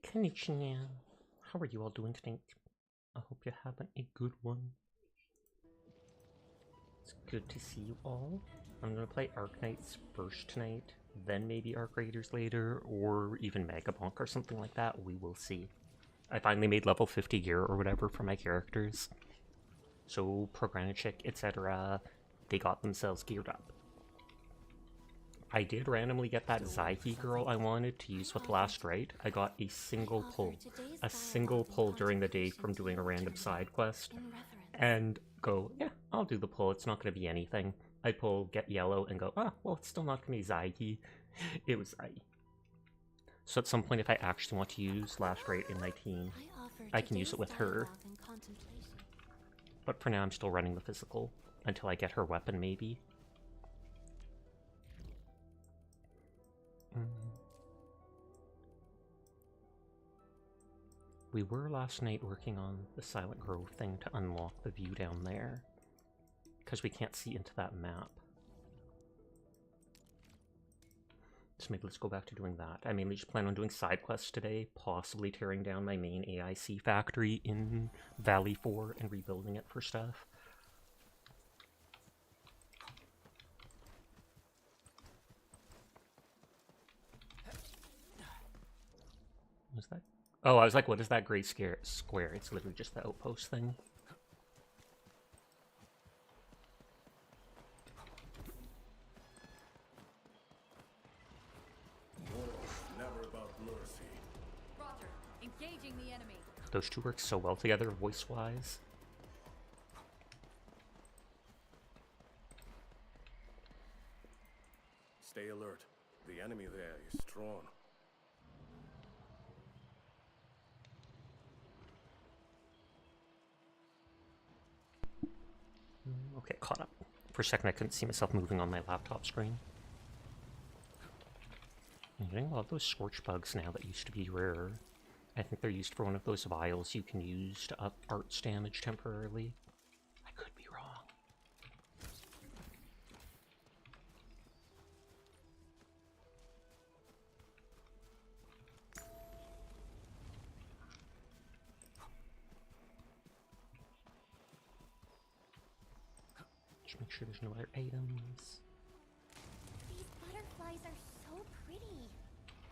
Konnichiwa. How are you all doing tonight? I hope you're having a good one. It's good to see you all. I'm gonna play Arknights first tonight, then maybe Arc Raiders later, or even Megabonk or something like that. We will see. I finally made level 50 gear or whatever for my characters. So Progranichik, etc., they got themselves geared up. I did randomly get that Zyke girl I wanted to use with Last Rite. I got a single pull. A single pull during the day from doing a random side quest. And go, yeah, I'll do the pull. It's not going to be anything. I pull, get yellow, and go, ah, well, it's still not going to be Zyke. It was Zyke. So at some point, if I actually want to use Last Rite in my team, I can use it with her. But for now, I'm still running the physical. Until I get her weapon, maybe. We were last night working on the Silent Grove thing to unlock the view down there, because we can't see into that map. So maybe let's go back to doing that. I mainly just plan on doing side quests today, possibly tearing down my main AIC factory in Valley 4 and rebuilding it for stuff. What is that? Oh, I was like, what is that gray square? It's literally just the outpost thing. Never about mercy. Roger, engaging the enemy. Those two work so well together, voice-wise. Stay alert. The enemy there is strong. Okay, caught up. For a second I couldn't see myself moving on my laptop screen. I'm getting a lot of those scorch bugs now that used to be rarer. I think they're used for one of those vials you can use to up arts damage temporarily. I could be wrong. Just make sure there's no other items. These butterflies are so pretty.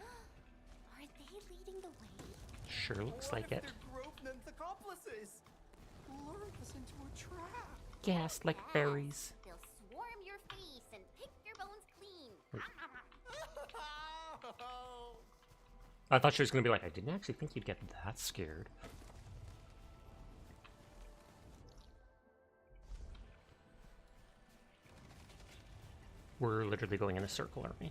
Are they leading the way? Sure looks like it. Groveland's accomplices? Lured us into a trap. Gas like berries. They'll swarm your face and pick your bones clean. I thought she was gonna be like, I didn't actually think you'd get that scared. We're literally going in a circle, aren't we?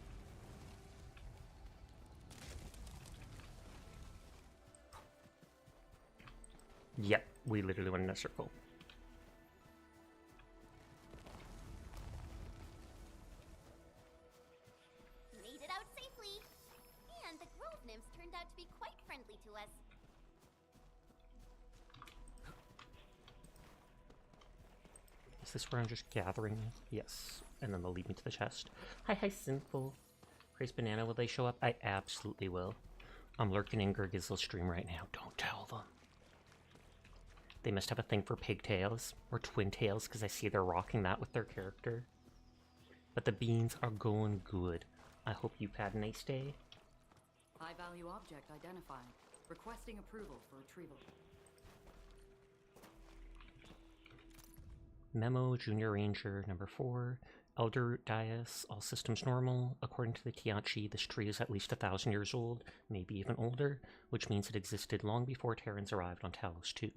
Yep, we literally went in a circle. Made it out safely. And the grove nymphs turned out to be quite friendly to us. Is this where I'm just gathering? Yes. And then they'll lead me to the chest. Hi, Sinful. Praise Banana, will they show up? I absolutely will. I'm lurking in Gurgizzle's stream right now. Don't tell them. They must have a thing for pigtails. Or twin tails, because I see they're rocking that with their character. But the beans are going good. I hope you've had a nice day. High-value object identified. Requesting approval for retrieval. Memo, Junior Ranger, number 4. Elder Dias, all systems normal. According to the Tianchi, this tree is at least 1,000 years old, maybe even older, which means it existed long before Terrans arrived on Talos 2.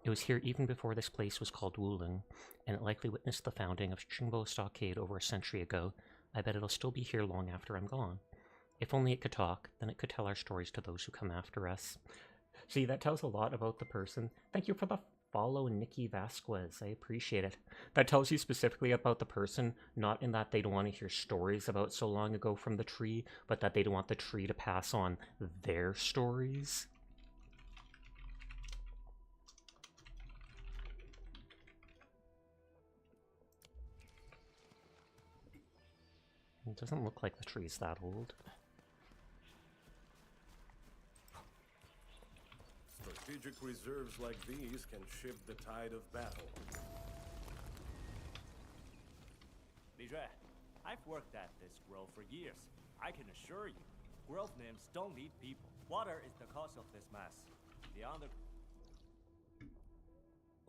It was here even before this place was called Wuling, and it likely witnessed the founding of Chingbo Stockade over a century ago. I bet it'll still be here long after I'm gone. If only it could talk, then it could tell our stories to those who come after us. See, that tells a lot about the person. Thank you for the follow, Nikki Vasquez. I appreciate it. That tells you specifically about the person, not in that they don't want to hear stories about so long ago from the tree, but that they don't want the tree to pass on their stories. It doesn't look like the tree's that old. Strategic reserves like these can shift the tide of battle. Li Jue, I've worked at this grove for years. I can assure you, grove nymphs don't need people. Water is the cause of this mess. The under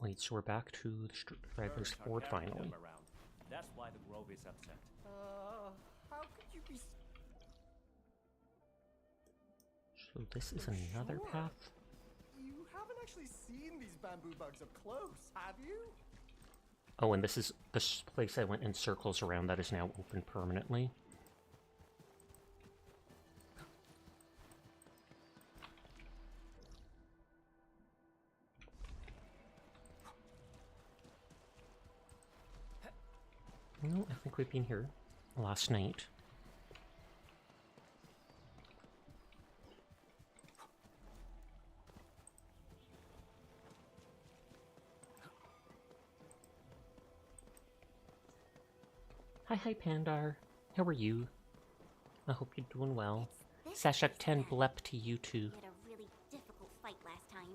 Wait, so we're back to the Straggler's birds are Ford carrying finally. them around. That's why the grove is upset. How could you be So this is so another sure? path? You haven't actually seen these bamboo bugs up close, have you? Oh, and this is the place I went in circles around that is now open permanently. No, I think we've been here last night. Hi, Pandar. How are you? I hope you're doing well. This Sashak place 10 again. blep to you too. We had a really difficult fight last time.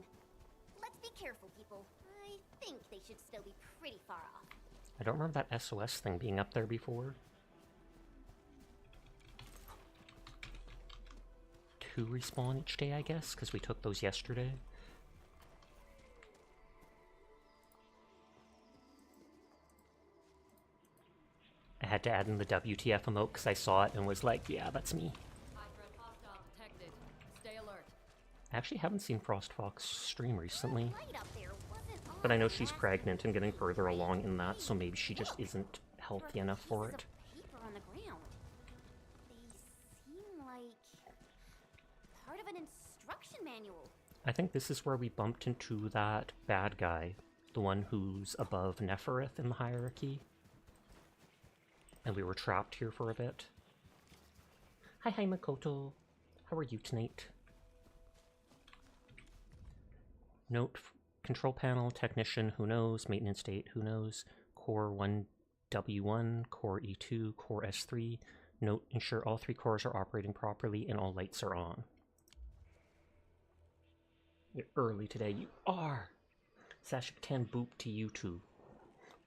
Let's be careful, people. I think they should still be pretty far off. I don't remember that SOS thing being up there before. 2 respawn each day, I guess, because we took those yesterday. I had to add in the WTF emote because I saw it and was like, yeah, that's me. High threat hostile detected. Stay alert. I actually haven't seen FrostFox stream recently, Light up there wasn't on but I know she's last pregnant and getting time. further along in that, so maybe she just isn't healthy enough for it. Pieces of paper on the ground. They seem like part of an instruction manual. I think this is where we bumped into that bad guy, the one who's above Neferith in the hierarchy. And we were trapped here for a bit. Hi, Makoto. How are you tonight? Note, control panel, technician, who knows? Maintenance state, who knows? Core 1W1, Core E2, Core S3. Note, ensure all 3 cores are operating properly and all lights are on. You're early today, you are! Sashik 10 boop to you too.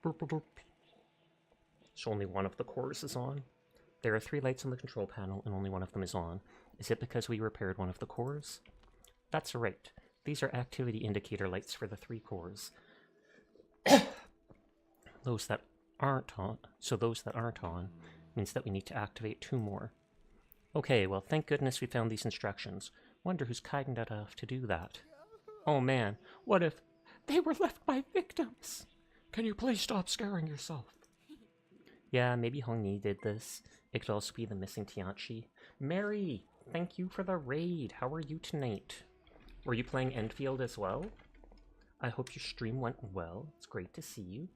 Boop boop boop. So only one of the cores is on. There are 3 lights on the control panel and only one of them is on. Is it because we repaired one of the cores? That's right. These are activity indicator lights for the 3 cores. Those that aren't on, means that we need to activate 2 more. Okay, well thank goodness we found these instructions. Wonder who's kind enough to do that. Oh man, what if they were left by victims? Can you please stop scaring yourself? Yeah, maybe Hongyi did this. It could also be the missing Tianchi. Mary, thank you for the raid. How are you tonight? Were you playing Endfield as well? I hope your stream went well. It's great to see you.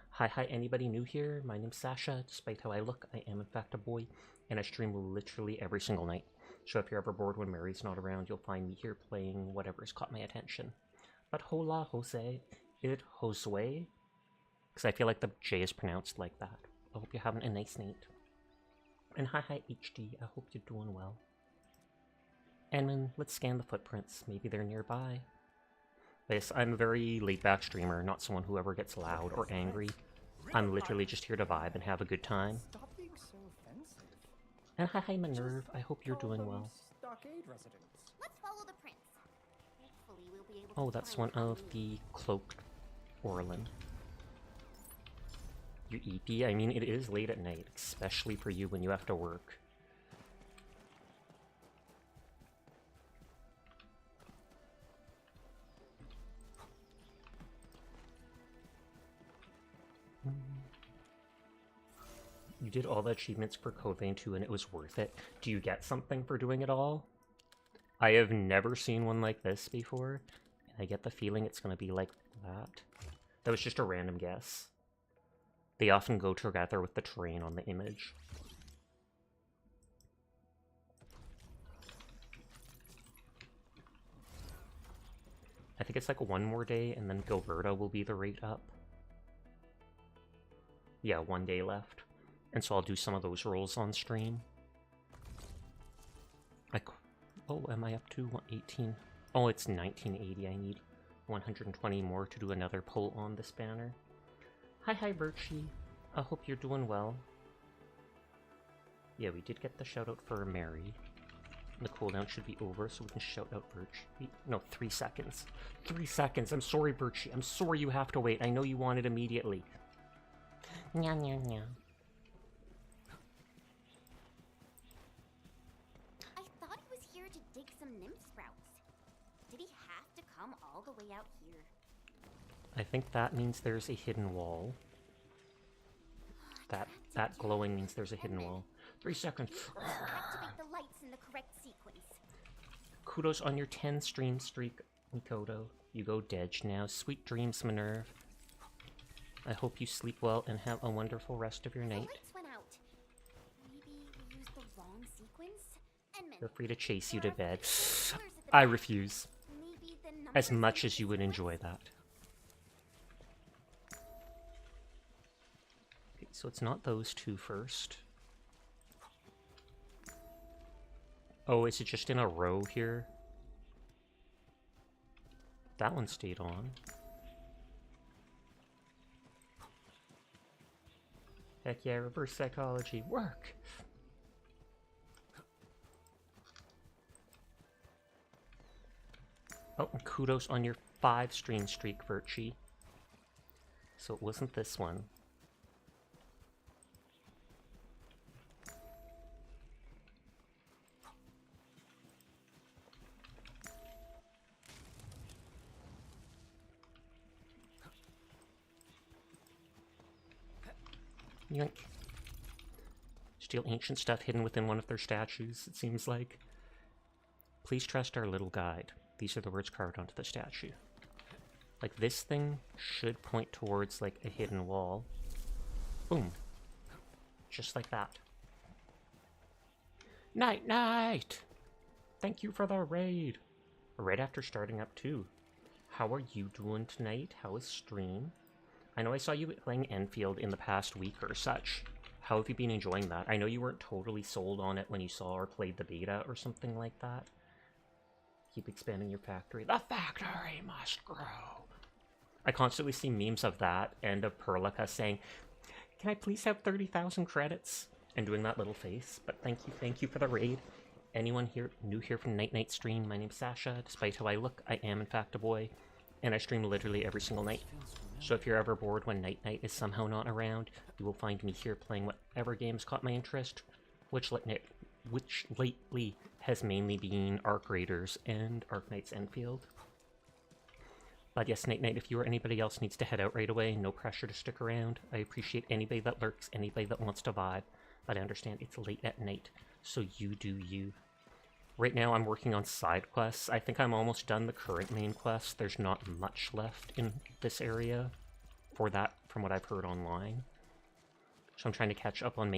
Hi, anybody new here? My name's Sasha. Despite how I look, I am in fact a boy, and I stream literally every single night. So if you're ever bored when Mary's not around, you'll find me here playing whatever's caught my attention. But hola, Jose. Josue? Because I feel like the J is pronounced like that. I hope you're having a nice night. And hi HD, I hope you're doing well. And let's scan the footprints. Maybe they're nearby. Yes, I'm a very laid-back streamer, not someone who ever gets loud or angry. I'm literally just here to vibe and have a good time. Stop being so offensive. And hi Minerve, I hope you're Call doing them well. Stockade residents. Let's follow the prince. Hopefully we'll be able Oh, to that's find one of Hongyi. the cloaked Orlin. You're eepy? I mean, it is late at night, especially for you when you have to work. You did all the achievements for Code Vein 2 and it was worth it. Do you get something for doing it all? I have never seen one like this before, and I get the feeling it's going to be like that. That was just a random guess. They often go together with the terrain on the image. I think it's like 1 more day, and then Gilberta will be the rate up. Yeah, 1 day left. And so I'll do some of those rolls on stream. Oh, am I up to 18? Oh, it's 1980. I need 120 more to do another pull on this banner. Hi, Birchie. I hope you're doing well. Yeah, we did get the shout out for Mary. The cooldown should be over, so we can shout out Birchie. No, 3 seconds. 3 seconds. I'm sorry, Birchie. I'm sorry you have to wait. I know you want it immediately. Nya, nya, nya. I thought he was here to dig some nymph sprouts. Did he have to come all the way out here? I think that means there's a hidden wall. That glowing means there's a hidden wall. 3 seconds. Activate the lights in the correct sequence. Kudos on your 10 stream streak, Mikoto. You go dead now. Sweet dreams, Minerve. I hope you sleep well and have a wonderful rest of your The night. lights went out. Maybe we used the wrong sequence? Enman, Feel free to chase you to there are bed. pillars at the I back. refuse. Maybe the As numbers much in as you would sequence? enjoy that. Okay, so it's not those two first. Oh, is it just in a row here? That one stayed on. Heck yeah, reverse psychology. Work! Oh, and kudos on your 5 stream streak, Virchie. So it wasn't this one. Yoink. Steal ancient stuff hidden within one of their statues, it seems like. Please trust our little guide. These are the words carved onto the statue. Like, this thing should point towards, like, a hidden wall. Boom. Just like that. Night, night! Thank you for the raid. Right after starting up, too. How are you doing tonight? How is stream? I know I saw you playing Endfield in the past week or such. How have you been enjoying that? I know you weren't totally sold on it when you saw or played the beta or something like that. Keep expanding your factory. The factory must grow. I constantly see memes of that and of Perlica saying, "Can I please have 30,000 credits?" And doing that little face. But thank you for the raid. Anyone here new here from Night Night stream? My name's Sasha. Despite how I look, I am in fact a boy. And I stream literally every single night. So if you're ever bored when Night Night is somehow not around, you will find me here playing whatever games caught my interest, which lately has mainly been Arc Raiders and Arknights Endfield. But yes, Night Night, if you or anybody else needs to head out right away, no pressure to stick around. I appreciate anybody that lurks, anybody that wants to vibe, but I understand it's late at night, so you do you. Right now I'm working on side quests. I think I'm almost done the current main quest. There's not much left in this area for that, from what I've heard online. So I'm trying to catch up on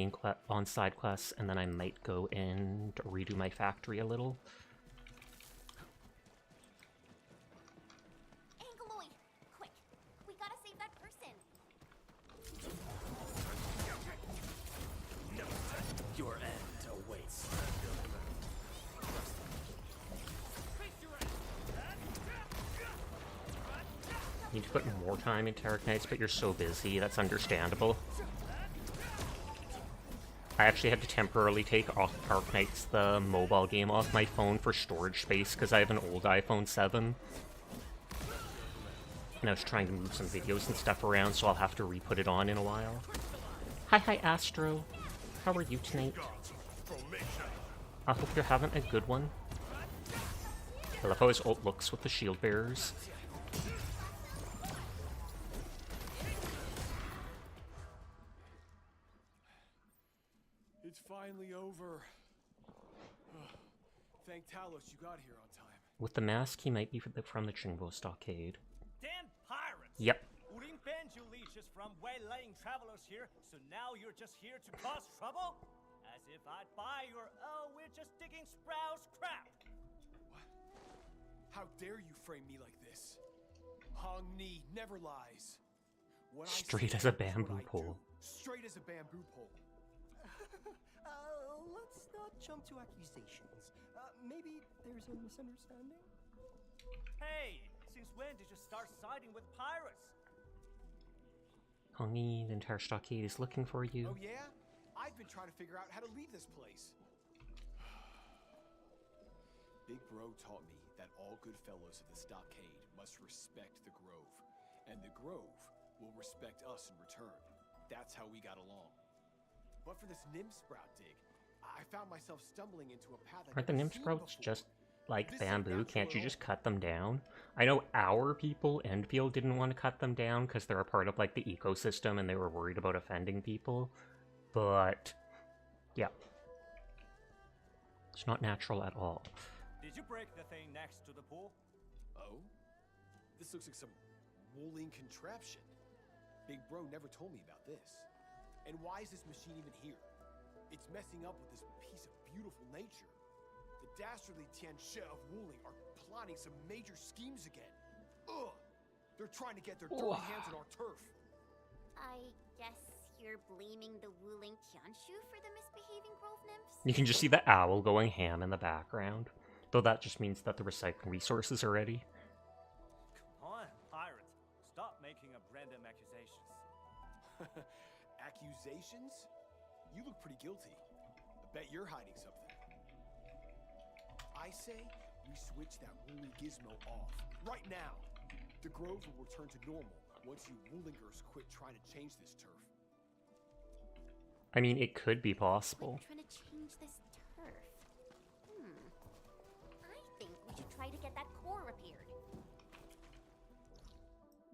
on side quests, and then I might go and redo my factory a little. Angaloid! Quick! We gotta save that person! Your end awaits. Need to put more time into Arknights, but you're so busy, that's understandable. I actually had to temporarily take off Arknights, the mobile game, off my phone for storage space because I have an old iPhone 7. And I was trying to move some videos and stuff around, so I'll have to re-put it on in a while. Hi, Astro. How are you tonight? I hope you're having a good one. I love how his ult looks with the shield bearers. It's finally over. Thank Talos you got here on time. With the mask, he might be from the Chingbo Stockade. Damn pirates! Yep. Wouldn't bend you leeches from waylaying travelers here, so now you're just here to cause trouble? As if I'd buy your, oh, we're just digging sprouts crap! What? How dare you frame me like this? Hong Ni never lies. What I Straight say as a is what bamboo I do. pole. Straight as a bamboo pole. Let's not jump to accusations. Maybe there's a misunderstanding? Hey, since when did you start siding with pirates? Hongi, the entire stockade is looking for you. Oh yeah? I've been trying to figure out how to leave this place. Big Bro taught me that all good fellows of the stockade must respect the Grove, and the Grove will respect us in return. That's how we got along. But for this nymph sprout dig, I found myself stumbling into a path I'd Aren't the never nymph seen sprouts before. just like This bamboo? ain't Can't you natural. just cut them down? I know our people, Endfield, didn't want to cut them down because they're a part of like the ecosystem and they were worried about offending people. But yeah, it's not natural at all. Did you break the thing next to the pool? Oh? This looks like some wooling contraption. Big Bro never told me about this. And why is this machine even here? It's messing up with this piece of beautiful nature. The dastardly Tianxia of Wuling are plotting some major schemes again. Ugh! They're trying to get their dirty hands on our turf. I guess you're blaming the Wuling Tianshu for the misbehaving grove nymphs? You can just see the owl going ham in the background. Though that just means that the recycling resources are ready. Come on, pirates. Stop making up random accusations. Accusations? You look pretty guilty. I bet you're hiding something. I say we switch that Wuling gizmo off. Right now! The Grove will return to normal once you Wulingers quit trying to change this turf. I mean, it could be possible. We're trying to change this turf. I think we should try to get that core repaired.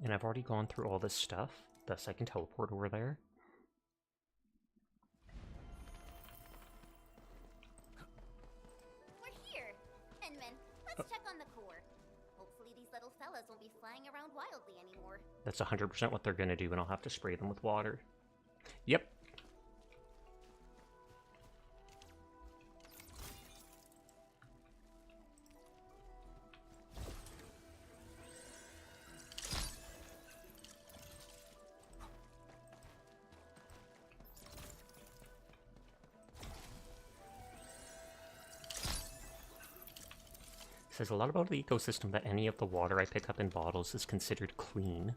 And I've already gone through all this stuff, thus I can teleport over there. We're here! Enman, let's check on the core. Hopefully these little fellas won't be flying around wildly anymore. That's 100% what they're gonna do, and I'll have to spray them with water. Yep. Says a lot about the ecosystem that any of the water I pick up in bottles is considered clean.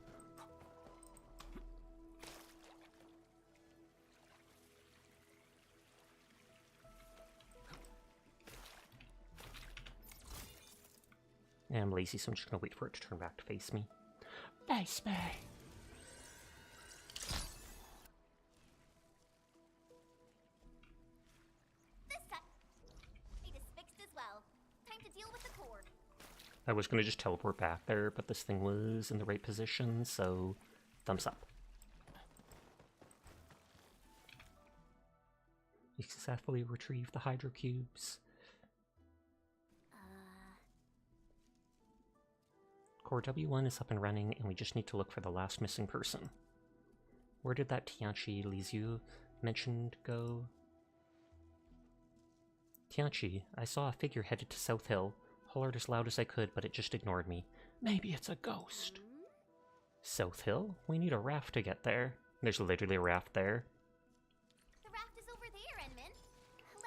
And I'm lazy, so I'm just gonna wait for it to turn back to face me. Face me! This time, it is fixed as well. Time to deal with the core. I was gonna just teleport back there, but this thing was in the right position, so thumbs up. You successfully retrieved the hydro cubes. Core W1 is up and running, and we just need to look for the last missing person. Where did that Tianchi Lizu mentioned go? Tianchi, I saw a figure headed to South Hill. Hollered as loud as I could, but it just ignored me. Maybe it's a ghost. South Hill? We need a raft to get there. There's literally a raft there. The raft is over there, Enman.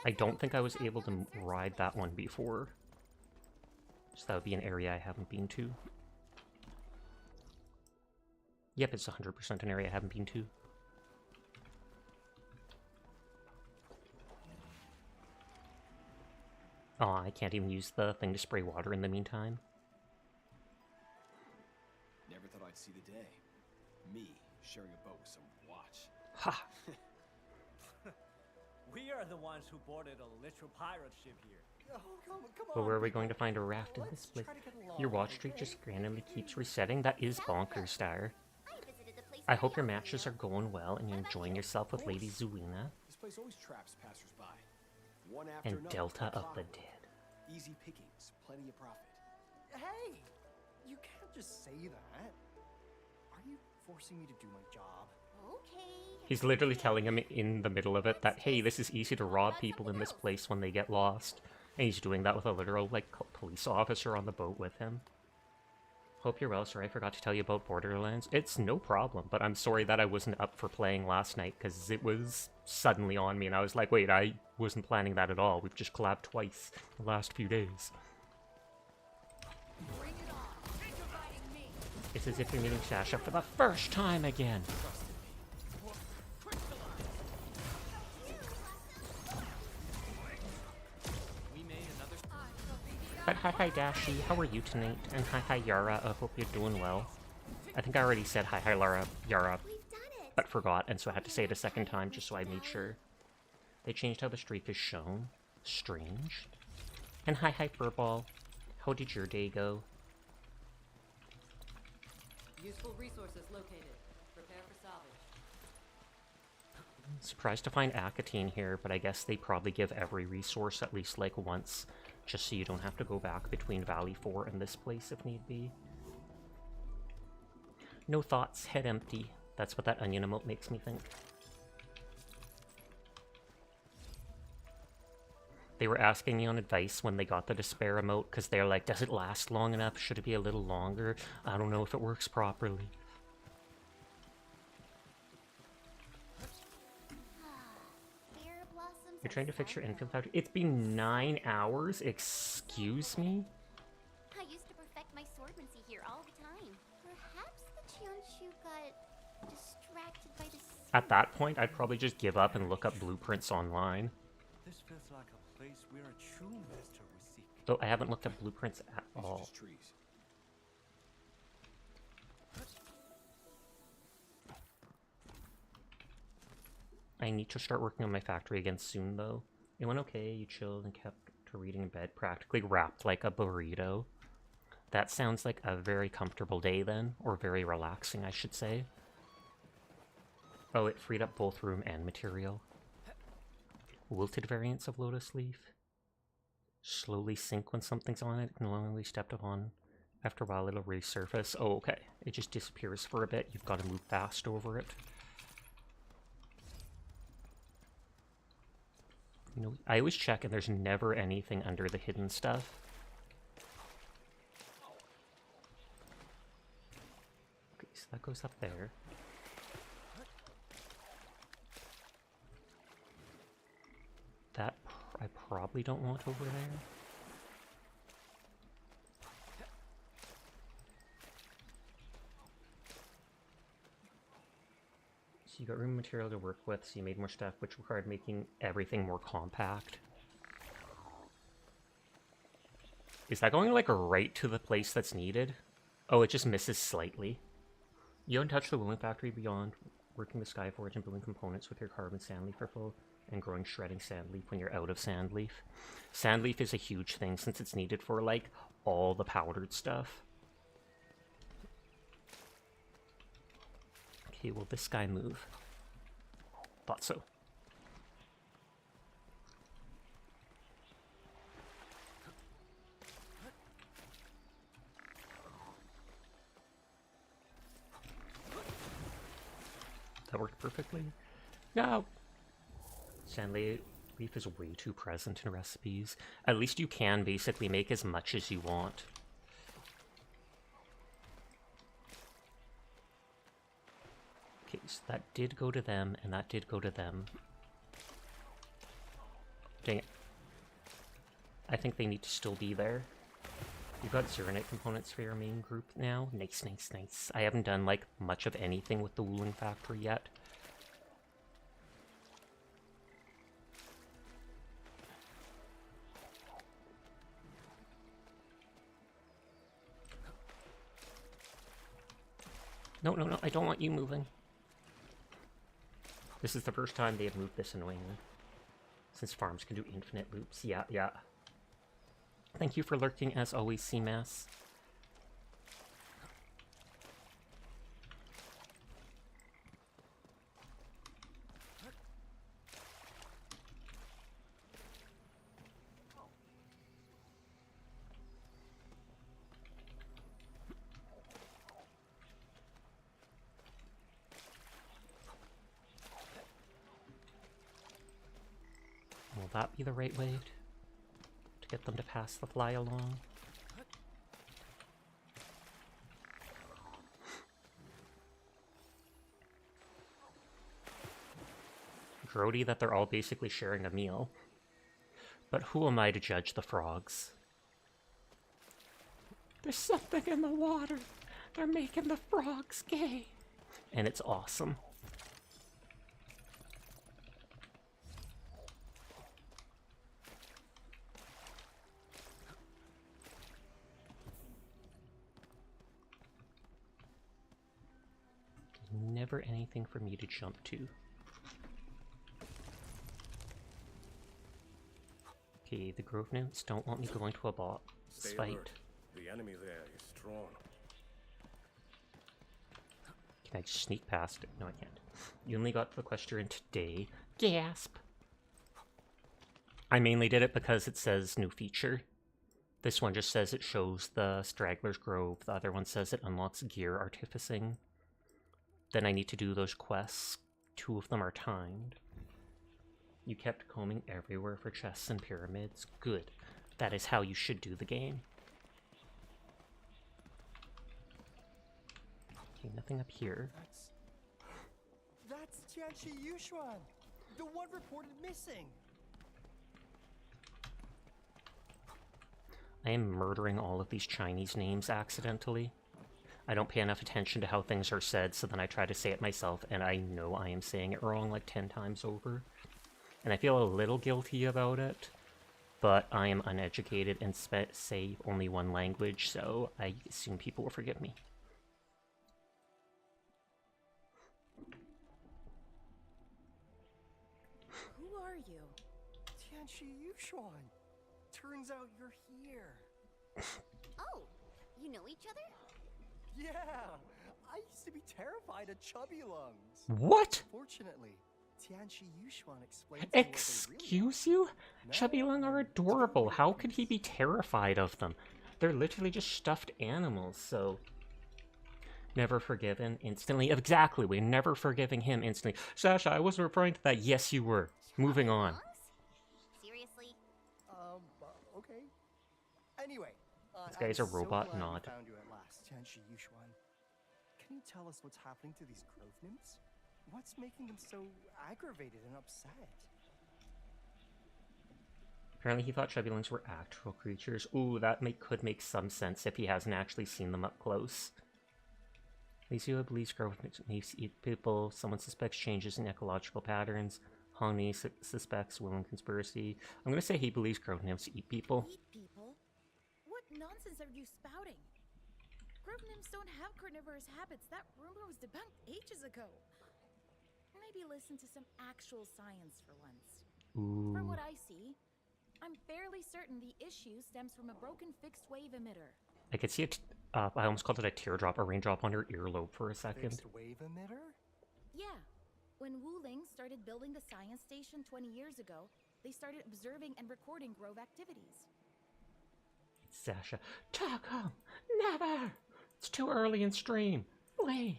I don't think I was able to ride that one before. So that would be an area I haven't been to. Yep, it's 100% an area I haven't been to. Oh, I can't even use the thing to spray water in the meantime. Never thought I'd see the day. Me sharing a boat with some watch. Ha! We are the ones who boarded a literal pirate ship here. Oh, come on. But where are we going to find a raft in Let's this place? try to get along, Your watch streak okay? just randomly keeps resetting? That is bonkers, Star. I visited the place I hope your pretty matches often, are going well and you're enjoying yourself with Lady Zuina This place always traps passersby. One after and another. Delta like of the clockwork. Dead. Easy pickings, plenty of profit. Hey, you can't just say that. Are you forcing me to do my job? Okay. He's literally telling him in the middle of it that, hey, this is easy to rob people in this place when they get lost. And he's doing that with a literal, like, police officer on the boat with him. Hope you're well. Sorry I forgot to tell you about Borderlands. It's no problem, but I'm sorry that I wasn't up for playing last night, because it was suddenly on me, and I was like, wait, I wasn't planning that at all. We've just collabed twice the last few days. Bring It's as if you're meeting Sasha for the first time again. But hi Dashi, how are you tonight? And hi Yara, I hope you're doing well. I think I already said hi Yara, We've done it. but forgot, and so I had to say it a second time just so I made sure. They changed how the streak is shown. Strange. And hi Furball, how did your day go? Useful resources located. Prepare for salvage. Surprised to find Akatine here, but I guess they probably give every resource at least like once, just so you don't have to go back between Valley 4 and this place if need be. No thoughts, head empty. That's what that onion emote makes me think. They were asking me on advice when they got the despair emote, because they're like, does it last long enough? Should it be a little longer? I don't know if it works properly. Bear blossoms You're are trying to fix your sunflower. Endfield factory? It's been 9 hours? Excuse me? I used to perfect my swordmancy here all the time. Perhaps the Chionshu got distracted by the At that point, I'd probably just give up and look up blueprints online. This feels like a place where a true master would seek. Though I haven't looked at blueprints at These are all. just trees. I need to start working on my factory again soon, though. It went okay, you chilled and kept to reading in bed, practically wrapped like a burrito. That sounds like a very comfortable day then, or very relaxing, I should say. Oh, it freed up both room and material. Wilted variants of lotus leaf. Slowly sink when something's on it, and lonely stepped upon. After a while, it'll resurface. Oh, okay. It just disappears for a bit. You've got to move fast over it. You know, I always check, and there's never anything under the hidden stuff. Okay, so that goes up there. That I probably don't want over there. So you got room material to work with, so you made more stuff, which required making everything more compact. Is that going like right to the place that's needed? Oh, it just misses slightly. You untouched the wooling factory beyond, working the Skyforge and building components with your carbon sandleaf for full, and growing shredding sandleaf when you're out of sandleaf. Sandleaf is a huge thing since it's needed for like all the powdered stuff. Okay, will this guy move? Thought so. That worked perfectly. No! Sandleaf is way too present in recipes. At least you can basically make as much as you want. Okay, so that did go to them, and that did go to them. Dang it. I think they need to still be there. You've got Zeronite components for your main group now. Nice, nice, nice. I haven't done, like, much of anything with the Wooling Factory yet. No, no, no, I don't want you moving. This is the first time they have moved this annoyingly. Since farms can do infinite loops. Yeah, yeah. Thank you for lurking, as always, CMAS. Will that be the right way to get them to pass the fly along? Grody that they're all basically sharing a meal. But who am I to judge the frogs? There's something in the water. They're making the frogs gay. And it's awesome. Never anything for me to jump to. Okay, the Grove Nymphs don't want me going to a boss Stay fight. alert. The enemy there is strong. Can I just sneak past it? No, I can't. You only got the equestrian today. Gasp! I mainly did it because it says new feature. This one just says it shows the Straggler's Grove. The other one says it unlocks gear artificing. Then I need to do those quests. 2 of them are timed. You kept combing everywhere for chests and pyramids. Good. That is how you should do the game. Okay, nothing up here. That's Tianchi Yushuan, the one reported missing. I am murdering all of these Chinese names accidentally. I don't pay enough attention to how things are said, so then I try to say it myself, and I know I am saying it wrong like 10 times over. And I feel a little guilty about it, but I am uneducated and say only one language, so I assume people will forgive me. Who are you? Tianchi Yushuan. Turns out you're here. Oh, you know each other? Yeah, I used to be terrified of chubby lungs. What? Fortunately, Tianchi Yushuan explained to me what they really Excuse you? Chubby Lung are adorable. How could he be terrified of them? They're literally just stuffed animals, so... Never forgiven instantly. Exactly, we're never forgiving him instantly. Sasha, I wasn't referring to that. Yes, you were. Moving on. Seriously? Okay. Anyway, This guy's a I'm so robot glad we nod. found you at last, Tianchi Yushuan. Can you tell us what's happening to these grove nymphs? What's making them so aggravated and upset? Apparently he thought chubby lungs were actual creatures. Ooh, that could make some sense if he hasn't actually seen them up close. Lizio believes grove nymphs eat people. Someone suspects changes in ecological patterns. Hongni suspects Willen conspiracy. I'm gonna say he believes grove nymphs eat people. Eat people? What nonsense are you spouting? Grove nymphs don't have carnivorous habits. That rumor was debunked ages ago. Maybe listen to some actual science for once. Ooh. From what I see, I'm fairly certain the issue stems from a broken fixed-wave emitter. I could see it. I almost called it a teardrop, a raindrop on your earlobe for a second. Fixed wave emitter? Yeah. When Wuling started building the science station 20 years ago, they started observing and recording grove activities. Sasha, Taco, never! It's too early in stream. Wait.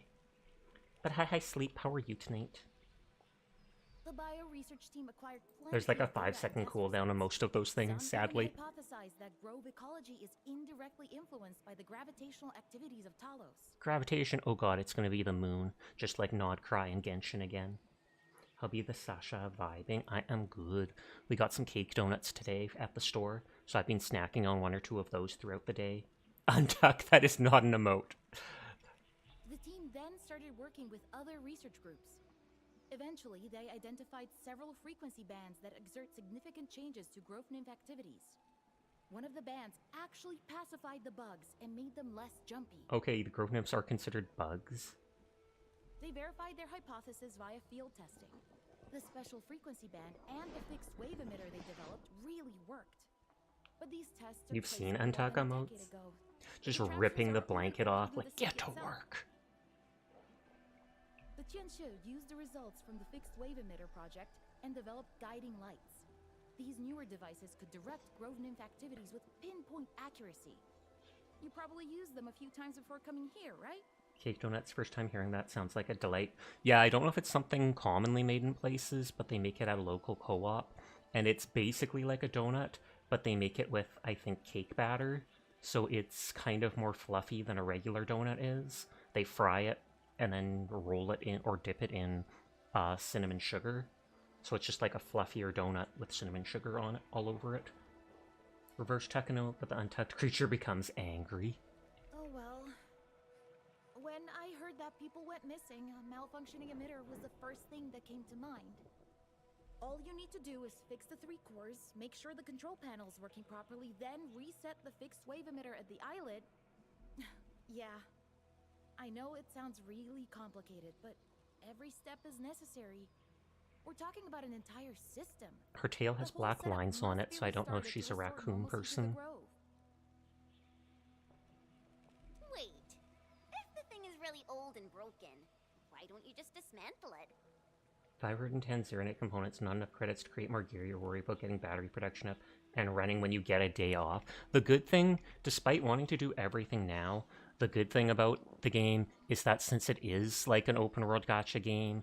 But hi, Sleep, how are you tonight? The bio-research team acquired plenty There's like a of data 5-second and cooldown on most of those things, Some sadly. hypothesize that grove ecology is indirectly influenced by the gravitational activities of Talos. Gravitation, oh god, it's gonna be the moon. Just like Nod Cry and Genshin again. I'll be the Sasha vibing. I am good. We got some cake donuts today at the store, so I've been snacking on 1 or 2 of those throughout the day. Untuck, that is not an emote. The team then started working with other research groups. Eventually, they identified several frequency bands that exert significant changes to growth nymph activities. One of the bands actually pacified the bugs and made them less jumpy. Okay, the grove nymphs are considered bugs. They verified their hypothesis via field testing. The special frequency band and the fixed wave emitter they developed really worked. But these tests took You've place seen more than Untuck a decade emotes? ago. Just The ripping the transfers are blanket unable to off, do like, the get to study itself. work. The Tianshu used the results from the fixed wave emitter project and developed guiding lights. These newer devices could direct grove nymph activities with pinpoint accuracy. You probably used them a few times before coming here, right? Cake donuts, first time hearing that, sounds like a delight. Yeah, I don't know if it's something commonly made in places, but they make it at a local co-op. And it's basically like a donut, but they make it with, I think, cake batter. So it's kind of more fluffy than a regular donut is. They fry it and then roll it in or dip it in cinnamon sugar. So it's just like a fluffier donut with cinnamon sugar on it, all over it. Reverse Tekano, but the untucked creature becomes angry. Oh well. people went missing, a malfunctioning emitter was the first thing that came to mind. All you need to do is fix the 3 cores, make sure the control panel's working properly, then reset the fixed wave emitter at the islet. Yeah, I know it sounds really complicated, but every step is necessary. We're talking about an entire system. Her tail has The whole black setup lines on must it, be so I don't know if restarted she's to a restore raccoon normalcy to the person. grove. Wait. If the thing is really old and broken, why don't you just dismantle it? 510 Zeronite components, not enough credits to create more gear. You're worried about getting battery production up and running when you get a day off. The good thing, despite wanting to do everything now, the good thing about the game is that since it is like an open world gacha game,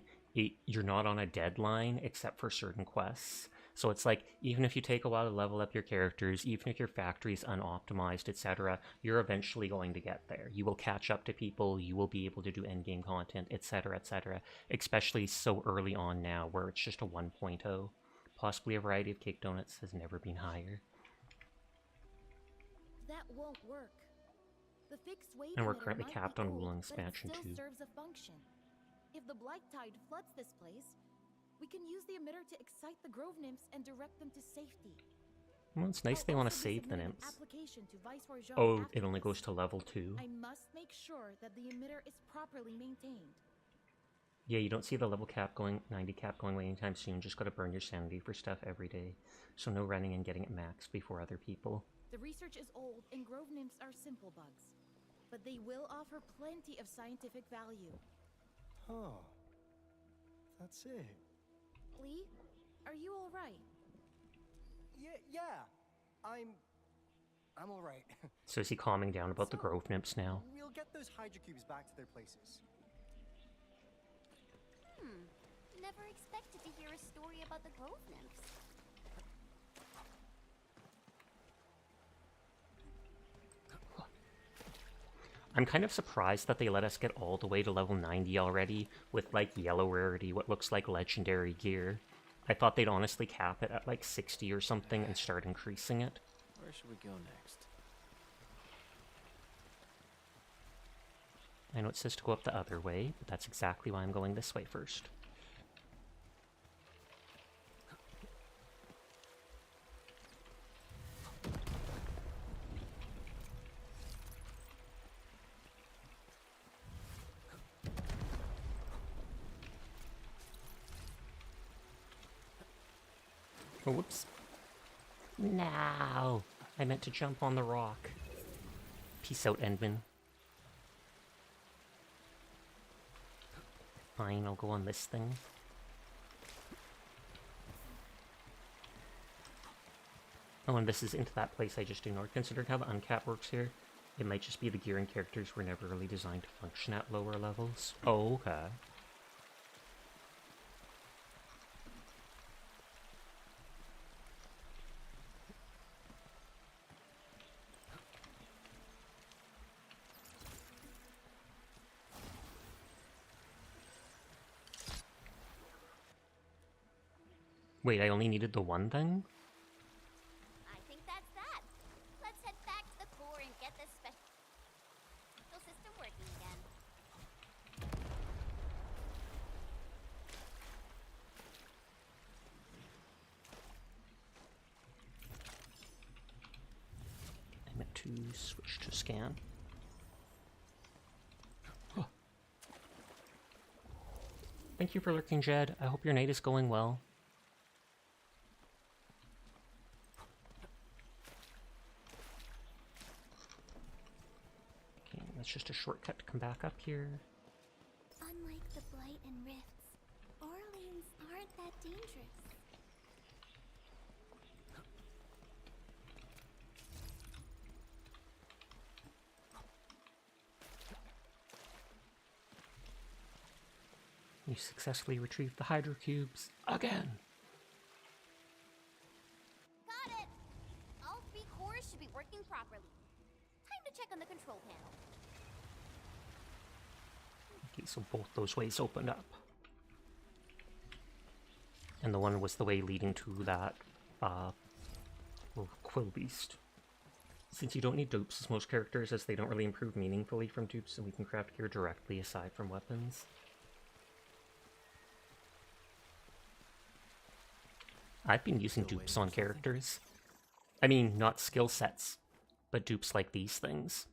you're not on a deadline except for certain quests. So it's like, even if you take a while to level up your characters, even if your factory is unoptimized, etc., you're eventually going to get there. You will catch up to people, you will be able to do endgame content, etc., etc., especially so early on now, where it's just a 1.0. Possibly a variety of cake donuts has never been higher. That won't work. The fixed wave And we're emitter currently might capped be on old, ruling but it expansion still 2. serves a function. If the blight tide floods this place, we can use the emitter to excite the grove nymphs and direct them to safety. Well, it's nice I'll they want to also be save the submitting an nymphs. application to Viceroy Jean Oh, after it only this. goes to level 2. I must make sure that the emitter is properly maintained. Yeah, you don't see the level cap going, 90 cap going away anytime soon. Just gotta burn your sanity for stuff every day. So no running and getting it maxed before other people. The research is old and grove nymphs are simple bugs, but they will offer plenty of scientific value. Huh. That's it. Lee, are you all right? Yeah. I'm all right. So is he calming down about the So, grove nymphs now? We'll get those hydro cubes back to their places. Never expected to hear a story about the grove nymphs. I'm kind of surprised that they let us get all the way to level 90 already with like yellow rarity, what looks like legendary gear. I thought they'd honestly cap it at like 60 or something and start increasing it. Where should we go next? I know it says to go up the other way, but that's exactly why I'm going this way first. Oh, whoops. No! I meant to jump on the rock. Peace out, Endman. Fine, I'll go on this thing. Oh, and this is into that place I just ignored. Considering how the uncap works here, it might just be the gear and characters were never really designed to function at lower levels. Oh, okay. Wait, I only needed the one thing? I think that's that. Let's head back to the core and get this special system working again. I meant to switch to scan. Huh. Thank you for lurking, Jed. I hope your night is going well. Okay, that's just a shortcut to come back up here. Unlike the blight and rifts, Orleans aren't that dangerous. You successfully retrieved the hydro cubes again. Got it! All 3 cores should be working properly. Time to check on the control panel. Okay, so both those ways opened up. And the one was the way leading to that, quill beast. Since you don't need dupes as most characters, as they don't really improve meaningfully from dupes, and we can craft gear directly aside from weapons. I've been using dupes on characters. I mean, not skill sets, but dupes like these things.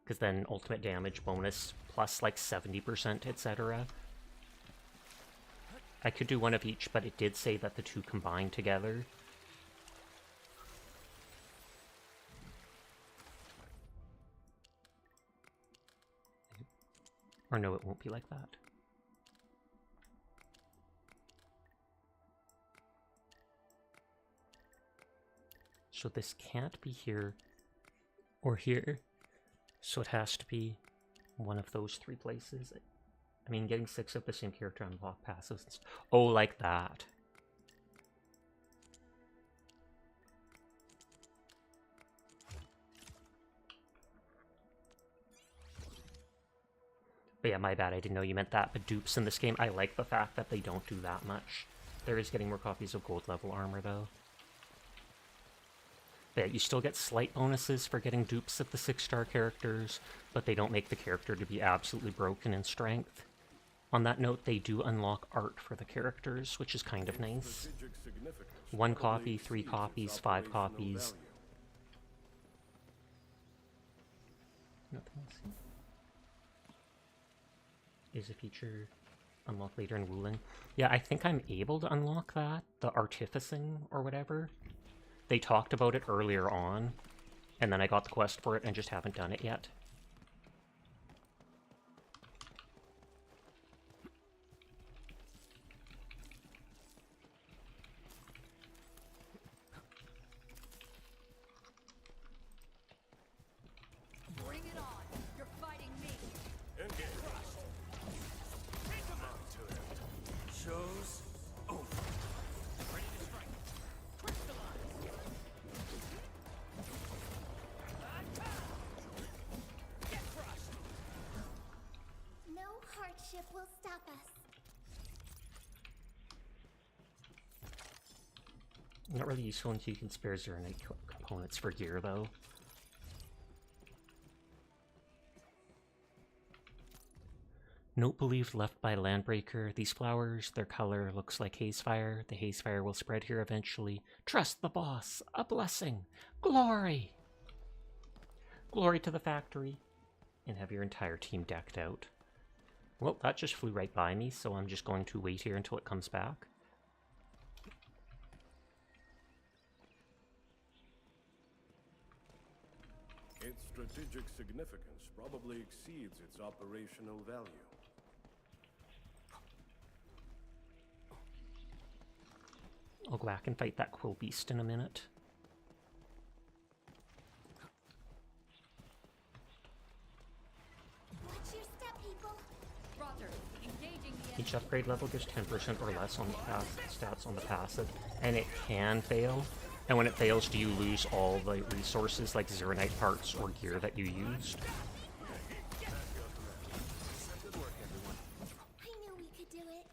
Because then ultimate damage bonus plus like 70%, etc. I could do one of each, but it did say that the two combine together. Or no, it won't be like that. So this can't be here or here. So it has to be one of those three places. I mean, getting 6 of the same character unlock passives. Oh, like that. But yeah, my bad, I didn't know you meant that. But dupes in this game, I like the fact that they don't do that much. There is getting more copies of gold level armor, though. But yeah, you still get slight bonuses for getting dupes of the 6-star characters, but they don't make the character to be absolutely broken in strength. On that note, they do unlock art for the characters, which is kind of nice. 1 copy, 3 copies, 5 copies. Nothing else here. Is a feature unlocked later in Wuling? Yeah, I think I'm able to unlock that, the artificing or whatever. They talked about it earlier on, and then I got the quest for it and just haven't done it yet. Bring it on! You're fighting me! Shows over. Ready to strike. Crystallize. Get crushed. No hardship will stop us. Not really useful until you can spare Zernite components for gear, though. Note believed left by Landbreaker. These flowers, their color looks like hazefire. The hazefire will spread here eventually. Trust the boss. A blessing. Glory! Glory to the factory. And have your entire team decked out. Well, that just flew right by me, so I'm just going to wait here until it comes back. Its strategic significance probably exceeds its operational value. I'll go back and fight that Quill Beast in a minute. Watch your step, people. Roger, engaging the Each upgrade level gives 10% or less on the stats on the passive, and it can fail. And when it fails, do you lose all the resources like Zernite parts or gear that you used? I knew we could do it.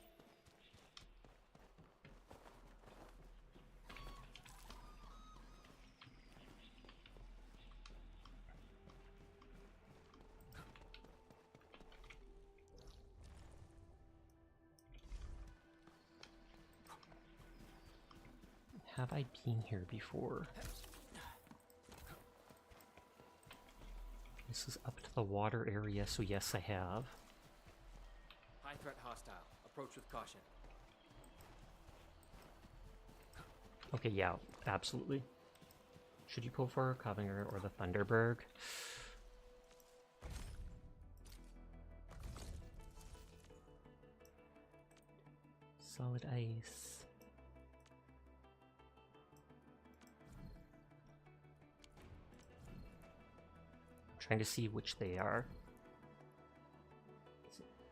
Have I been here before? This is up to the water area, so yes, I have. High threat hostile. Approach with caution. Okay, yeah, absolutely. Should you pull for Kovinger or the Thunderberg? Solid ice. Trying to see which they are.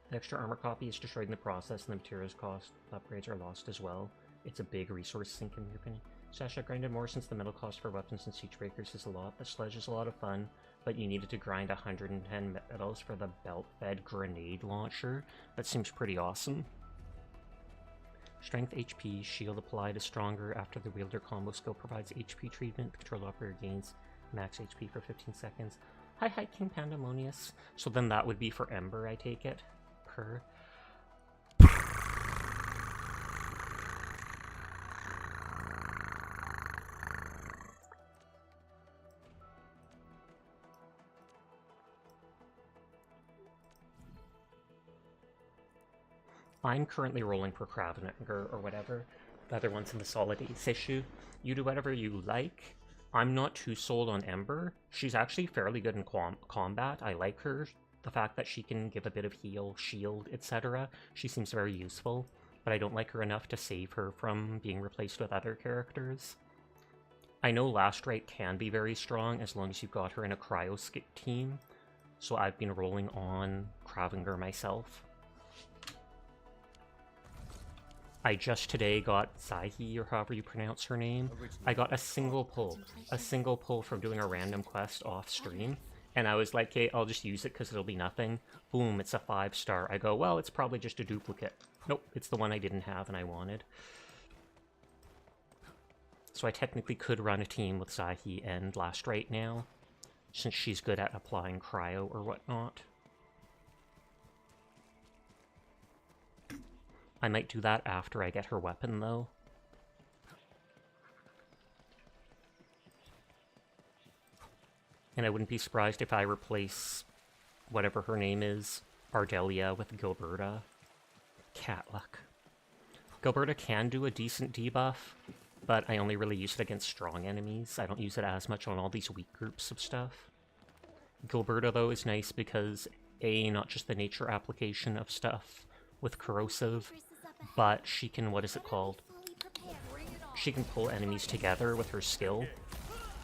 The extra armor copy is destroyed in the process, and the materials cost upgrades are lost as well. It's a big resource sink in your opinion. Sasha grinded more since the metal cost for weapons and siege breakers is a lot. The sledge is a lot of fun, but you needed to grind 110 metals for the belt-fed grenade launcher. That seems pretty awesome. Strength HP, shield applied is stronger after the wielder combo skill provides HP treatment. Control operator gains max HP for 15 seconds. Hi, King Pandemonious. So then that would be for Ember, I take it. Per. I'm currently rolling for Kraveninger or whatever. The other one's in the Solid Ace issue. You do whatever you like. I'm not too sold on Ember. She's actually fairly good in combat. I like her. The fact that she can give a bit of heal, shield, etc. She seems very useful. But I don't like her enough to save her from being replaced with other characters. I know Last Rite can be very strong as long as you've got her in a cryo skip team. So I've been rolling on Kraveninger myself. I just today got Zahi, or however you pronounce her name. I got a single pull from doing a random quest off stream. And I was like, okay, I'll just use it because it'll be nothing. Boom, it's a 5-star. I go, well, it's probably just a duplicate. Nope, it's the one I didn't have and I wanted. So I technically could run a team with Zahi and Last Rite now, since she's good at applying cryo or whatnot. I might do that after I get her weapon, though. And I wouldn't be surprised if I replace whatever her name is, Ardelia, with Gilberta. Cat luck. Gilberta can do a decent debuff, but I only really use it against strong enemies. I don't use it as much on all these weak groups of stuff. Gilberta, though, is nice because, A, not just the nature application of stuff with corrosive, but she can, what is it called? She can pull enemies together with her skill,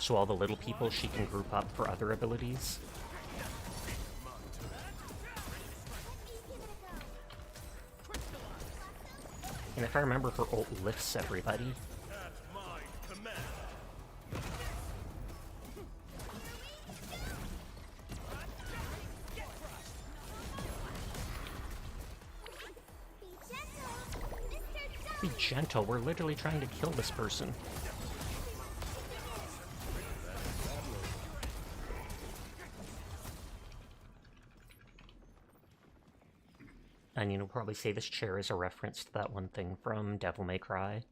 so all the little people she can group up for other abilities. And if I remember, her ult lifts everybody. Be gentle, we're literally trying to kill this person. And you'll probably say this chair is a reference to that one thing from Devil May Cry.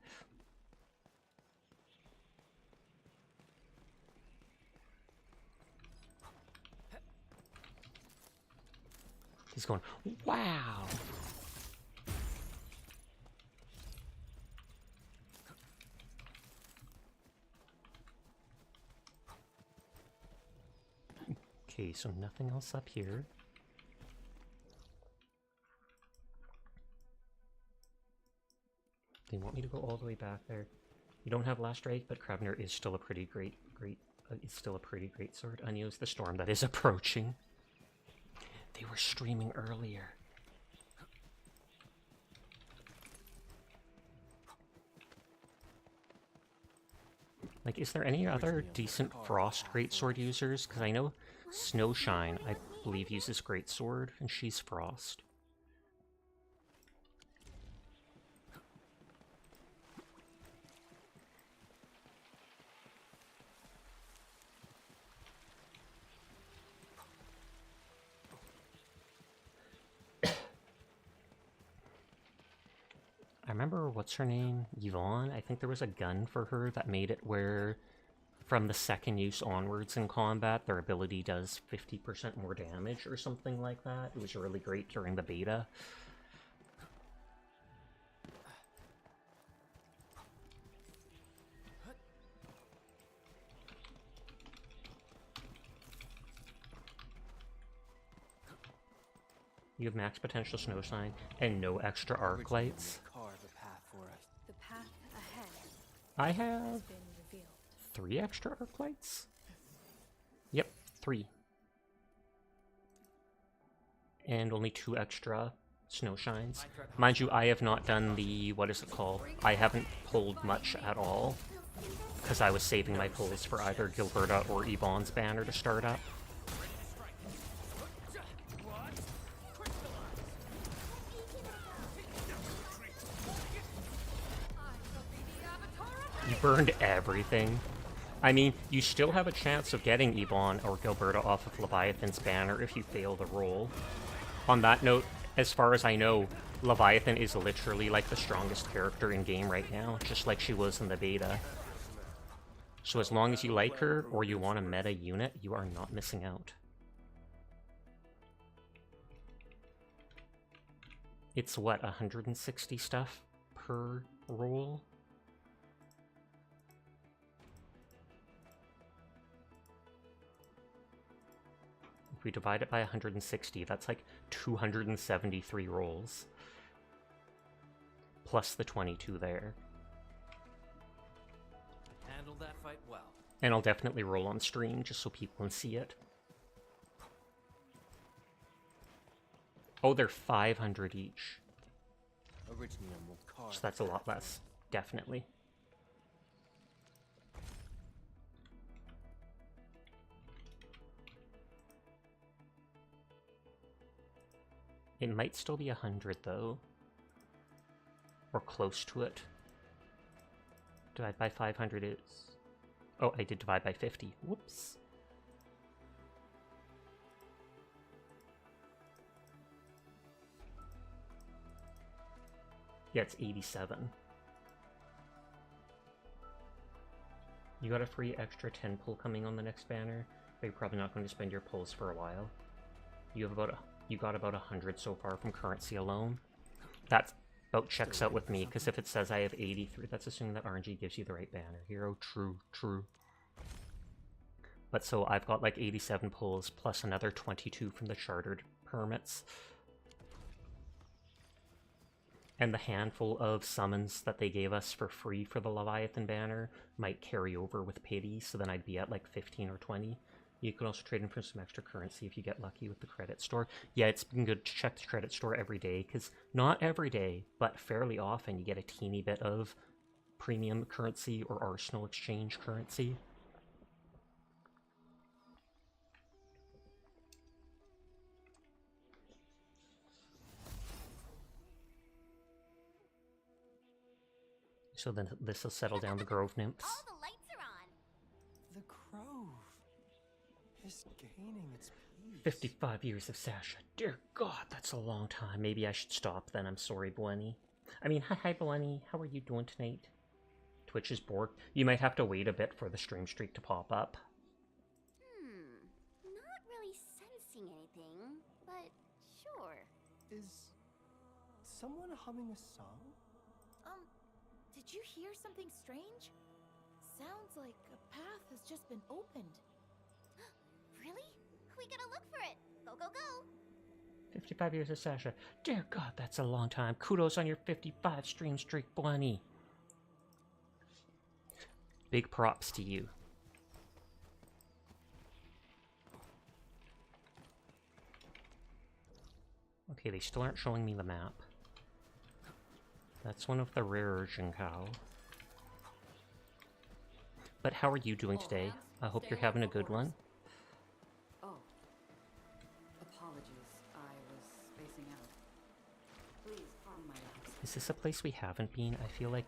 He's going, wow! Okay, so nothing else up here. They want me to go all the way back there. You don't have Last Rite, but Kraveninger is still a pretty great sword. Unused the storm that is approaching. They were streaming earlier. Like, is there any other decent Frost Greatsword users? Because I know Snowshine, I believe, uses Greatsword, and she's Frost. I remember, what's her name? Yvonne? I think there was a gun for her that made it where, from the second use onwards in combat, their ability does 50% more damage or something like that. It was really great during the beta. You have max potential snow sign and no extra arc lights. The path ahead I have has been revealed. 3 extra arc lights? Yep, 3. And only 2 extra snow shines. Mind you, I have not done the, what is it called? I haven't pulled much at all, because I was saving my pulls for either Gilberta or Yvonne's banner to start up. You burned everything. I mean, you still have a chance of getting Yvonne or Gilberta off of Leviathan's banner if you fail the roll. On that note, as far as I know, Leviathan is literally like the strongest character in game right now, just like she was in the beta. So as long as you like her or you want a meta unit, you are not missing out. It's what, 160 stuff per roll? If we divide it by 160, that's like 273 rolls. Plus the 22 there. Handled that fight well. And I'll definitely roll on stream just so people can see it. Oh, they're 500 each. Originally on more cards. So that's a lot less, definitely. It might still be 100 though. Or close to it. Divide by 500 is... Oh, I did divide by 50. Whoops. Yeah, it's 87. You got a free extra 10 pull coming on the next banner, but you're probably not going to spend your pulls for a while. You got about 100 so far from currency alone. That about checks out with me, because if it says I have 83, that's assuming that RNG gives you the right banner. Hero, true, true. But so I've got like 87 pulls, plus another 22 from the chartered permits. And the handful of summons that they gave us for free for the Leviathan banner might carry over with pity, so then I'd be at like 15 or 20. You can also trade in for some extra currency if you get lucky with the credit store. Yeah, it's been good to check the credit store every day, because not every day, but fairly often you get a teeny bit of premium currency or arsenal exchange currency. So then this will settle down the Grove Nymphs. All the lights are on. The Grove is gaining its peace. 55 years of Sasha. Dear God, that's a long time. Maybe I should stop then. I'm sorry, Bueni. I mean, hi, Bueni. How are you doing tonight? Twitch is bored. You might have to wait a bit for the stream streak to pop up. Not really sensing anything, but sure. Is someone humming a song? Did you hear something strange? Sounds like a path has just been opened. Really? We gotta look for it. Go, go, go. 55 years of Sasha. Dear God, that's a long time. Kudos on your 55 stream streak, Bueni. Big props to you. Okay, they still aren't showing me the map. That's one of the rarer Jinkao. But how are you doing today? I hope you're having a good one. Oh. Apologies. I was spacing out. Please pardon my absence. Is this a place we haven't been? I feel like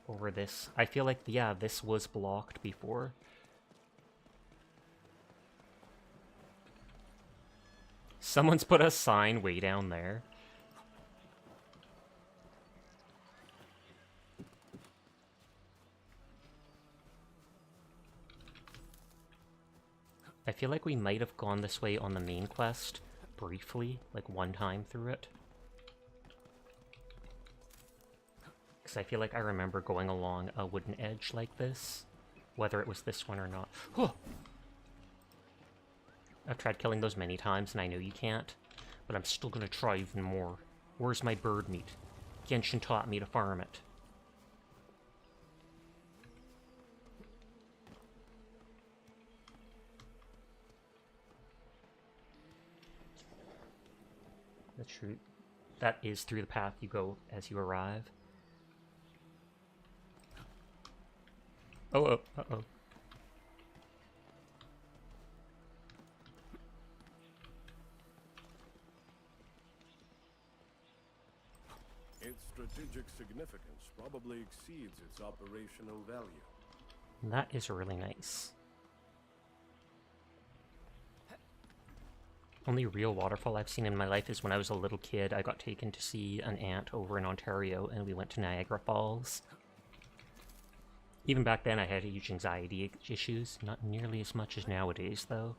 over this. I feel like, yeah, this was blocked before. Someone's put a sign way down there. I feel like we might have gone this way on the main quest, briefly, like one time through it. Because I feel like I remember going along a wooden edge like this, whether it was this one or not. Oh! I've tried killing those many times, and I know you can't, but I'm still gonna try even more. Where's my bird meat? Genshin taught me to farm it. That's true. That is through the path you go as you arrive. Oh, uh-oh. It's strategic significance probably exceeds its operational value. That is really nice. Only real waterfall I've seen in my life is when I was a little kid. I got taken to see an aunt over in Ontario, and we went to Niagara Falls. Even back then, I had huge anxiety issues. Not nearly as much as nowadays, though.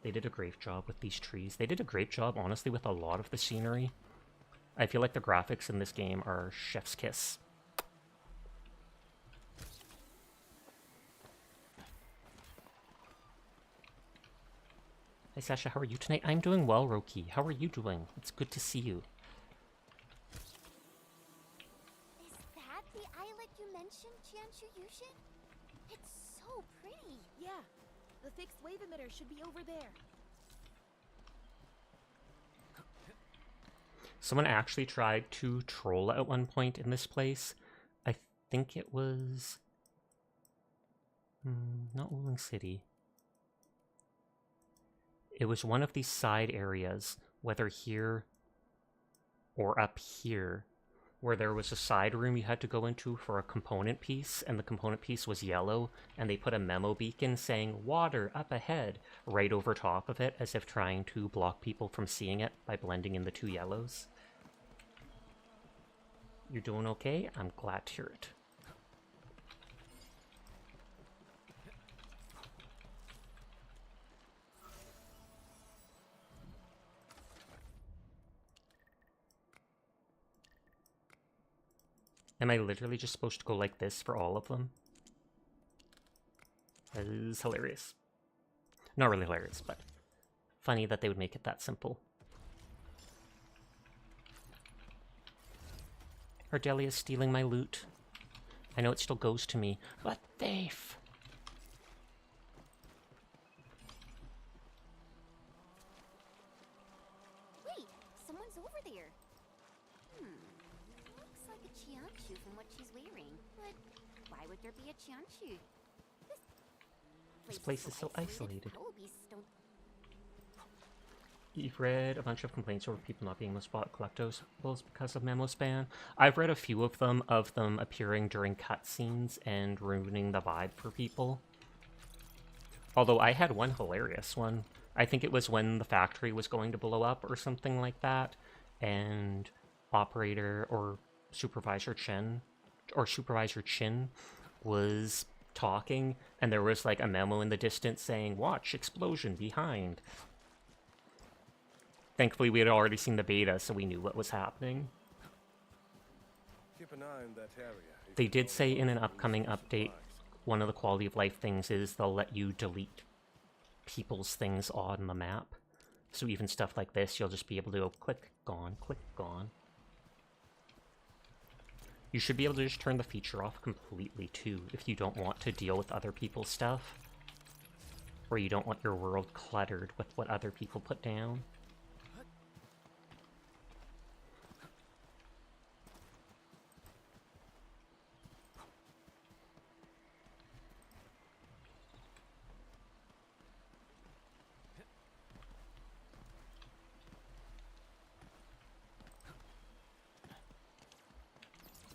They did a great job with these trees. They did a great job, honestly, with a lot of the scenery. I feel like the graphics in this game are chef's kiss. Hi Sasha, how are you tonight? I'm doing well, Roki. How are you doing? It's good to see you. Is that the islet you mentioned, Jianshu Yushin? It's so pretty. Yeah, the fixed wave emitter should be over there. Someone actually tried to troll at one point in this place. I think it was... not Wuling City. It was one of these side areas, whether here or up here, where there was a side room you had to go into for a component piece, and the component piece was yellow, and they put a memo beacon saying, "Water up ahead," right over top of it, as if trying to block people from seeing it by blending in the two yellows. You're doing okay? I'm glad to hear it. Am I literally just supposed to go like this for all of them? That is hilarious. Not really hilarious, but funny that they would make it that simple. Ardelia is stealing my loot. I know it still goes to me, but thief! Wait, someone's over there. Looks like a Jianshu from what she's wearing. But why would there be a Jianshu? This place is so isolated. Hellbeasts don't. You've read a bunch of complaints over people not being able to spot collectibles because of memo spam. I've read a few of them appearing during cutscenes and ruining the vibe for people. Although I had one hilarious one. I think it was when the factory was going to blow up or something like that, and Operator or Supervisor Chin was talking, and there was like a memo in the distance saying, "Watch, explosion behind." Thankfully, we had already seen the beta, so we knew what was happening. Keep an eye on that area. They did say in an upcoming update, one of the quality of life things is they'll let you delete people's things on the map. So even stuff like this, you'll just be able to go click, gone, click, gone. You should be able to just turn the feature off completely too, if you don't want to deal with other people's stuff. Or you don't want your world cluttered with what other people put down.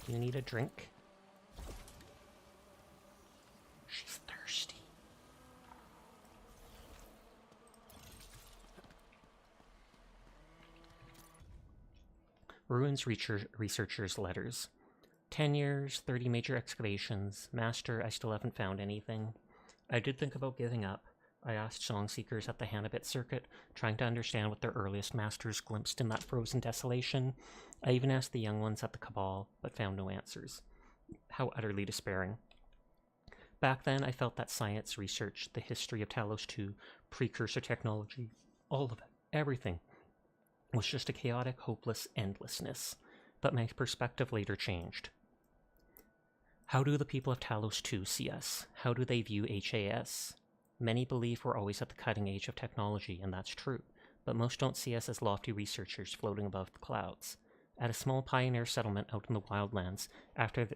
Do you need a drink? She's thirsty. Ruins researchers' letters. 10 years, 30 major excavations. Master, I still haven't found anything. I did think about giving up. I asked song seekers at the Hanabit circuit, trying to understand what their earliest masters glimpsed in that frozen desolation. I even asked the young ones at the Cabal, but found no answers. How utterly despairing. Back then, I felt that science research, the history of Talos 2, precursor technology, all of it, everything, was just a chaotic, hopeless endlessness. But my perspective later changed. How do the people of Talos 2 see us? How do they view HAS? Many believe we're always at the cutting edge of technology, and that's true, but most don't see us as lofty researchers floating above the clouds. At a small pioneer settlement out in the wildlands, after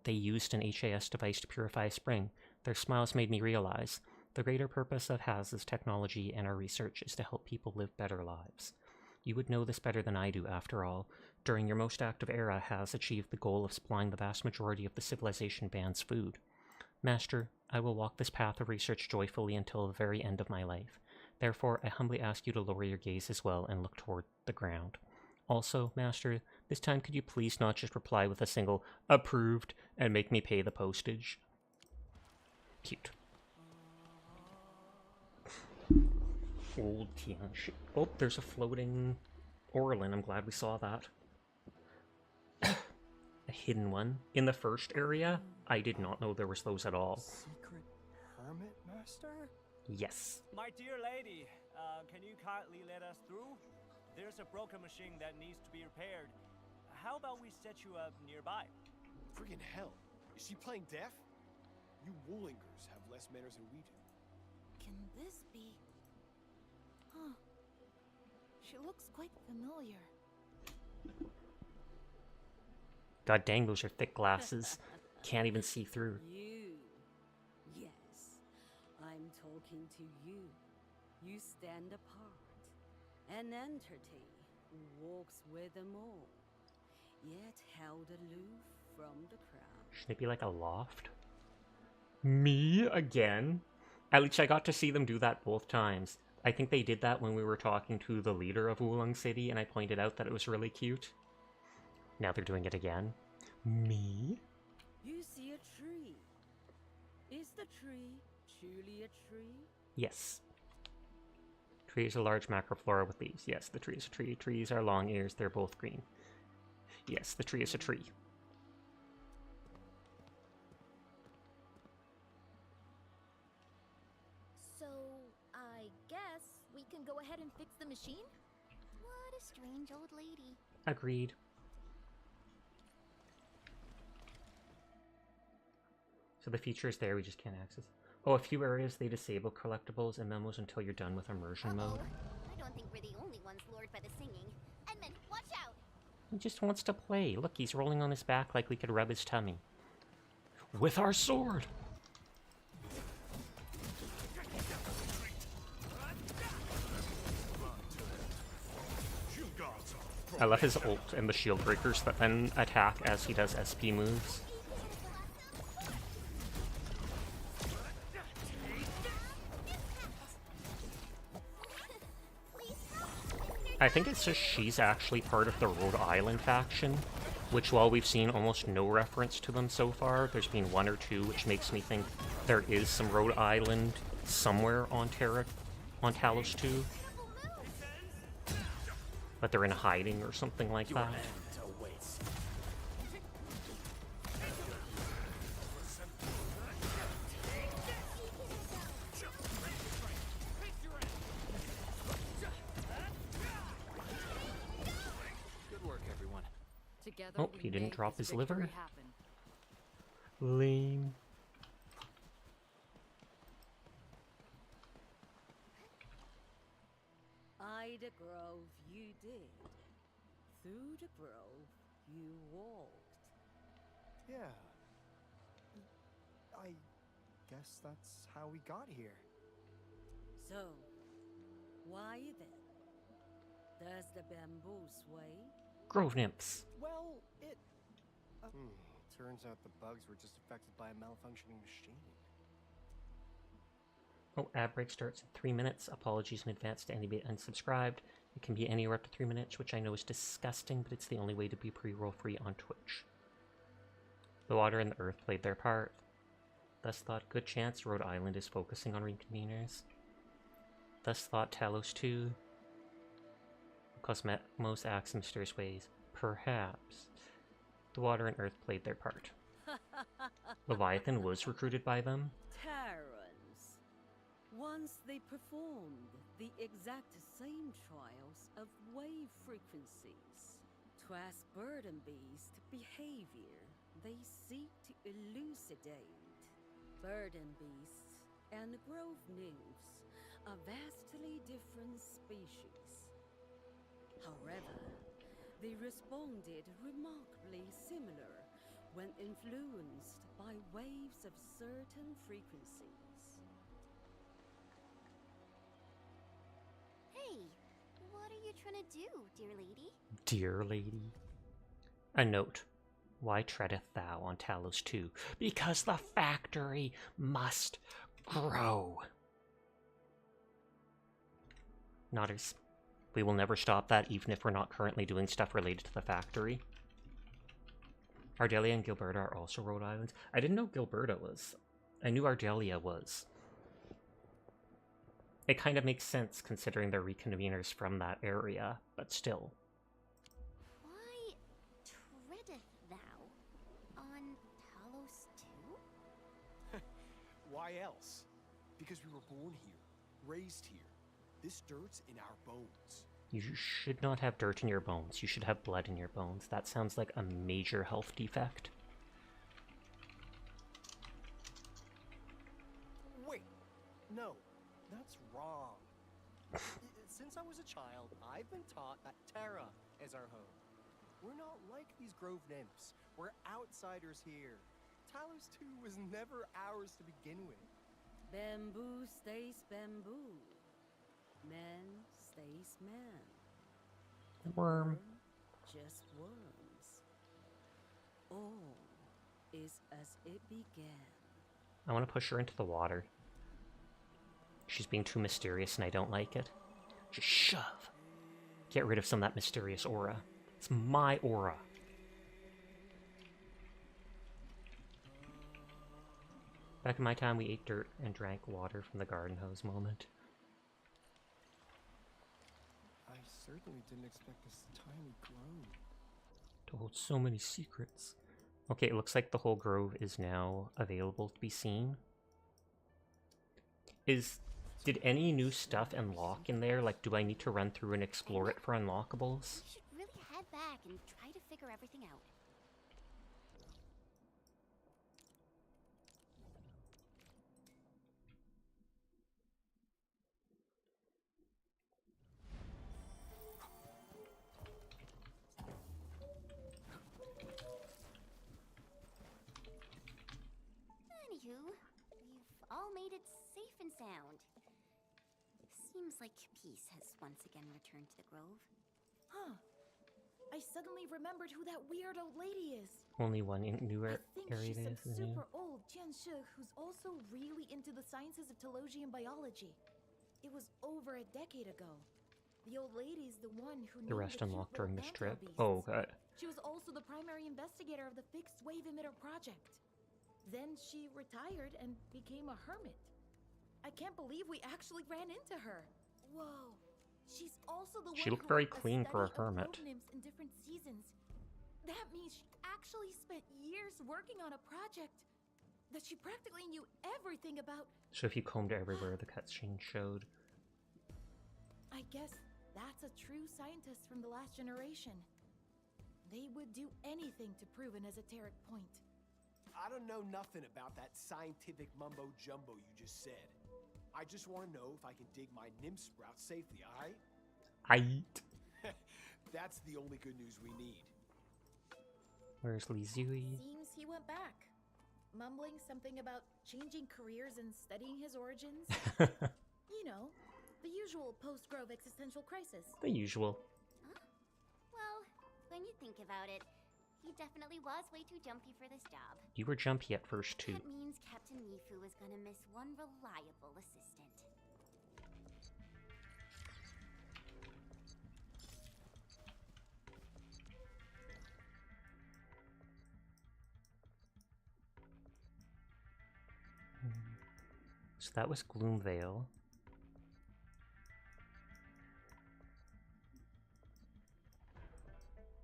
they used an HAS device to purify a spring, their smiles made me realize the greater purpose of HAS's technology and our research is to help people live better lives. You would know this better than I do, after all. During your most active era has achieved the goal of supplying the vast majority of the civilization band's food. Master, I will walk this path of research joyfully until the very end of my life. Therefore, I humbly ask you to lower your gaze as well and look toward the ground. Also, Master, this time could you please not just reply with a single approved and make me pay the postage? Cute. Old Tian. Oh, there's a floating Orlin. I'm glad we saw that. A hidden one. In the first area, I did not know there was those at all. Secret hermit master? Yes. My dear lady, can you kindly let us through? There's a broken machine that needs to be repaired. How about we set you up nearby? Friggin' hell. Is she playing deaf? You Woolingers have less manners than we do. Can this be... Huh. She looks quite familiar. God dang, those are thick glasses. Can't even see through. You. Yes. I'm talking to you. You stand apart. An entity who walks with them all, yet held aloof from the crowd. Should it be like a loft? Me again? At least I got to see them do that both times. I think they did that when we were talking to the leader of Wulong City, and I pointed out that it was really cute. Now they're doing it again. Me? You see a tree. Is the tree truly a tree? Yes. Tree is a large macroflora with leaves. Yes, the tree is a tree. Trees are long ears. They're both green. Yes, the tree is a tree. So, I guess we can go ahead and fix the machine? What a strange old lady. Agreed. So the feature is there, we just can't access. Oh, a few areas they disable collectibles and memos until you're done with immersion mode. I don't think we're the only ones lured by the singing. Edmund, watch out! He just wants to play. Look, he's rolling on his back like we could rub his tummy. With our sword! I love his ult and the shield breakers that then attack as he does SP moves. I think it's just she's actually part of the Rhode Island faction, which while we've seen almost no reference to them so far, there's been one or two, which makes me think there is some Rhode Island somewhere on Talos 2. But they're in hiding or something like that. Good work, everyone. Together, Oh, we he didn't made drop this his liver. victory happen. Lame. The grove you did. Through the grove you walked. Yeah. I guess that's how we got here. So, why then? Does the bamboo sway? Grove nymphs. Well, it... turns out the bugs were just affected by a malfunctioning machine. Oh, ad break starts in 3 minutes. Apologies in advance to anybody unsubscribed. It can be anywhere up to 3 minutes, which I know is disgusting, but it's the only way to be pre-roll free on Twitch. The water and the earth played their part. Thus thought, good chance Rhode Island is focusing on reconveners. Thus thought Talos 2. Cosmos acts in mysterious ways. Perhaps. The water and earth played their part. Leviathan was recruited by them. Terrans. Once they performed the exact same trials of wave frequencies. 'Twas burden beast behavior they seek to elucidate. Burden beasts and grove nymphs are vastly different species. However, they responded remarkably similar when influenced by waves of certain frequencies. Hey, what are you trying to do, dear lady? Dear lady. A note. Why treadeth thou on Talos 2? Because the factory must grow. Nodders. We will never stop that, even if we're not currently doing stuff related to the factory. Ardelia and Gilberta are also Rhode Islands. I didn't know Gilberta was. I knew Ardelia was. It kind of makes sense considering they're reconveners from that area, but still. Why treadeth thou on Talos too? Why else? Because we were born here, raised here. This dirt's in our bones. You should not have dirt in your bones. You should have blood in your bones. That sounds like a major health defect. Wait, no, that's wrong. Since I was a child, I've been taught that Terra is our home. We're not like these grove nymphs. We're outsiders here. Talos 2 was never ours to begin with. Bamboo stays bamboo. Man stays man. Worm. Just worms. All is as it began. I want to push her into the water. She's being too mysterious and I don't like it. Just shove. Get rid of some of that mysterious aura. It's my aura. Back in my time, we ate dirt and drank water from the garden hose moment. I certainly didn't expect this tiny grove To hold so many secrets. Okay, it looks like the whole grove is now available to be seen. Did any new stuff unlock in there? Like, do I need to run through and explore it for unlockables? We should really head back and try to figure everything out. Anywho, we've all made it safe and sound. Seems like peace has once again returned to the grove. Huh. I suddenly remembered who that weird old lady is. Only one in new I think area she's some is new. super old Jianshi who's also really into the sciences of Telosian biology. It was over a decade ago. The old lady's the one who The named rest cute unlocked little during this Bantam trip. beasts. Oh, good. She was also the primary investigator of the fixed wave emitter project. Then she retired and became a hermit. I can't believe we actually ran into her. Whoa. She's also the one She looked who very led the clean for a study of hermit. grove nymphs in different seasons. That means she actually spent years working on a project that she practically knew everything about. So if you combed everywhere the cutscene showed. I guess that's a true scientist from the last generation. They would do anything to prove an esoteric point. I don't know nothing about that scientific mumbo-jumbo you just said. I just want to know if I can dig my nymph sprout safely, alright? That's the only good news we need. Where's Li Zui? Seems he went back, mumbling something about changing careers and studying his origins. You know, the usual post-Grove existential crisis. The usual. Huh? Well, when you think about it, he definitely was way too jumpy for this job. You were jumpy at first too. That means Captain Mifu is gonna miss one reliable assistant. So that was Gloomvale.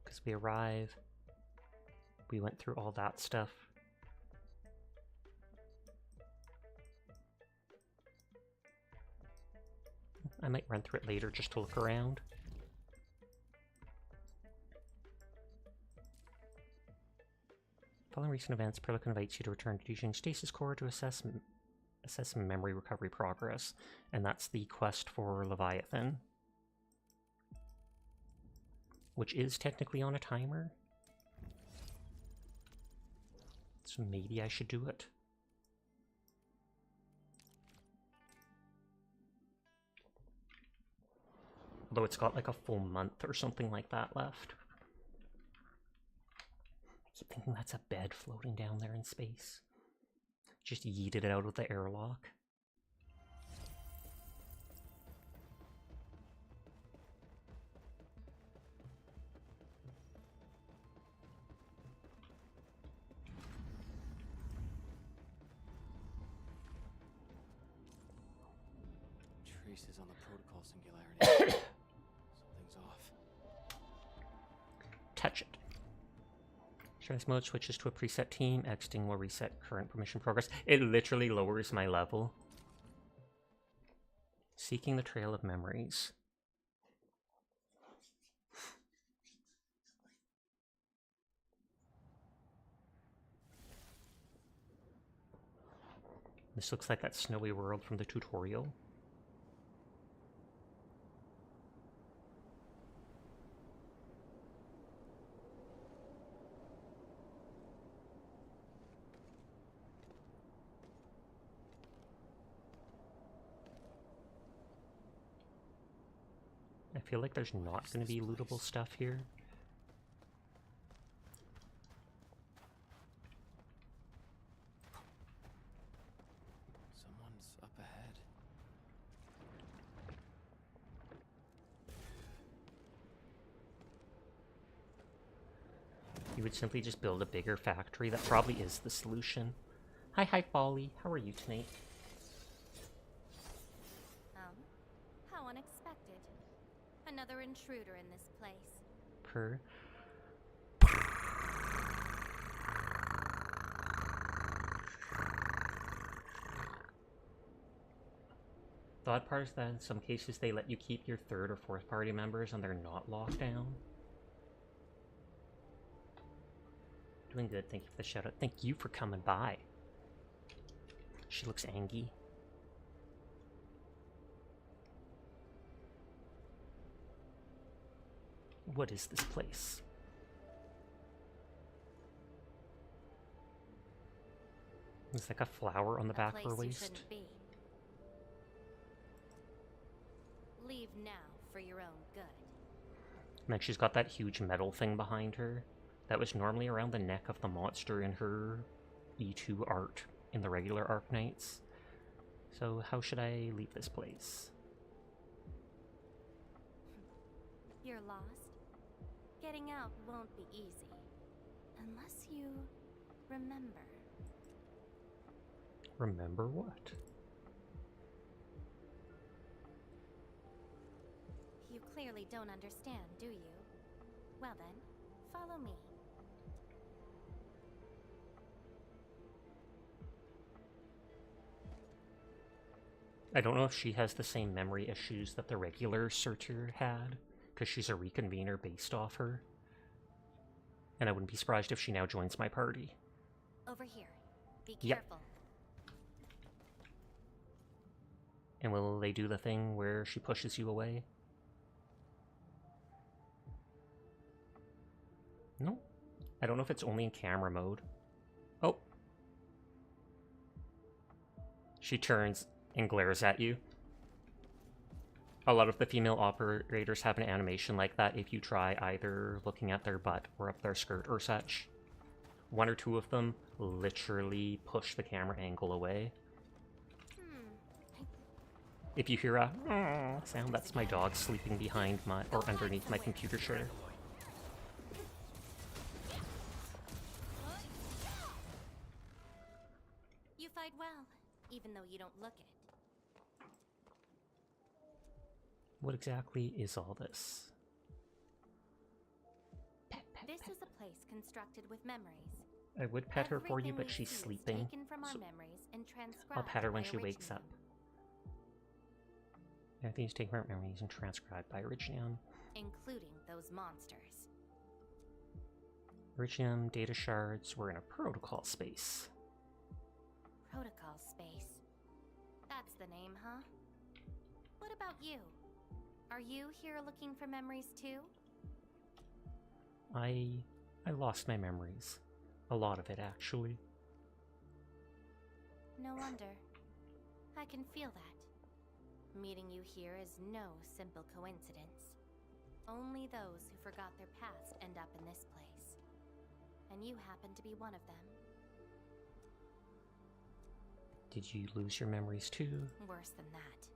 Because we arrive, we went through all that stuff. I might run through it later just to look around. Following recent events, Perlic invites you to return to Dijing Stasis Core to assess memory recovery progress, and that's the quest for Leviathan, which is technically on a timer. So maybe I should do it. Although it's got like a full month or something like that left. I keep thinking that's a bed floating down there in space. Just yeeted it out of the airlock. Traces on the protocol singularity. Something's off. Touch it. Strength mode switches to a preset team. Exiting will reset current permission progress. It literally lowers my level. Seeking the trail of memories. This looks like that snowy world from the tutorial. I feel like there's not going to be lootable stuff here. Someone's up ahead. You would simply just build a bigger factory. That probably is the solution. Hi, Folly. How are you tonight? How unexpected. Another intruder in this place. Per. The odd part is that in some cases they let you keep your third or fourth party members and they're not locked down. Doing good, thank you for the shout out. Thank you for coming by. She looks angry. What is this place? There's like a flower on the back of her waist. Leave now for your own good. And then she's got that huge metal thing behind her that was normally around the neck of the monster in her E2 art in the regular Arknights. So how should I leave this place? You're lost? Getting out won't be easy. Unless you remember. Remember what? You clearly don't understand, do you? Well then, follow me. I don't know if she has the same memory issues that the regular searcher had, because she's a reconvener based off her. And I wouldn't be surprised if she now joins my party. Over here. Be Yep. careful. And will they do the thing where she pushes you away? No. I don't know if it's only in camera mode. Oh. She turns and glares at you. A lot of the female operators have an animation like that if you try either looking at their butt or up their skirt or such. One or two of them literally push the camera angle away. If you hear a sound, that's my dog sleeping behind my or underneath my computer shutter. You fight well, even though you don't look it. What exactly is all this? This is a place constructed with memories. I would pet her for you, Everything but we she's see is sleeping. taken from our So memories and I'll transcribed pet her when by she wakes Originium. up. Everything's taken from our memories and transcribed by Originium. Including those monsters. Originium data shards were in a protocol space. Protocol space. That's the name, huh? What about you? Are you here looking for memories too? I lost my memories. A lot of it, actually. No wonder. I can feel that. Meeting you here is no simple coincidence. Only those who forgot their past end up in this place. And you happen to be one of them. Did you lose your memories too? Worse than that.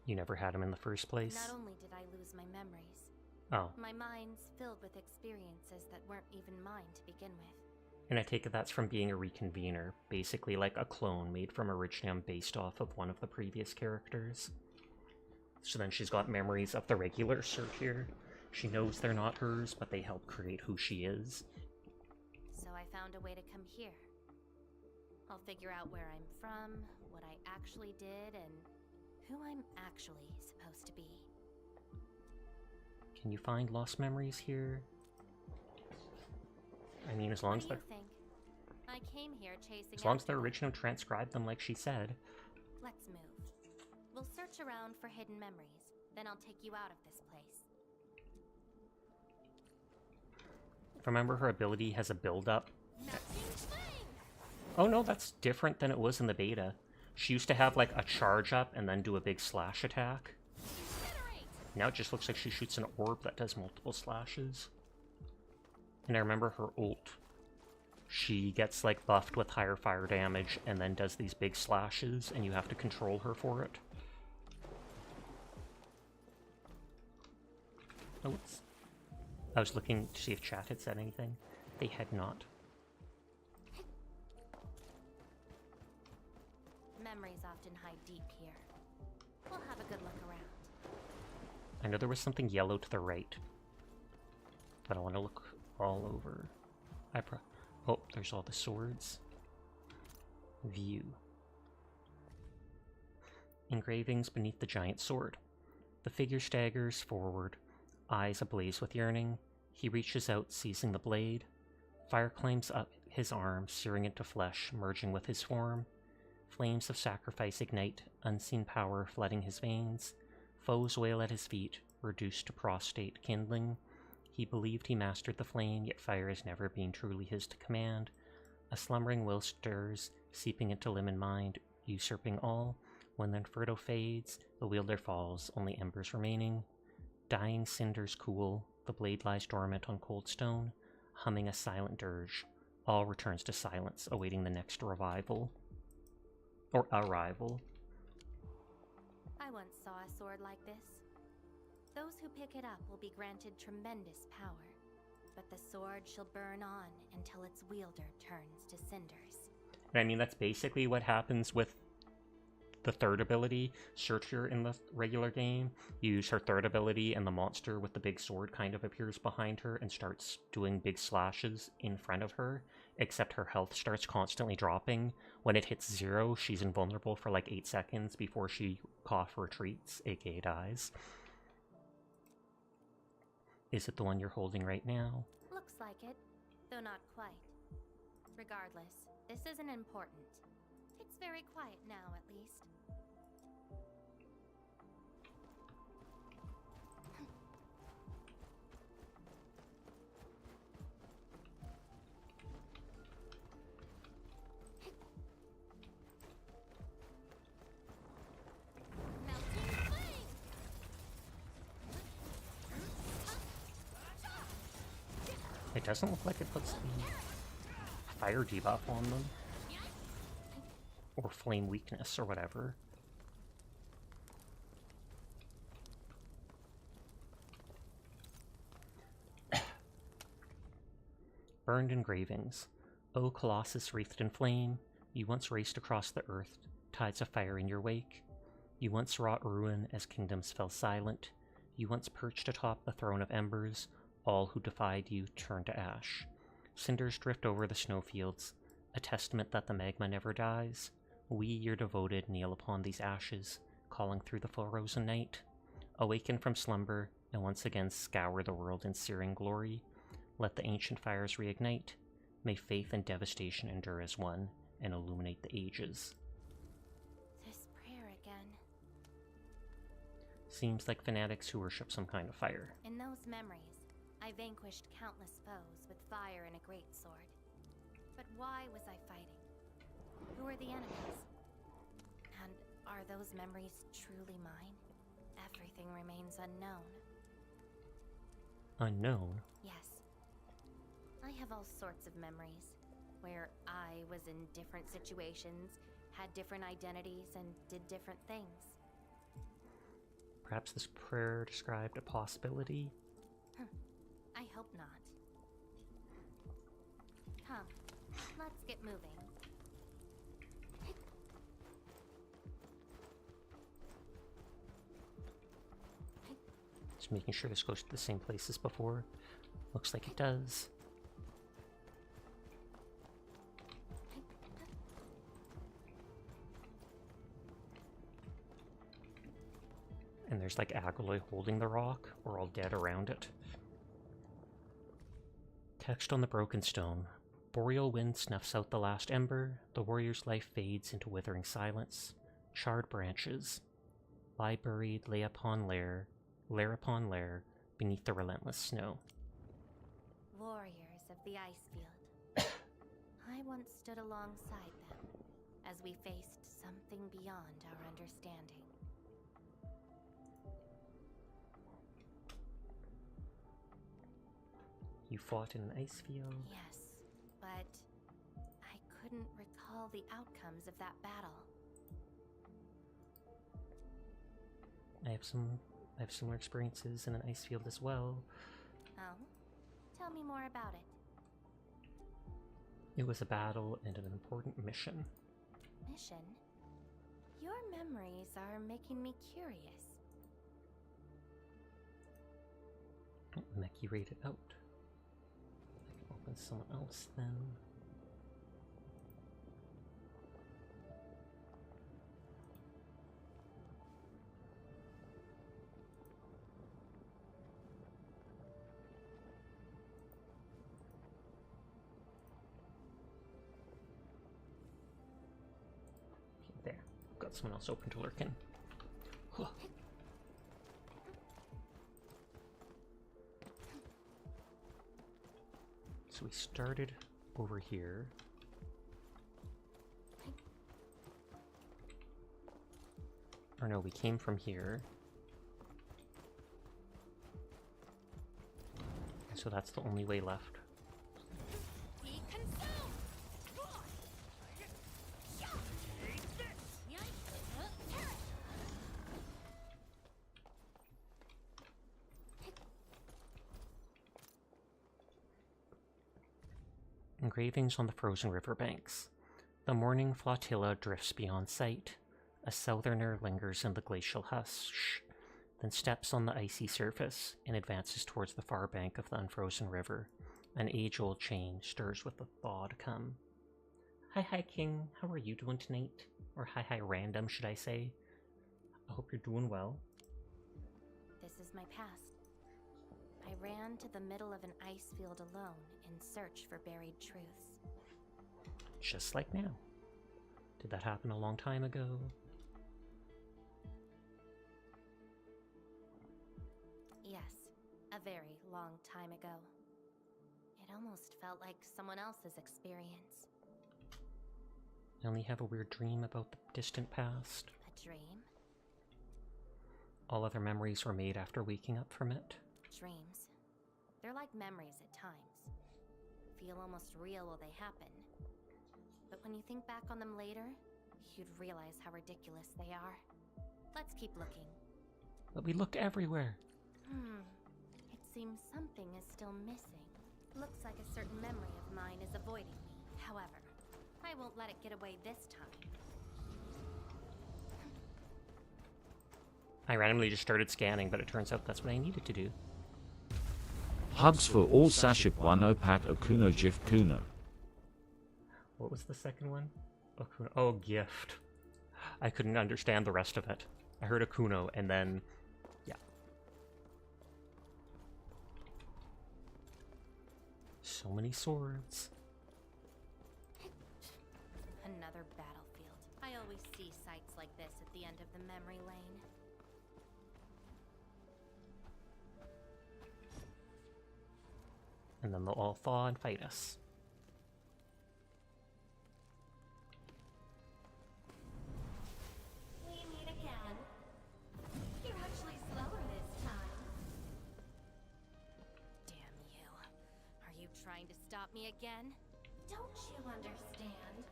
You never had them in the first place? Not only did I lose my memories, Oh. my mind's filled with experiences that weren't even mine to begin with. And I take it that's from being a reconvener, basically like a clone made from Originum based off of one of the previous characters. So then she's got memories of the regular Surtur. She knows they're not hers, but they help create who she is. So I found a way to come here. I'll figure out where I'm from, what I actually did, and who I'm actually supposed to be. Can you find lost memories here? I mean, as long as What do they're... you think? I came here chasing As long as the after them. Originum transcribed them like she said. Let's move. We'll search around for hidden memories, then I'll take you out of this place. If I remember, her ability has a build-up. Oh no, that's different than it was in the beta. She used to have like a charge up and then do a big slash attack. Now it just looks like she shoots an orb that does multiple slashes. And I remember her ult. She gets like buffed with higher fire damage and then does these big slashes, and you have to control her for it. Oh, I was looking to see if chat had said anything. They had not. Memories often hide deep here. We'll have a good look around. I know there was something yellow to the right, but I want to look all over. Oh, there's all the swords. View. Engravings beneath the giant sword. The figure staggers forward, eyes ablaze with yearning. He reaches out, seizing the blade. Fire climbs up his arm, searing into flesh, merging with his form. Flames of sacrifice ignite, unseen power flooding his veins. Foes wail at his feet, reduced to prostrate kindling. He believed he mastered the flame, yet fire has never been truly his to command. A slumbering will stirs, seeping into limb and mind, usurping all. When the Inferno fades, the wielder falls, only embers remaining. Dying cinders cool, the blade lies dormant on cold stone, humming a silent dirge. All returns to silence, awaiting the next revival. Or arrival. I once saw a sword like this. Those who pick it up will be granted tremendous power, but the sword shall burn on until its wielder turns to cinders. And I mean, that's basically what happens with the third ability, Surtur, in the regular game. You use her third ability, and the monster with the big sword kind of appears behind her and starts doing big slashes in front of her, except her health starts constantly dropping. When it hits 0, she's invulnerable for like 8 seconds before she cough retreats, aka dies. Is it the one you're holding right now? Looks like it, though not quite. Regardless, this isn't important. It's very quiet now, at least. It doesn't look like it puts the fire debuff on them. Or flame weakness, or whatever. Burned engravings. O Colossus wreathed in flame, you once raced across the earth, tides of fire in your wake. You once wrought ruin as kingdoms fell silent. You once perched atop the throne of embers, all who defied you turned to ash. Cinders drift over the snowfields, a testament that the magma never dies. We, your devoted, kneel upon these ashes, calling through the frozen night. Awaken from slumber, and once again scour the world in searing glory. Let the ancient fires reignite. May faith and devastation endure as one, and illuminate the ages. This prayer again. Seems like fanatics who worship some kind of fire. In those memories, I vanquished countless foes with fire and a greatsword. But why was I fighting? Who are the enemies? And are those memories truly mine? Everything remains unknown. Unknown? Yes. I have all sorts of memories where I was in different situations, had different identities, and did different things. Perhaps this prayer described a possibility? I hope not. Come, let's get moving. Just making sure this goes to the same place as before. Looks like it does. And there's like Agaloy holding the rock. We're all dead around it. Text on the broken stone. Boreal wind snuffs out the last ember. The warrior's life fades into withering silence. Charred branches lie buried layer upon layer, layer upon layer, beneath the relentless snow. Warriors of the Icefield. I once stood alongside them as we faced something beyond our understanding. You fought in an ice field? Yes, but I couldn't recall the outcomes of that battle. I have similar experiences in an ice field as well. Oh? Tell me more about it. It was a battle and an important mission. Mission? Your memories are making me curious. Meki read it out. I can open someone else then. There. Got someone else open to lurk in. Huh. So we started over here. Or no, we came from here. So that's the only way left. Engravings on the frozen river banks. The morning flotilla drifts beyond sight. A southerner lingers in the glacial hush, then steps on the icy surface and advances towards the far bank of the unfrozen river. An age-old chain stirs with the thaw to come. Hi, King. How are you doing tonight? Or hi, Random, should I say? I hope you're doing well. This is my past. I ran to the middle of an ice field alone in search for buried truths. Just like now. Did that happen a long time ago? Yes, a very long time ago. It almost felt like someone else's experience. I only have a weird dream about the distant past. A dream? All other memories were made after waking up from it. Dreams. They're like memories at times. Feel almost real while they happen. But when you think back on them later, you'd realize how ridiculous they are. Let's keep looking. But we looked everywhere. It seems something is still missing. Looks like a certain memory of mine is avoiding me. However, I won't let it get away this time. I randomly just started scanning, but it turns out that's what I needed to do. Hugs for all Saship Wano Pat Okuno Jif Kuno. What was the second one? Okuno. Oh, gift. I couldn't understand the rest of it. I heard Akuno, and then... yeah. So many swords. Another battlefield. I always see sights like this at the end of the memory lane. And then they'll all thaw and fight us. We meet again. You're actually slower this time. trying to stop me again? Don't you understand?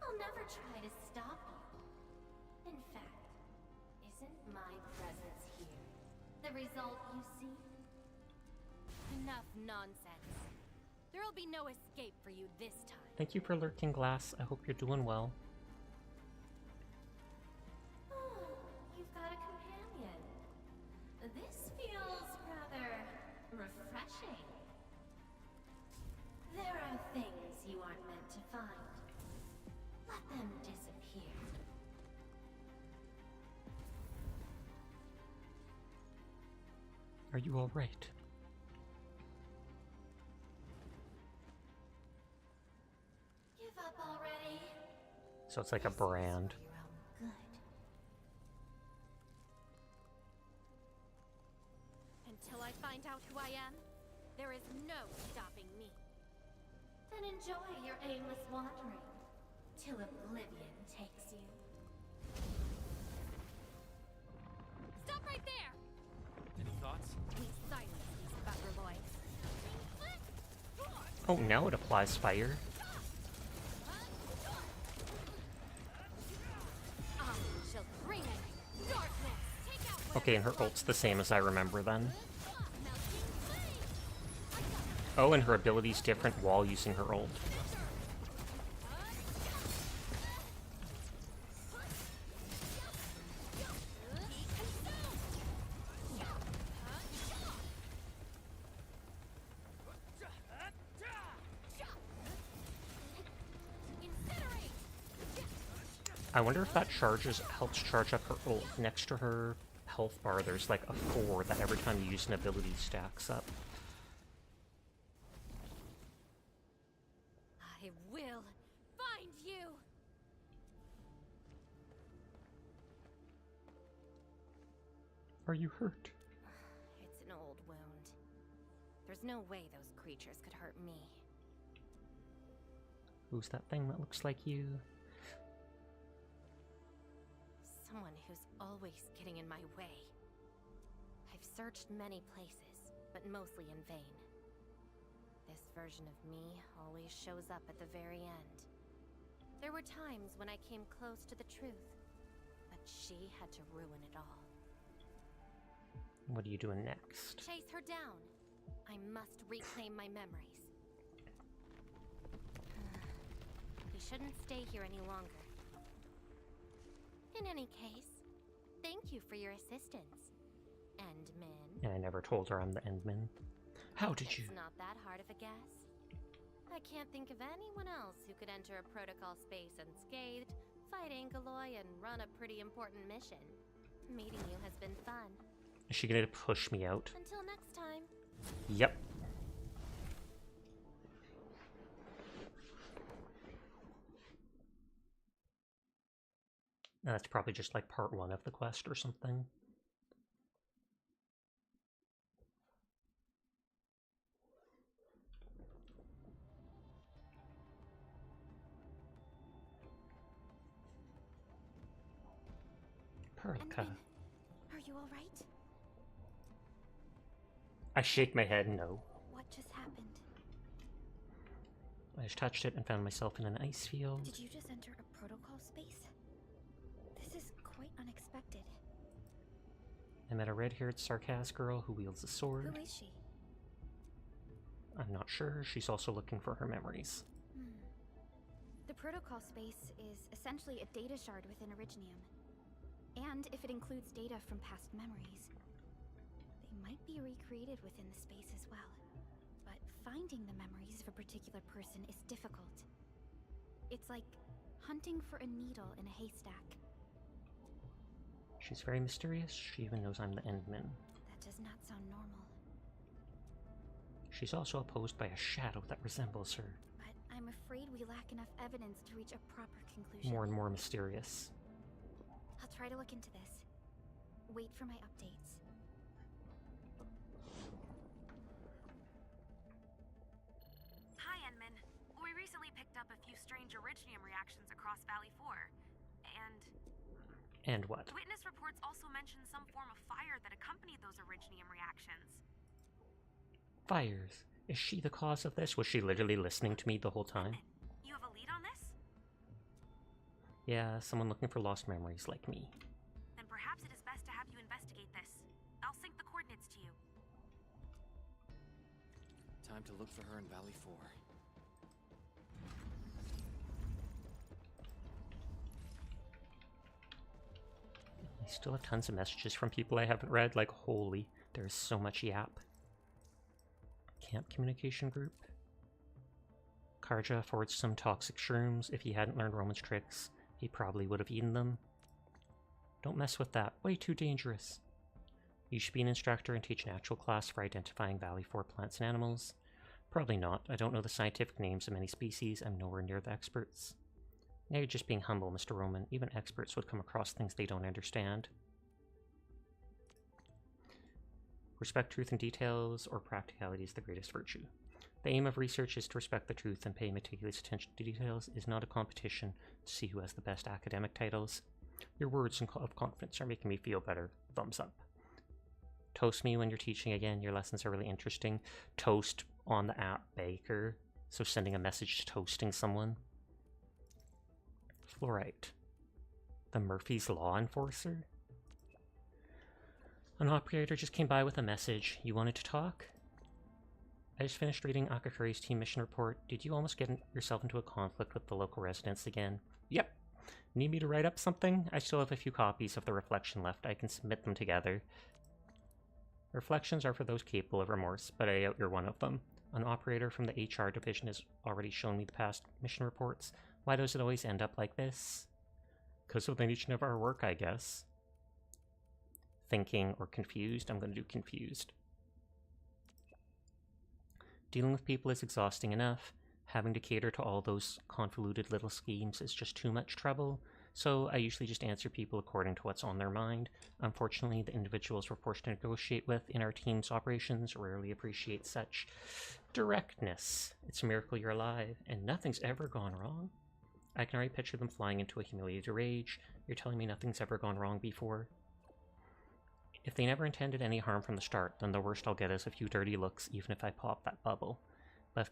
I'll never try to stop you. In fact, isn't my presence here the result you seek? Enough nonsense. There'll be no escape for you this time. Thank you for lurking, Glass. I hope you're doing well. Oh, you've got a companion. This feels rather refreshing. There are things you aren't meant to find. Let them disappear. Are you alright? Give up already. So it's like a brand. For your own good. Until I find out who I am, there is no stopping me. Then enjoy your aimless wandering, till oblivion takes you. Stop right there! Any thoughts? We silence these butterloids. Oh, now it applies fire. I shall bring it. Darkness, take out Okay, and her ult's the same as I remember then. Oh, and her ability's different while using her ult. I wonder if that helps charge up her ult. Next to her health bar, there's like a 4 that every time you use an ability stacks up. I will find you! Are you hurt? It's an old wound. There's no way those creatures could hurt me. Who's that thing that looks like you? Someone who's always getting in my way. I've searched many places, but mostly in vain. This version of me always shows up at the very end. There were times when I came close to the truth, but she had to ruin it all. What are you doing next? Chase her down. I must reclaim my memories. We shouldn't stay here any longer. In any case, thank you for your assistance, Endman. And I never told her I'm the Endman. How did you? It's not that hard of a guess. I can't think of anyone else who could enter a protocol space unscathed, fight Angeloy, and run a pretty important mission. Meeting you has been fun. Is she gonna push me out? Until next time. Yep. That's probably just like part 1 of the quest or something. Perka. Are you all right? I shake my head no. What just happened? I just touched it and found myself in an ice field. Did you just enter a protocol space? This is quite unexpected. I met a red-haired Sarkaz girl who wields a sword. Who is she? I'm not sure. She's also looking for her memories. The protocol space is essentially a data shard within Originium. And if it includes data from past memories, they might be recreated within the space as well. But finding the memories of a particular person is difficult. It's like hunting for a needle in a haystack. She's very mysterious. She even knows I'm the Endman. That does not sound normal. She's also opposed by a shadow that resembles her. But I'm afraid we lack enough evidence to reach a proper conclusion. More and more mysterious. I'll try to look into this. Wait for my updates. Hi, Enman. We recently picked up a few strange Originium reactions across Valley 4. And what? Witness reports also mention some form of fire that accompanied those Originium reactions. Fires. Is she the cause of this? Was she literally listening to me the whole time? You have a lead on this? Yeah, someone looking for lost memories like me. Then perhaps it is best to have you investigate this. I'll sync the coordinates to you. Time to look for her in Valley 4. I still have tons of messages from people I haven't read. Like, holy, there's so much yap. Camp communication group. Karja forged some toxic shrooms. If he hadn't learned Roman's tricks, he probably would have eaten them. Don't mess with that. Way too dangerous. You should be an instructor and teach an actual class for identifying Valley 4 plants and animals. Probably not. I don't know the scientific names of many species. I'm nowhere near the experts. Now you're just being humble, Mr. Roman. Even experts would come across things they don't understand. Respect truth and details, or practicality is the greatest virtue. The aim of research is to respect the truth and pay meticulous attention to details. It is not a competition to see who has the best academic titles. Your words of confidence are making me feel better. Thumbs up. Toast me when you're teaching again. Your lessons are really interesting. Toast on the app Baker. So sending a message toasting someone. Fluorite. The Murphy's Law Enforcer? An operator just came by with a message. You wanted to talk? I just finished reading Akakuri's team mission report. Did you almost get yourself into a conflict with the local residents again? Yep. Need me to write up something? I still have a few copies of the reflection left. I can submit them together. Reflections are for those capable of remorse, but I doubt you're one of them. An operator from the HR division has already shown me the past mission reports. Why does it always end up like this? Because of the nature of our work, I guess. Thinking or confused? I'm going to do confused. Dealing with people is exhausting enough. Having to cater to all those convoluted little schemes is just too much trouble. So I usually just answer people according to what's on their mind. Unfortunately, the individuals we're forced to negotiate with in our team's operations rarely appreciate such directness. It's a miracle you're alive, and nothing's ever gone wrong. I can already picture them flying into a humiliated rage. You're telling me nothing's ever gone wrong before? If they never intended any harm from the start, then the worst I'll get is a few dirty looks, even if I pop that bubble. But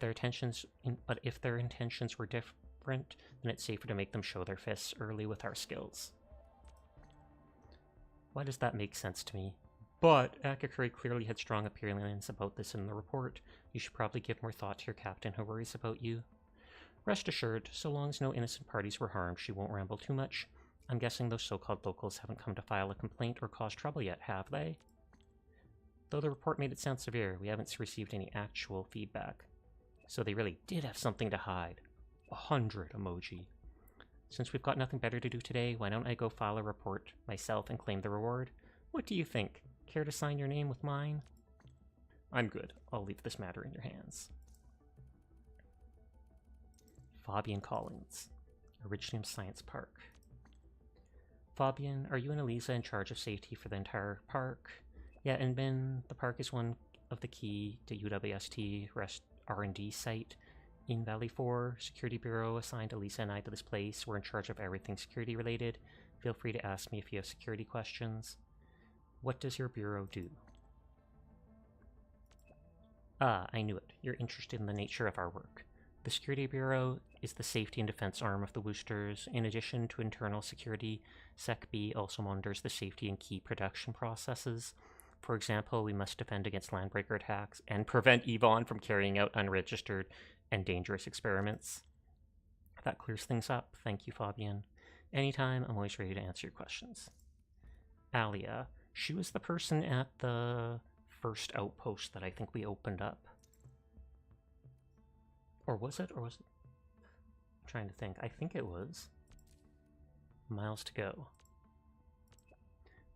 if their intentions were different, then it's safer to make them show their fists early with our skills. Why does that make sense to me? But Akakuri clearly had strong opinions about this in the report. You should probably give more thought to your captain who worries about you. Rest assured, so long as no innocent parties were harmed, she won't ramble too much. I'm guessing those so-called locals haven't come to file a complaint or cause trouble yet, have they? Though the report made it sound severe, we haven't received any actual feedback. So they really did have something to hide. 100 emoji. Since we've got nothing better to do today, why don't I go file a report myself and claim the reward? What do you think? Care to sign your name with mine? I'm good. I'll leave this matter in your hands. Fabian Collins, Originium Science Park. Fabian, are you and Elisa in charge of safety for the entire park? Yeah, and Ben, the park is one of the key to UWST R&D site in Valley 4. Security Bureau assigned Elisa and I to this place. We're in charge of everything security related. Feel free to ask me if you have security questions. What does your bureau do? Ah, I knew it. You're interested in the nature of our work. The Security Bureau is the safety and defense arm of the Woosters. In addition to internal security, SecB also monitors the safety and key production processes. For example, we must defend against landbreaker attacks and prevent Yvonne from carrying out unregistered and dangerous experiments. That clears things up. Thank you, Fabian. Anytime, I'm always ready to answer your questions. Alia, she was the person at the first outpost that I think we opened up. Or was it? I'm trying to think. I think it was. Miles to go.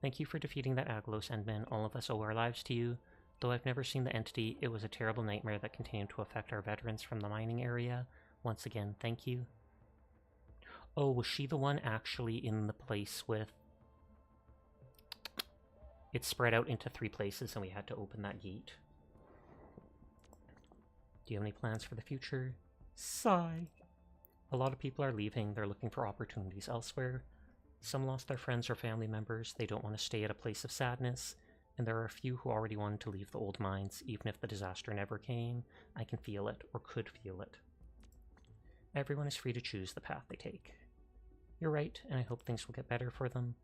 Thank you for defeating that Aglos Endman. All of us owe our lives to you. Though I've never seen the entity, it was a terrible nightmare that continued to affect our veterans from the mining area. Once again, thank you. Oh, was she the one actually in the place with... It spread out into 3 places and we had to open that gate. Do you have any plans for the future? Sigh. A lot of people are leaving. They're looking for opportunities elsewhere. Some lost their friends or family members. They don't want to stay at a place of sadness. and there are a few who already wanted to leave the old mines, even if the disaster never came. I can feel it, or could feel it. Everyone is free to choose the path they take. You're right, and I hope things will get better for them.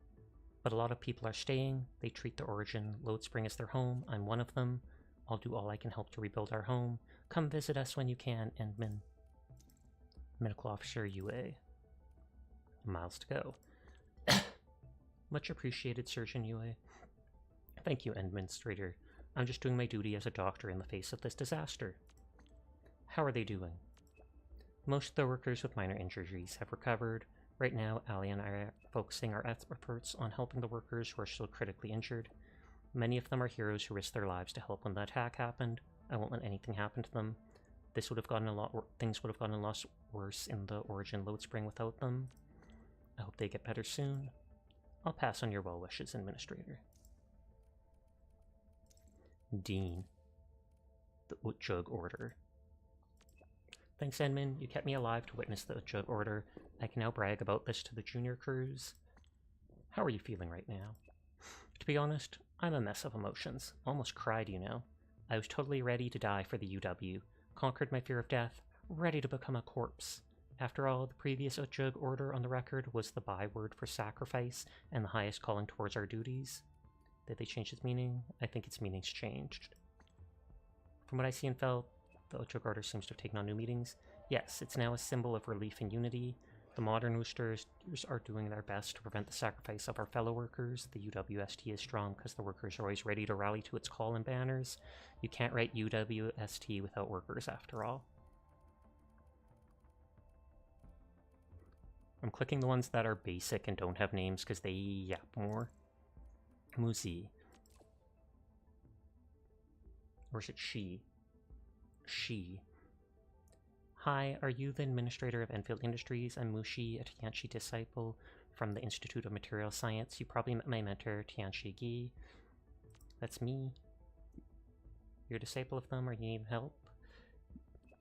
But a lot of people are staying. They treat the Origin Lode Spring as their home. I'm one of them. I'll do all I can help to rebuild our home. Come visit us when you can, Endman. Medical Officer UA. Miles to go. Much appreciated, Surgeon UA. Thank you, Administrator. I'm just doing my duty as a doctor in the face of this disaster. How are they doing? Most of the workers with minor injuries have recovered. Right now, Ali and I are focusing our efforts on helping the workers who are still critically injured. Many of them are heroes who risked their lives to help when the attack happened. I won't let anything happen to them. Things would have gotten a lot worse in the Origin Lode Spring without them. I hope they get better soon. I'll pass on your well wishes, Administrator. Dean. The Utjug Order. Thanks, Enman. You kept me alive to witness the Utjug Order. I can now brag about this to the junior crews. How are you feeling right now? To be honest, I'm a mess of emotions. Almost cried, you know. I was totally ready to die for the UW. Conquered my fear of death. Ready to become a corpse. After all, the previous Utjug Order on the record was the byword for sacrifice and the highest calling towards our duties. Did they change its meaning? I think its meaning's changed. From what I see and felt, the Utjug Order seems to have taken on new meanings. Yes, it's now a symbol of relief and unity. The modern Woosters are doing their best to prevent the sacrifice of our fellow workers. The UWST is strong because the workers are always ready to rally to its call and banners. You can't write UWST without workers, after all. I'm clicking the ones that are basic and don't have names because they yap more. Muzi. Or is it she? She. Hi, are you the administrator of Enfield Industries? I'm Mushi, a Tianchi disciple from the Institute of Material Science. You probably met my mentor, Tianchi Gi. That's me. You're a disciple of them, or you need help?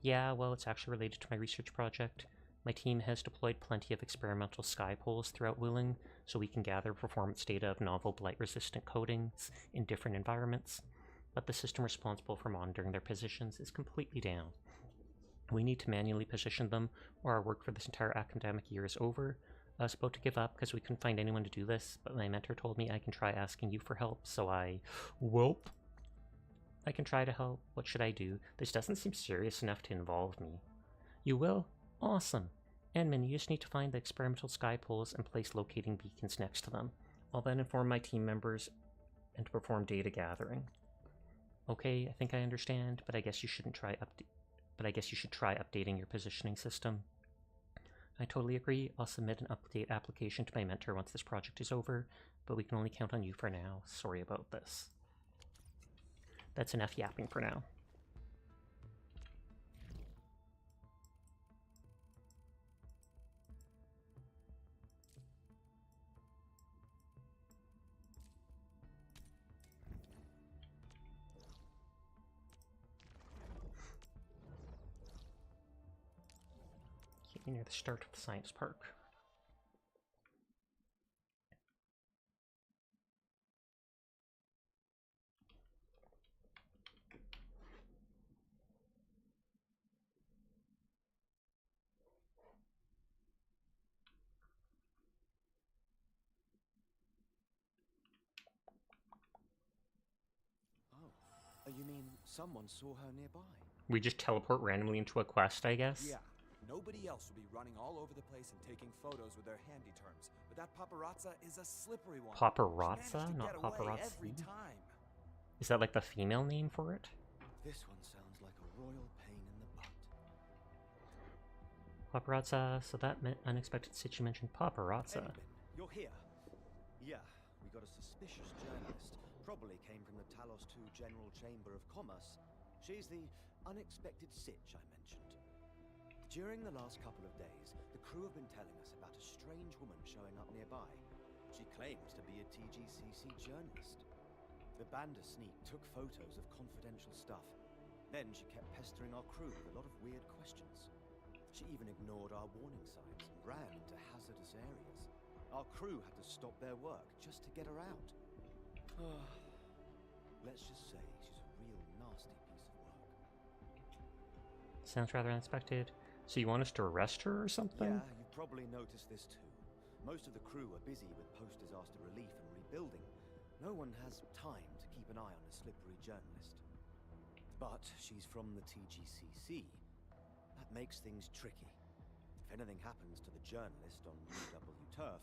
Yeah, well, it's actually related to my research project. My team has deployed plenty of experimental sky poles throughout Willing, so we can gather performance data of novel blight-resistant coatings in different environments. But the system responsible for monitoring their positions is completely down. We need to manually position them, or our work for this entire academic year is over. I was about to give up because we couldn't find anyone to do this, but my mentor told me I can try asking you for help, so Welp. I can try to help. What should I do? This doesn't seem serious enough to involve me. You will? Awesome. Enman, you just need to find the experimental sky poles and place locating beacons next to them. I'll then inform my team members and to perform data gathering. Okay, I think I understand, but I guess you shouldn't try I guess you should try updating your positioning system. I totally agree. I'll submit an update application to my mentor once this project is over, but we can only count on you for now. Sorry about this. That's enough yapping for now. Near the start of the science park. Oh, you mean someone saw her nearby? We just teleport randomly into a quest, I guess? Yeah. Nobody else will be running all over the place and taking photos with their handy terms. But that paparazza is a slippery one. Paparazza? Not paparazzi? Every time. Is that like the female name for it? This one sounds like a royal pain in the butt. Paparazza, so that meant unexpected since you mentioned paparazza. Endfield, you're here. Yeah, we got a suspicious journalist. Probably came from the Talos II General Chamber of Commerce. She's the unexpected sitch I mentioned. During the last couple of days, the crew have been telling us about a strange woman showing up nearby. She claims to be a TGCC journalist. The Bandersneak took photos of confidential stuff. Then she kept pestering our crew with a lot of weird questions. She even ignored our warning signs and ran into hazardous areas. Our crew had to stop their work just to get her out. Let's just say she's a real nasty piece of work. Sounds rather unexpected. So you want us to arrest her or something? Yeah, you've probably noticed this too. Most of the crew are busy with post-disaster relief and rebuilding. No one has time to keep an eye on a slippery journalist. But she's from the TGCC. That makes things tricky. If anything happens to the journalist on UW turf,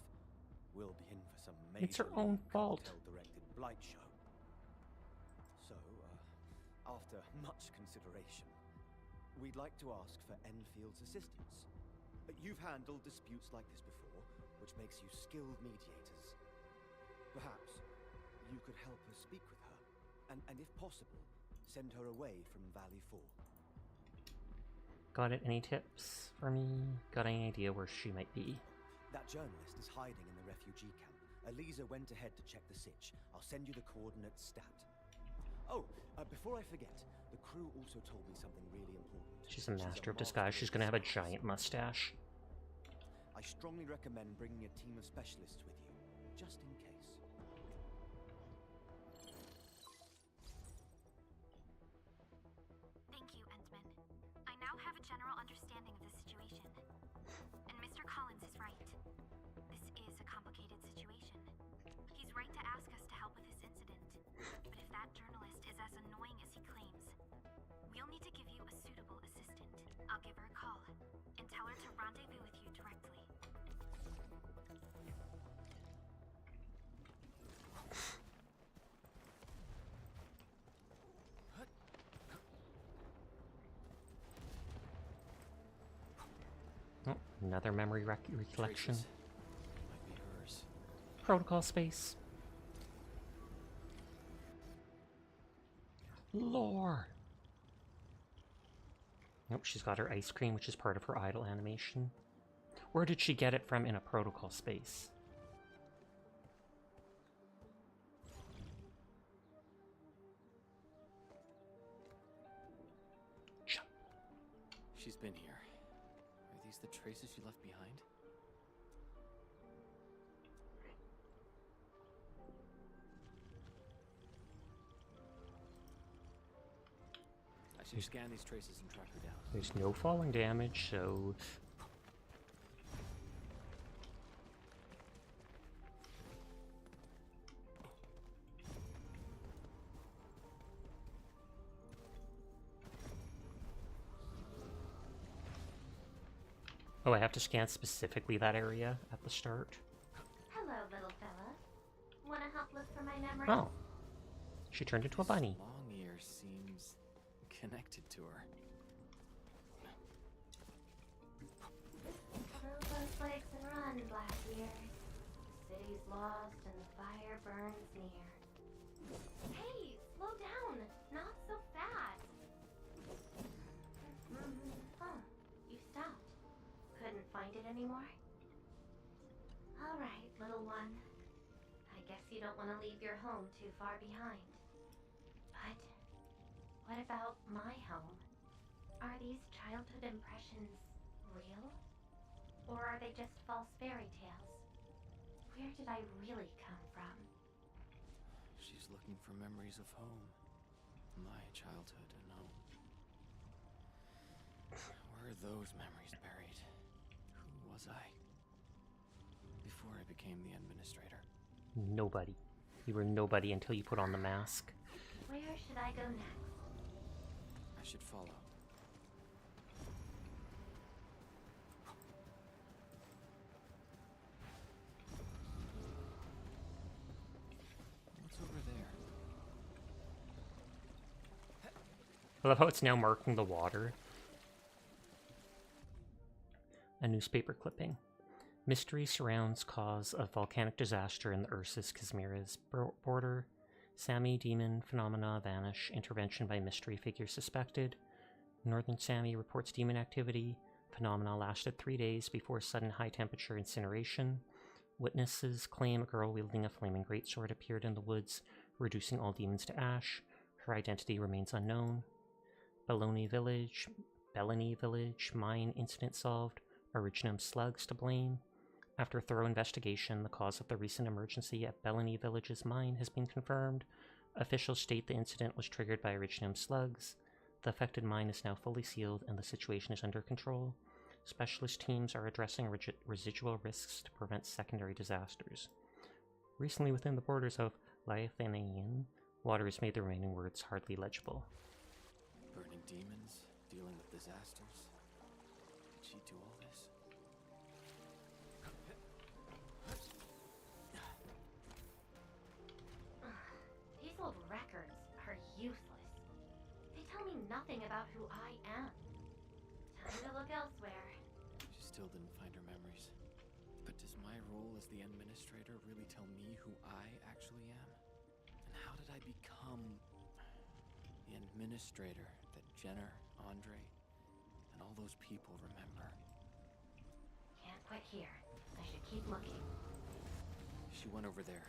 we'll be in for some major It's her own fault. cartel-directed blight show. So, after much consideration, we'd like to ask for Enfield's assistance. You've handled disputes like this before, which makes you skilled mediators. Perhaps you could help us speak with her, and if possible, send her away from Valley 4. Got it? Any tips for me? Got any idea where she might be? That journalist is hiding in the refugee camp. Eliza went ahead to check the sitch. I'll send you the coordinates stat. Oh, before I forget, the crew also told me something really important. She's a master of disguise. She's gonna have a giant mustache. I strongly recommend bringing a team of specialists with you, just in case. Thank you, Endman. I now have a general understanding of the situation. And Mr. Collins is right. This is a complicated situation. He's right to ask us to help with this incident. But if that journalist is as annoying as he claims, we'll need to give you a suitable assistant. I'll give her a call and tell her to rendezvous with you directly. Oh, another memory recollection. Traces. Might be hers. Protocol space. Lore. Nope, she's got her ice cream, which is part of her idle animation. Where did she get it from in a protocol space? She's been here. Are these the traces she left behind? I should scan these traces and track her down. There's no falling damage, so... Oh, I have to scan specifically that area at the start? Hello, little fella. Wanna help look for my memories? Oh. She turned into a bunny. Long ear seems connected to her. Throw those legs and run, Blackbeard. City's lost and the fire burns near. Hey, slow down! Not so fast! Huh, you stopped. Couldn't find it anymore? Alright, little one. I guess you don't want to leave your home too far behind. But what about my home? Are these childhood impressions real? Or are they just false fairy tales? Where did I really come from? She's looking for memories of home. My childhood and home. Where are those memories buried? Who was I? Before I became the administrator. Nobody. You were nobody until you put on the mask. Where should I go next? I should follow. What's over there? I love how it's now marking the water. A newspaper clipping. Mystery surrounds cause of volcanic disaster in the Ursus-Kazmira's border. Sami demon phenomena vanish. Intervention by mystery figure suspected. Northern Sami reports demon activity. Phenomena lasted 3 days before sudden high temperature incineration. Witnesses claim a girl wielding a flaming greatsword appeared in the woods, reducing all demons to ash. Her identity remains unknown. Belloni Village, mine incident solved. Originum slugs to blame. After a thorough investigation, the cause of the recent emergency at Belloni Village's mine has been confirmed. Officials state the incident was triggered by Originum slugs. The affected mine is now fully sealed and the situation is under control. Specialist teams are addressing residual risks to prevent secondary disasters. Recently, within the borders of Liathanian, water has made the remaining words hardly legible. Burning demons, dealing with disasters. Did she do all this? These old records are useless. They tell me nothing about who I am. Time to look elsewhere. She still didn't find her memories. But does my role as the administrator really tell me who I actually am? And how did I become the administrator that Jenner, Andre, and all those people remember? Can't quit here. I should keep looking. She went over there.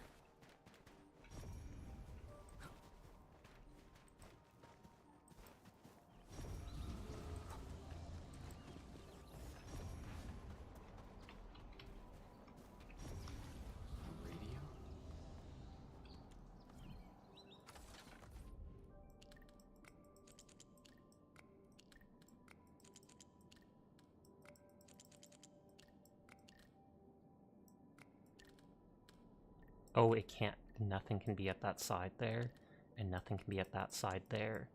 Oh, it can't. Nothing can be at that side there, and nothing can be at that side there.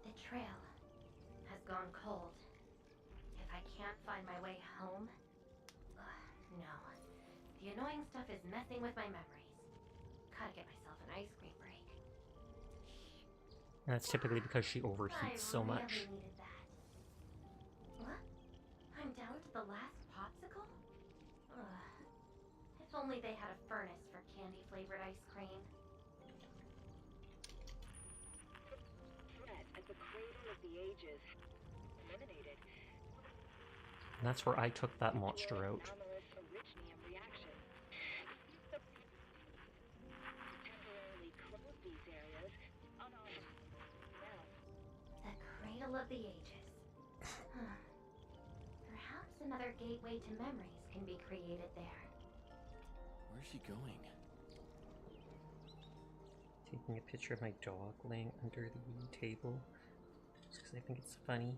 The trail has gone cold. If I can't find my way home... no. The annoying stuff is messing with my memories. Gotta get myself an ice cream break. That's typically because she overheats so much. I really needed that. What? I'm down to the last popsicle? If only they had a furnace for candy-flavored ice cream. Threat at the Cradle of the Ages. Eliminated. And that's where I took that monster out. Anomalous originium reaction. Temporarily close these areas. The Cradle of the Ages. Perhaps another gateway to memories can be created there. Where's she going? Taking a picture of my dog laying under the table, just because I think it's funny.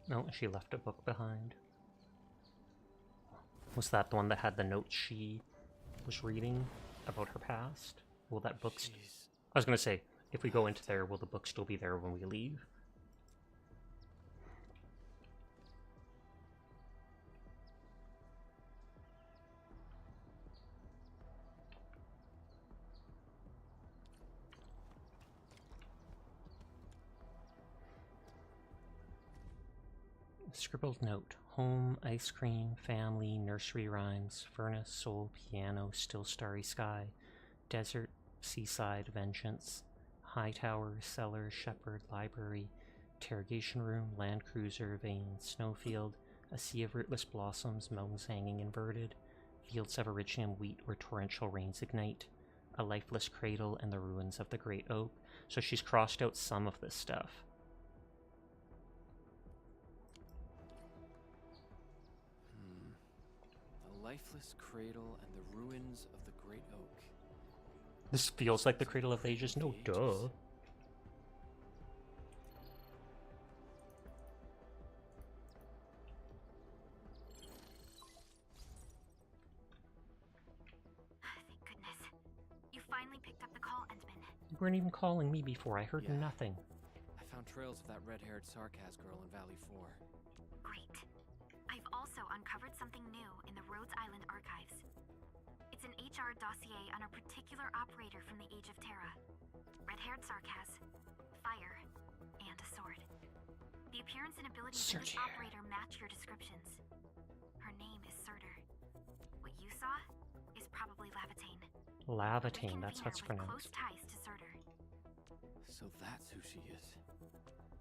No, she left a book behind. Was that the one that had the notes she was reading about her past? Will that book... I was gonna say, if we go into there, will the book still be there when we leave? Scribbled note. Home, ice cream, family, nursery rhymes, furnace, soul, piano, still starry sky, desert, seaside, vengeance, high tower, cellar, shepherd, library, interrogation room, land cruiser, vein, snowfield, a sea of rootless blossoms, mountains hanging inverted, fields of Originium wheat where torrential rains ignite, a lifeless cradle, and the ruins of the great oak. So she's crossed out some of this stuff. Lifeless cradle and the ruins of the great oak. This feels like the Cradle of the Ages. No, duh. Thank goodness. You finally You weren't even calling me before. I heard Yeah. nothing. I found trails of that red-haired Sarkaz girl in Valley 4. Great. I've also uncovered something new in the Rhodes Island archives. It's an HR dossier on a particular operator from the Age of Terra. Red-haired Sarkaz, fire, and a sword. The appearance and abilities of this operator match your descriptions. Her name is Surtur. What you saw is probably Lavatane. Lavatane, that's how it's With pronounced. close ties to Surtur. So that's who she is.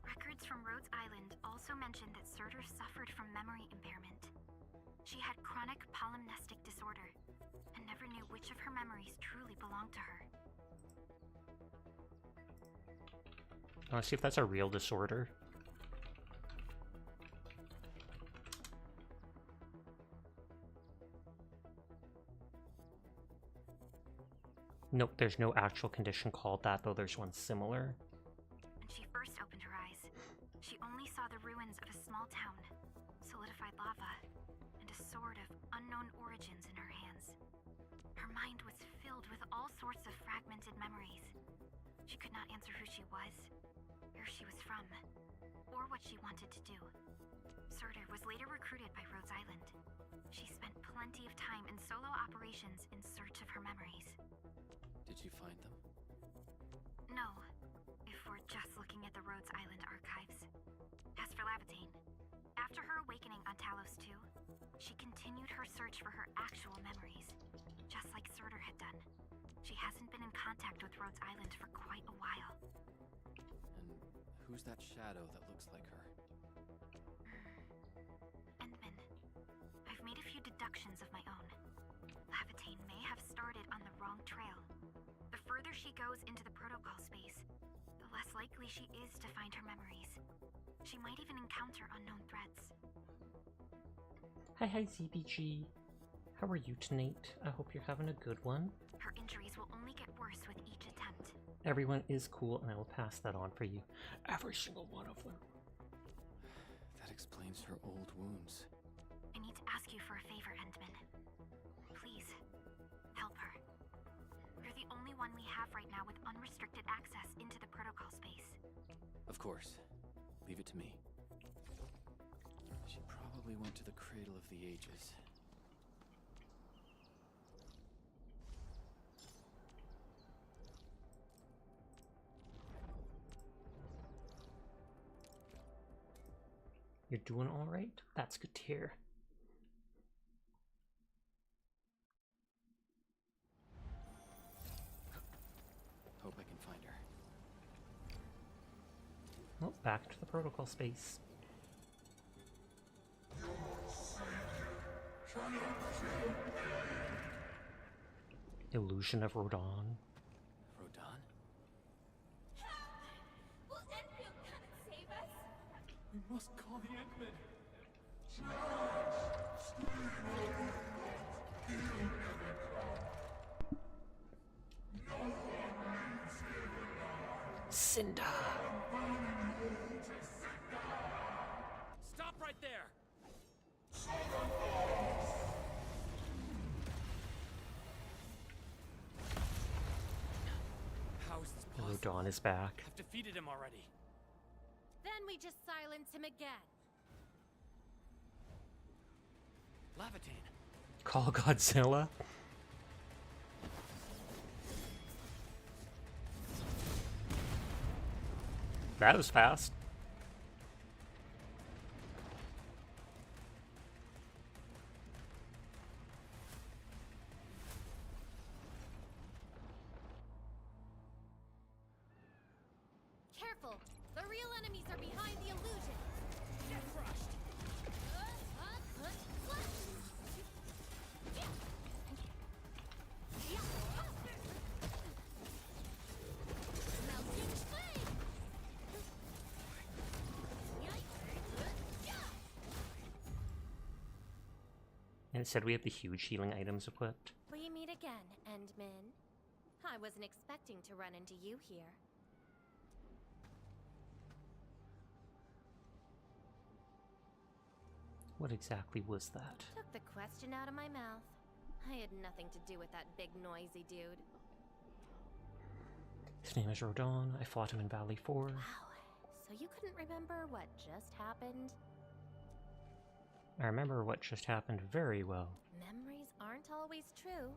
Records from Rhodes Island also mention that Surtur suffered from memory impairment. She had chronic polymnestic disorder and never knew which of her memories truly belonged to her. I want to see if that's a real disorder. Nope, there's no actual condition called that, though there's one similar. When she first opened her eyes, she only saw the ruins of a small town, solidified lava, and a sword of unknown origins in her hands. Her mind was filled with all sorts of fragmented memories. She could not answer who she was, where she was from, or what she wanted to do. Surtur was later recruited by Rhodes Island. She spent plenty of time in solo operations in search of her memories. Did you find them? No, if we're just looking at the Rhodes Island archives. As for Lavatane, after her awakening on Talos 2, she continued her search for her actual memories, just like Surtur had done. She hasn't been in contact with Rhodes Island for quite a while. And who's that shadow that looks like her? Endman, I've made a few deductions of my own. Lavatane may have started on the wrong trail. The further she goes into the protocol space, the less likely she is to find her memories. She might even encounter unknown threats. Hi, ZBG. How are you tonight? I hope you're having a good one. Her injuries will only get worse with each attempt. Everyone is cool, and I will pass that on for you. Every single one of them. That explains her old wounds. I need to ask you for a favor, Endman. Please, help her. You're the only one we have right now with unrestricted access into the protocol space. Of course. Leave it to me. She probably went to the Cradle of the Ages. You're doing all right? That's good to hear. Hope I can find her. Well, back to the protocol space. Illusion of Rodon. Rodon? Will Endfield come and save us? We must call the Endman. Cinda. Stop right there! How is this possible? Rodon is back. I've defeated him already. Then we just silence him again. Lavatane. Call Godzilla. That was fast. Careful! The real enemies are behind the illusion! Get crushed! And it said we have the huge healing items equipped. We meet again, Endman. I wasn't expecting to run into you here. What exactly was that? Took the question out of my mouth. I had nothing to do with that big noisy dude. His name is Rodon. I fought him in Valley 4. Wow, so you couldn't remember what just happened? I remember what just happened very well. Memories aren't always true.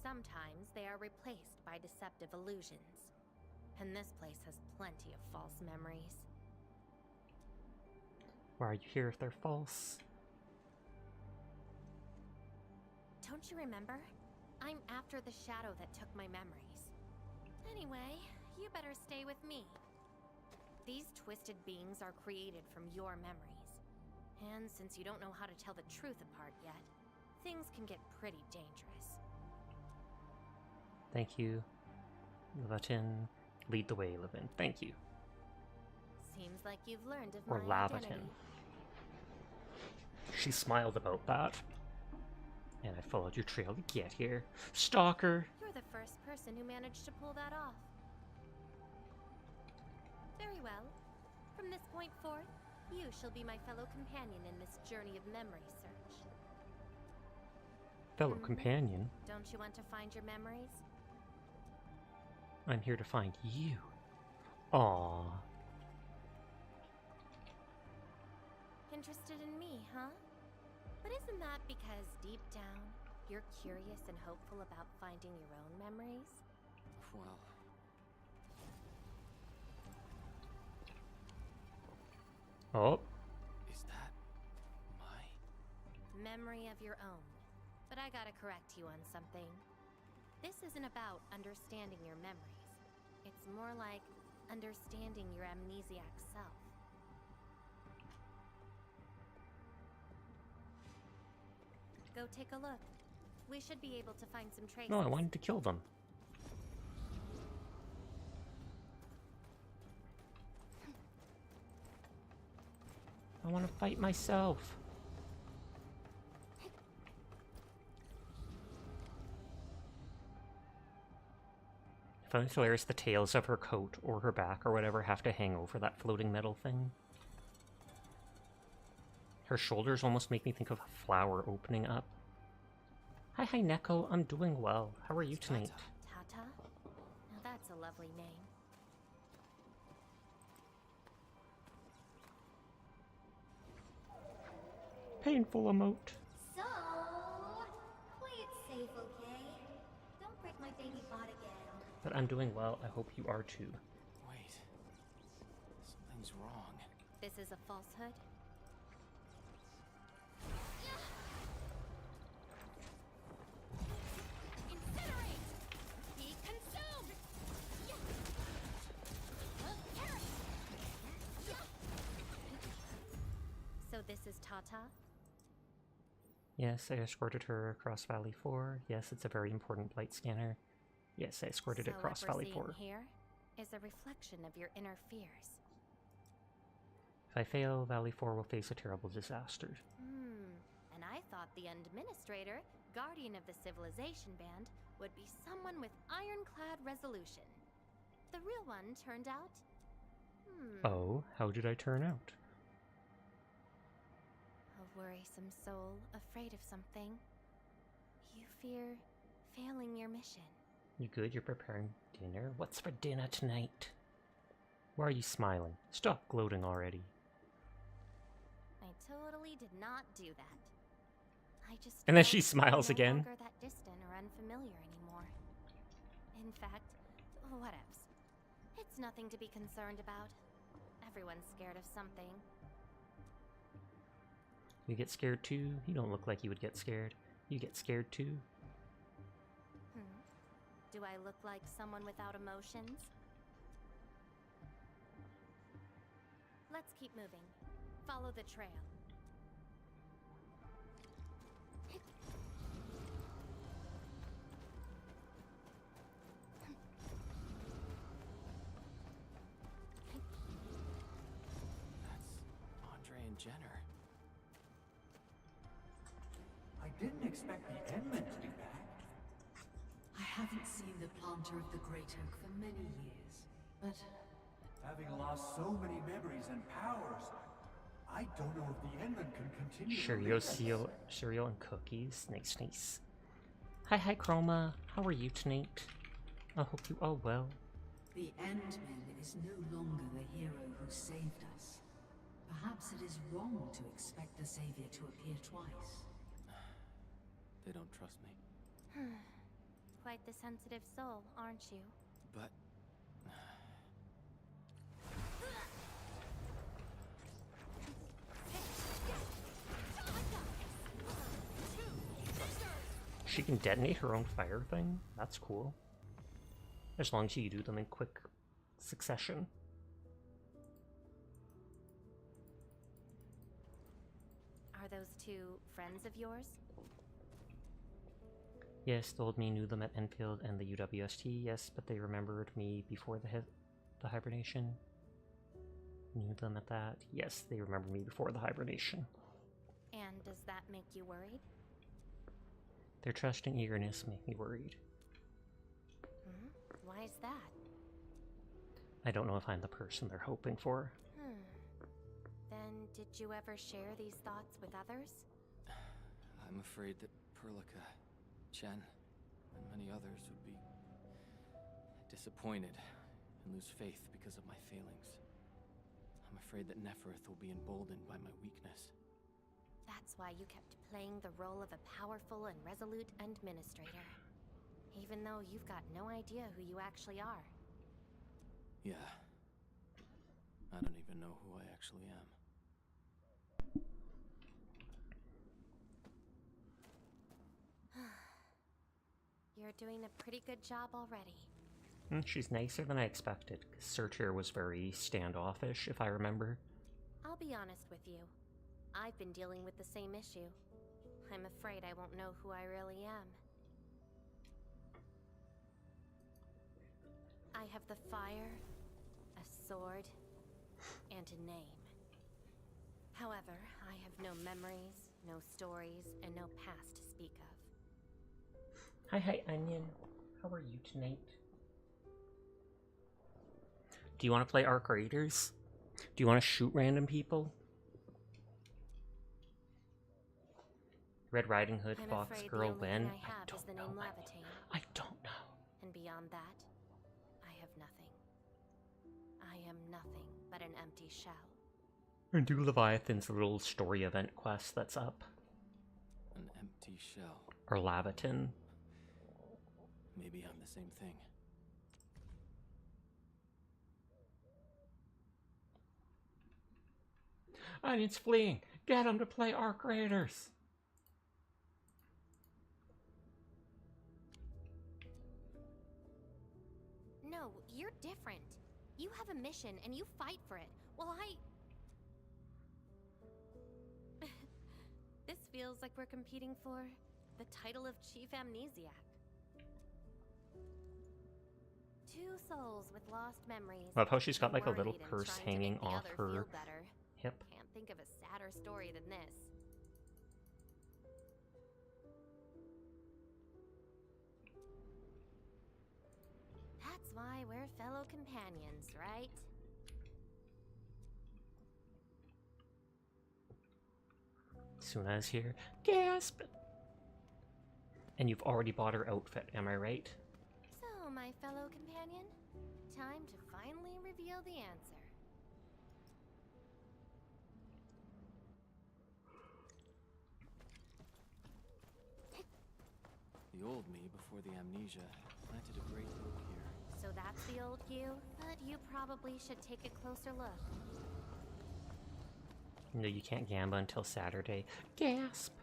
Sometimes they are replaced by deceptive illusions. And this place has plenty of false memories. Why are you here if they're false? Don't you remember? I'm after the shadow that took my memories. Anyway, you better stay with me. These twisted beings are created from your memories. And since you don't know how to tell the truth apart yet, things can get pretty dangerous. Thank you. Levitin. Lead the way, Levin. Thank you. Seems like you've learned of Or my Lavatin. identity. She smiled about that. And I followed your trail to get here. Stalker! You're the first person who managed to pull that off. Very well. From this point forth, you shall be my fellow companion in this journey of memory search. Fellow companion? Don't you want to find your memories? I'm here to find you. Aww. Interested in me, huh? But isn't that because deep down, you're curious and hopeful about finding your own memories? Well... Oh. Is that my... Memory of your own. But I gotta correct you on something. This isn't about understanding your memories. It's more like understanding your amnesiac self. Go take a look. We should be able to find some traces. No, I wanted to kill them. I want to fight myself. If only Solaris, the tails of her coat or her back or whatever have to hang over that floating metal thing. Her shoulders almost make me think of a flower opening up. Hi, Neko. I'm doing well. How are you tonight? Tata? Now that's a lovely name. Painful emote. So, play it safe, okay? Don't break my baby bot again. But I'm doing well. I hope you are too. Wait. Something's wrong. This is a falsehood? Incinerate! Be consumed! So this is Tata? Yes, I escorted her across Valley 4. Yes, it's a very important blight scanner. Yes, I escorted it across what we're Valley 4. seeing here is a reflection of your inner fears. If I fail, Valley 4 will face a terrible disaster. And I thought the administrator, guardian of the civilization band, would be someone with ironclad resolution. The real one turned out... Oh, how did I turn out? A worrisome soul, afraid of something. You fear failing your mission. You good? You're preparing dinner? What's for dinner tonight? Why are you smiling? Stop gloating already. I totally did not do that. I just And then felt she smiles no again. longer that distant or unfamiliar anymore. In fact, whatevs. It's nothing to be concerned about. Everyone's scared of something. You get scared too? You don't look like you would get scared. You get scared too? Do I look like someone without emotions? Let's keep moving. Follow the trail. That's Andre and Jenner. I didn't expect the Endmen to be back. I haven't seen the planter of the Great Oak for many years, but... Having lost so many memories and powers, I don't know if the Endmen can continue to lead us. Cereal and cookies. Nice, nice. Hi, Chroma. How are you tonight? I hope you are well. The Endman is no longer the hero who saved us. Perhaps it is wrong to expect the savior to appear twice. They don't trust me. Quite the sensitive soul, aren't you? But... She can detonate her own fire thing? That's cool. As long as you do them in quick succession. Are those two friends of yours? Yes, the old me knew them at Enfield and the UWST, yes, but they remembered me before the hibernation. Knew them at that. Yes, they remember me before the hibernation. And does that make you worried? Their trust and eagerness make me worried. Why is that? I don't know if I'm the person they're hoping for. Then did you ever share these thoughts with others? I'm afraid that Perlica, Chen, and many others would be disappointed and lose faith because of my failings. I'm afraid that Neferth will be emboldened by my weakness. That's why you kept playing the role of a powerful and resolute administrator. Even though you've got no idea who you actually are. Yeah. I don't even know who I actually am. You're doing a pretty good job already. She's nicer than I expected. Sertir was very standoffish, if I remember. I'll be honest with you. I've been dealing with the same issue. I'm afraid I won't know who I really am. I have the fire, a sword, and a name. However, I have no memories, no stories, and no past to speak of. Hi, Onion. How are you tonight? Do you want to play Arc Raiders? Do you want to shoot random people? Red Riding Hood, Fox Girl, when? I don't know. I don't know. And beyond that, I have nothing. I am nothing but an empty shell. And do Leviathan's little story event quest that's up. An empty shell. Or Laviton. Maybe I'm the same thing. Onion's fleeing! Get him to play Arc Raiders! No, you're different. You have a mission and you fight for it. Well, This feels like we're competing for the title of Chief Amnesiac. Two souls with lost memories. Love how she's got like a little worried and purse trying to hanging make the off other her feel better. hip. Can't think of a sadder story than this. That's why we're fellow companions, right? Suna's here. Gasp! And you've already bought her outfit, am I right? So, my fellow companion, time to finally reveal the answer. The old me, before the amnesia, planted a great hope here. So that's the old you? But you probably should take a closer look. No, you can't gamble until Saturday. Gasp!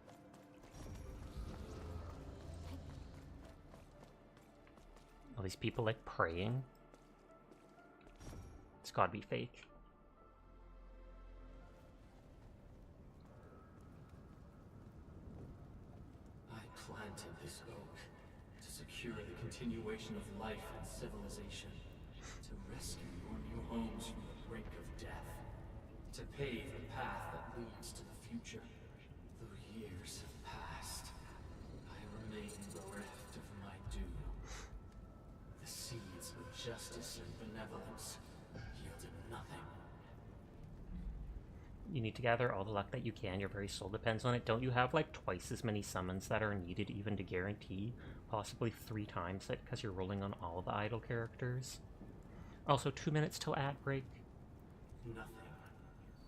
All these people like praying. It's gotta be fake. I planted this oak to secure the continuation of life and civilization, to rescue your new homes from the brink of death, to pave the path that leads to the future. Though years have passed, I remain bereft of my due. The seeds of justice and benevolence yielded nothing. You need to gather all the luck that you can. Your very soul depends on it. Don't you have like twice as many summons that are needed even to guarantee possibly 3 times it because you're rolling on all the idle characters? Also, 2 minutes till ad break. Nothing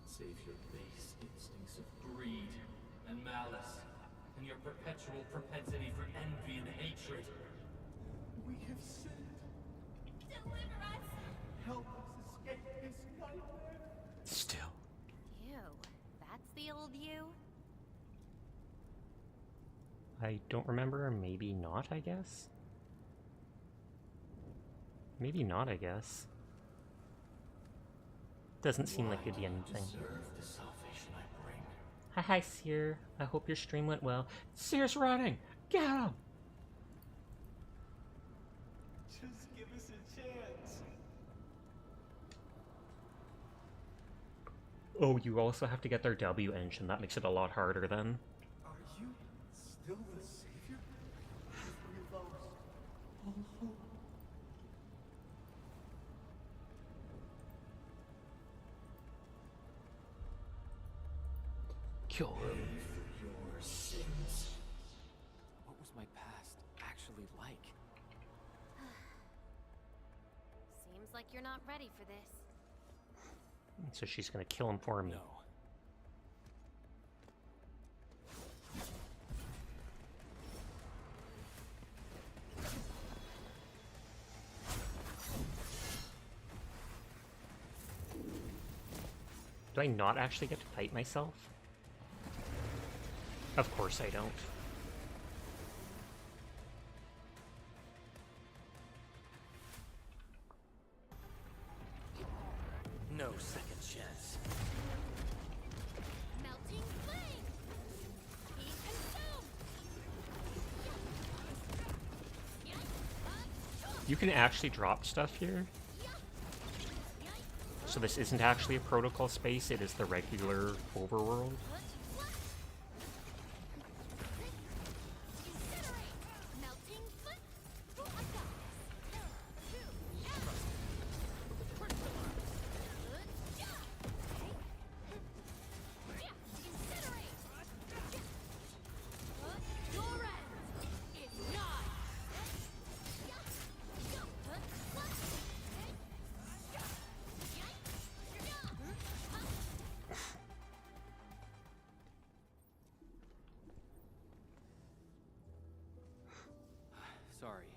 save your base instincts of greed and malice, and your perpetual propensity for envy and hatred. We have sinned. Deliver us! Help us escape this nightmare. Still. Ew, that's the old you? I don't remember, or maybe not, I guess? Maybe not, I guess. Doesn't seem like it'd be anything. The salvation I bring. Hi, Seer. I hope your stream went well. Seer's running! Get him! Just give us a chance. Oh, you also have to get their W engine. That makes it a lot harder then. Are you still the savior? We lost all hope. Kill him. Your sins. What was my past actually like? Seems like you're not ready for this. So she's gonna kill him for me. No. Do I not actually get to fight myself? Of course I don't. No second chance. Melting flame! Be consumed! You can actually drop stuff here. So this isn't actually a protocol space, it is the regular overworld. Melting Sorry.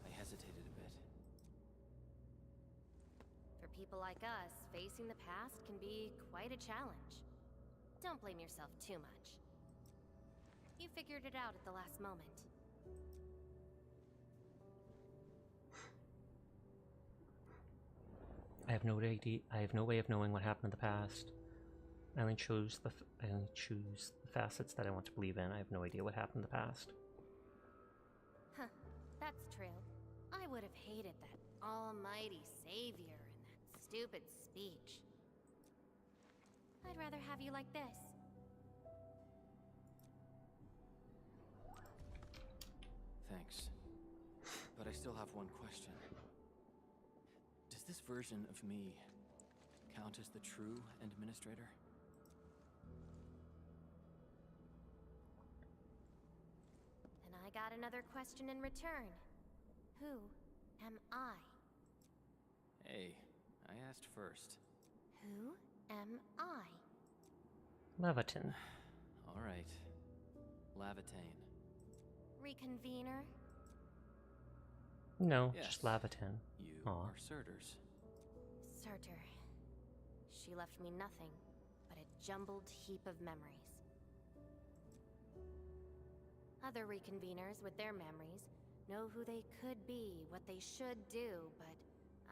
I hesitated a bit. For people like us, facing the past can be quite a challenge. Don't blame yourself too much. You figured it out at the last moment. I have no idea. I have no way of knowing what happened in the past. I only choose the facets that I want to believe in. I have no idea what happened in the past. Huh, that's true. I would have hated that almighty savior and that stupid speech. I'd rather have you like this. Thanks. But I still have one question. Does this version of me count as the true administrator? And I got another question in return. Who am I? Hey, I asked first. Who am I? Leviton. All right. Lavatane. Reconvener? No, Yes. just Leviton. You Aw. are Surters. Surtur. She left me nothing but a jumbled heap of memories. Other reconveners with their memories know who they could be, what they should do, but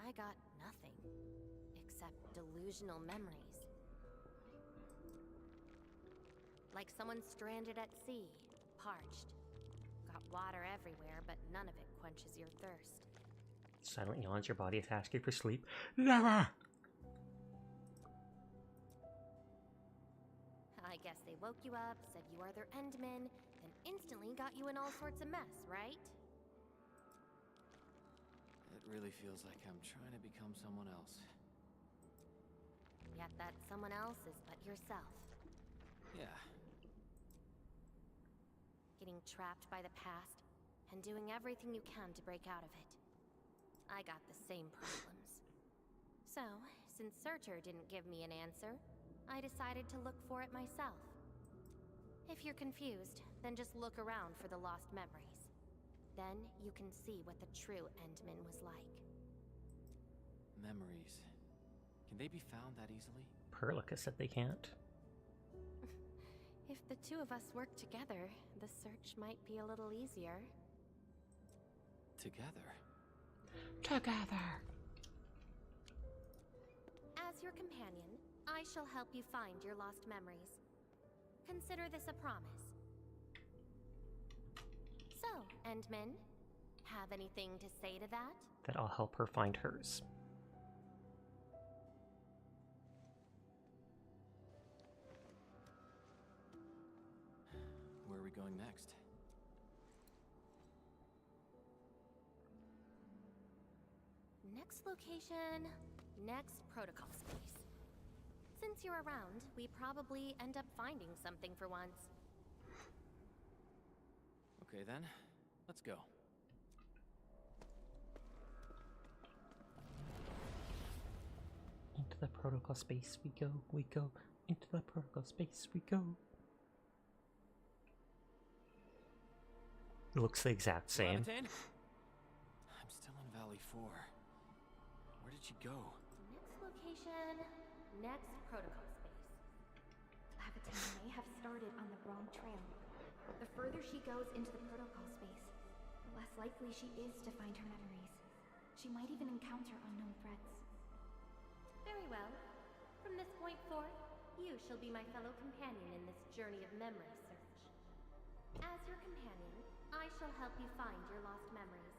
I got nothing except delusional memories. Like someone stranded at sea, parched. Got water everywhere, but none of it quenches your thirst. Silent yawns, your body is asking for sleep. Never! I guess they woke you up, said you are their endman, then instantly got you in all sorts of mess, right? It really feels like I'm trying to become someone else. Yet that someone else is but yourself. Yeah. Getting trapped by the past, and doing everything you can to break out of it. I got the same problems. So, since Searcher didn't give me an answer, I decided to look for it myself. If you're confused, then just look around for the lost memories. Then you can see what the true Endman was like. Memories. Can they be found that easily? Perlica said they can't. If the two of us work together, the search might be a little easier. Together? Together! As your companion, I shall help you find your lost memories. Consider this a promise. So, Endman, have anything to say to that? That I'll help her find hers. Where are we going next? Next location, next protocol space. Since you're around, we probably end up finding something for once. Okay then, let's go. Into the protocol space we go, into the protocol space we go. It looks the exact same. Levitain? I'm still in Valley 4. Where did she go? Next location, next protocol space. Levitain may have started on the wrong trail. The further she goes into the protocol space, the less likely she is to find her memories. She might even encounter unknown threats. Very well. From this point forth, you shall be my fellow companion in this journey of memory search. As your companion, I shall help you find your lost memories.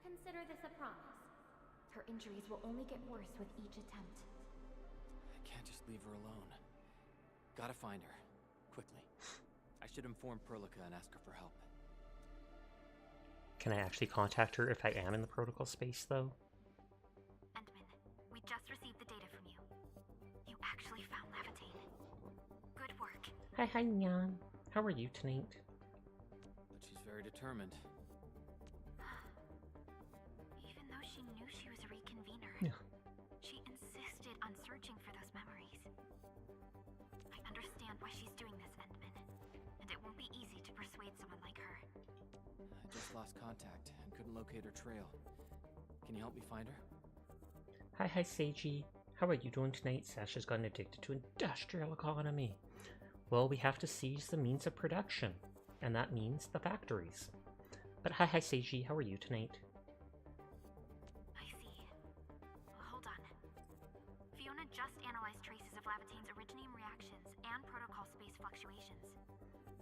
Consider this a promise. Her injuries will only get worse with each attempt. I can't just leave her alone. Gotta find her. Quickly. I should inform Perlica and ask her for help. Can I actually contact her if I am in the protocol space, though? Endman, we just received the data from you. You actually found Levitain. Good work. Hi, Nyan. How are you tonight? But she's very determined. Even though she knew she was a reconvener, she insisted on searching for those memories. I understand why she's doing this, Endman, and it won't be easy to persuade someone like her. I just lost contact and couldn't locate her trail. Can you help me find her? Hi, Seiji. How are you doing tonight? Sasha's gotten addicted to industrial economy. Well, we have to seize the means of production, and that means the factories. But hi, Seiji. How are you tonight? I see. Hold on. Fiona just analyzed traces of Levitain's originium reactions and protocol space fluctuations.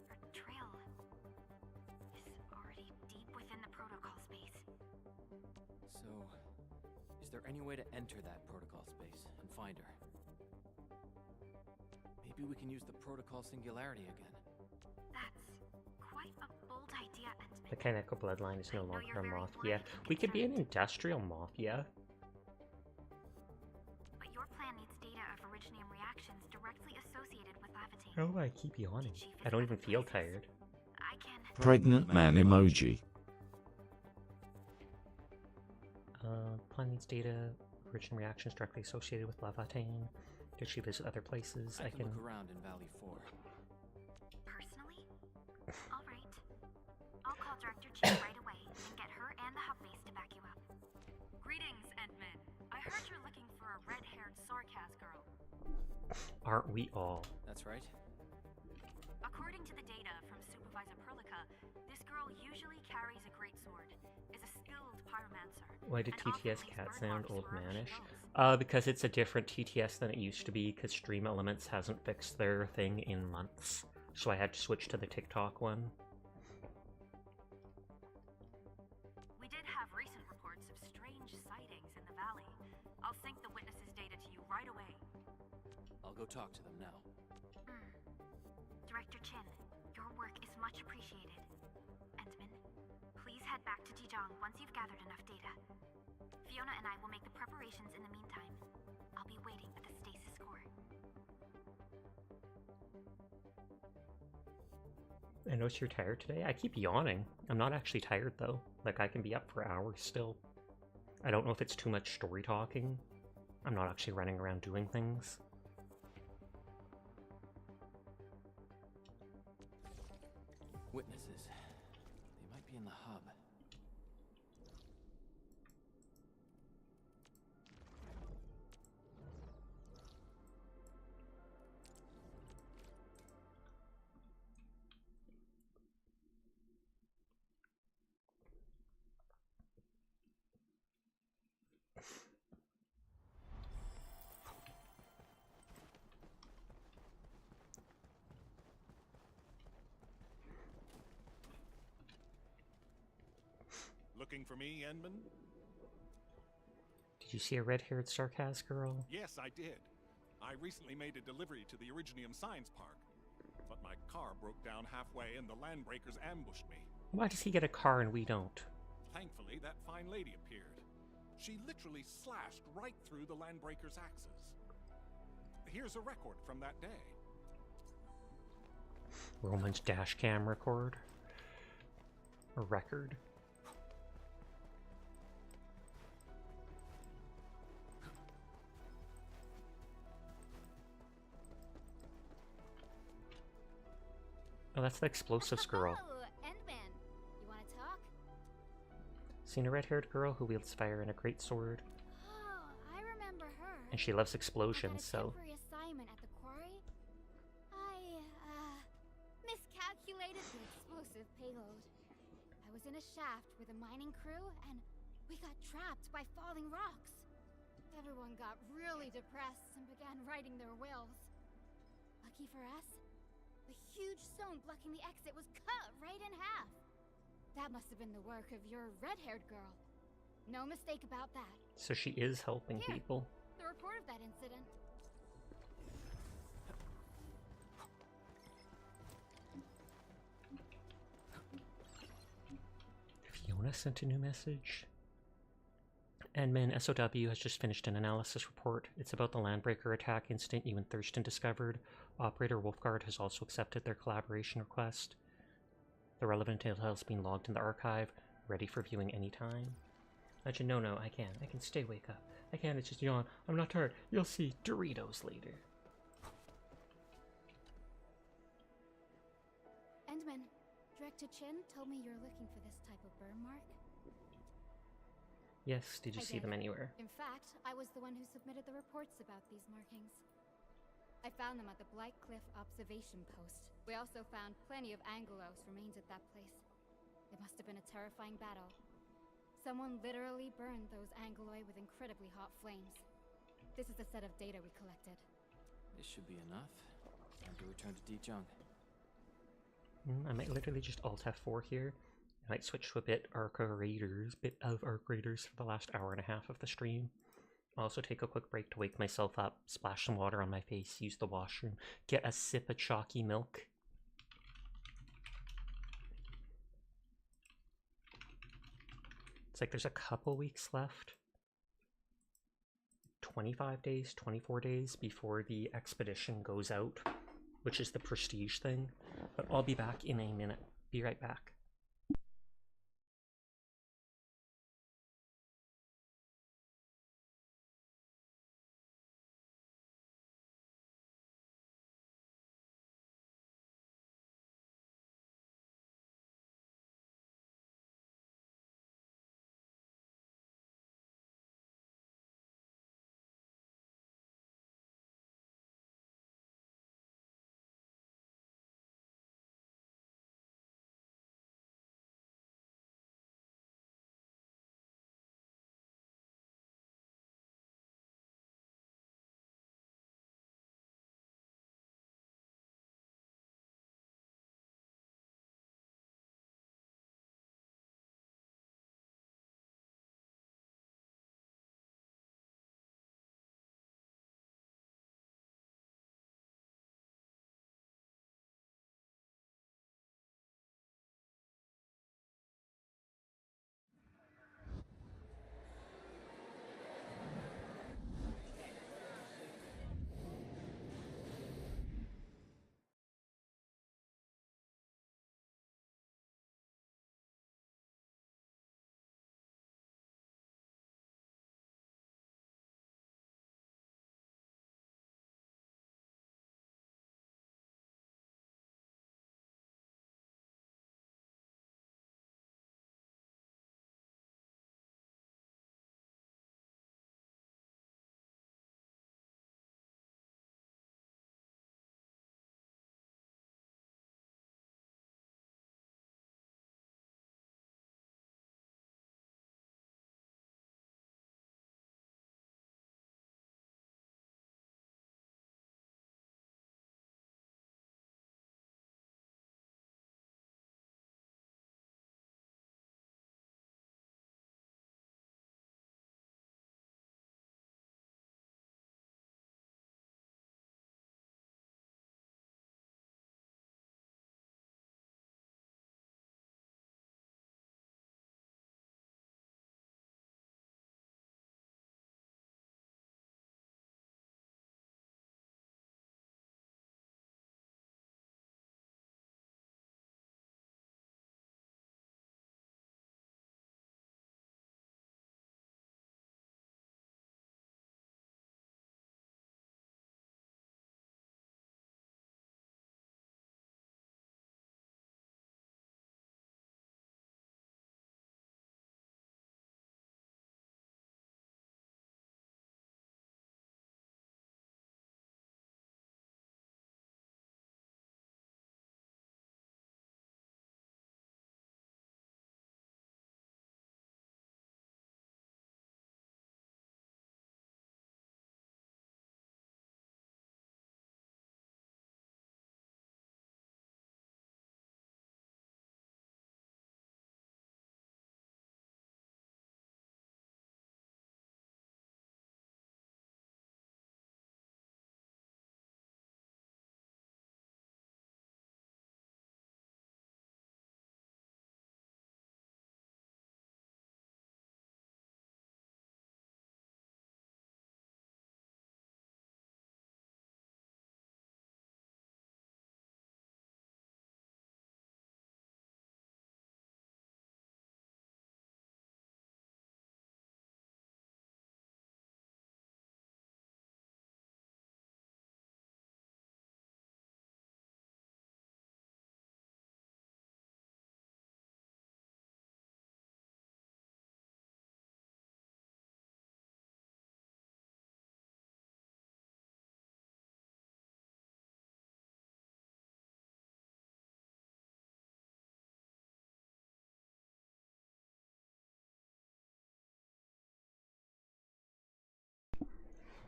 Her trail is already deep within the protocol space. So, is there any way to enter that protocol space and find her? Maybe we can use the protocol singularity again. That's quite a bold idea, Endman. The Kaneko bloodline is no longer a mafia. We could be an industrial mafia. But your plan needs data of originium reactions directly associated with Levitain. Oh, I keep yawning. I don't even feel tired. I can... Pregnant man emoji. Plan needs data, origin reactions directly associated with Levitain. Did she visit other places? I can look around in Valley 4. Personally? Alright. I'll call Director Chin right away and get her and the hub base to back you up. Greetings, Endman. I heard you're looking for a red-haired Sarkaz girl. Aren't we all? That's right. According to the data from Supervisor Perlica, this girl usually carries a greatsword, is a skilled pyromancer. Why did TTS cat sound old manish? Because it's a different TTS than it used to be, because Stream Elements hasn't fixed their thing in months. So I had to switch to the TikTok one. We did have recent reports of strange sightings in the valley. I'll sync the witnesses' data to you right away. I'll go talk to them now. Director Chin, your work is much appreciated. Endman, please head back to Jijang once you've gathered enough data. Fiona and I will make the preparations in the meantime. I'll be waiting at the stasis core. I notice you're tired today. I keep yawning. I'm not actually tired though. Like I can be up for hours still. I don't know if it's too much story talking. I'm not actually running around doing things. Witnesses. They might be in the hub. Looking for me, Enman? Did you see a red-haired Sarkaz girl? Yes, I did. I recently made a delivery to the Originium Science Park, but my car broke down halfway and the Landbreakers ambushed me. Why does he get a car and we don't? Thankfully, that fine lady appeared. She literally slashed right through the Landbreakers' axes. Here's a record from that day. Roman's dash cam record? A record? Oh, that's the explosives girl. Oh, Endman. You want to talk? Seen a red-haired girl who wields fire and a great sword? Oh, I remember her. And she loves explosions, so... Temporary assignment at the quarry. I, miscalculated the explosive payload. I was in a shaft with a mining crew, and we got trapped by falling rocks. Everyone got really depressed and began writing their wills. Lucky for us, the huge stone blocking the exit was cut right in half. That must have been the work of your red-haired girl. No mistake about that. So she is helping Here, people. the report of that incident. Fiona sent a new message. Endman SOW has just finished an analysis report. It's about the Landbreaker attack incident you and Thurston discovered. Operator Wolfguard has also accepted their collaboration request. The relevant detail has been logged in the archive, ready for viewing anytime. Legend, no, I can. I can stay wake up. I can, it's just yawn. I'm not tired. You'll see Doritos later. Endman, Director Chin told me you're looking for this type of burn mark. Yes, did you see them anywhere? In fact, I was the one who submitted the reports about these markings. I found them at the Blight Cliff observation post. We also found plenty of Angelos remains at that place. It must have been a terrifying battle. Someone literally burned those Angeloi with incredibly hot flames. This is the set of data we collected. This should be enough. Time to return to D-Junk. I might literally just Alt F4 here. I might switch to a bit of Arc Raiders for the last hour and a half of the stream. I'll also take a quick break to wake myself up, splash some water on my face, use the washroom, get a sip of chalky milk. It's like there's a couple weeks left. 25 days, 24 days before the expedition goes out, which is the prestige thing. But I'll be back in a minute. Be right back.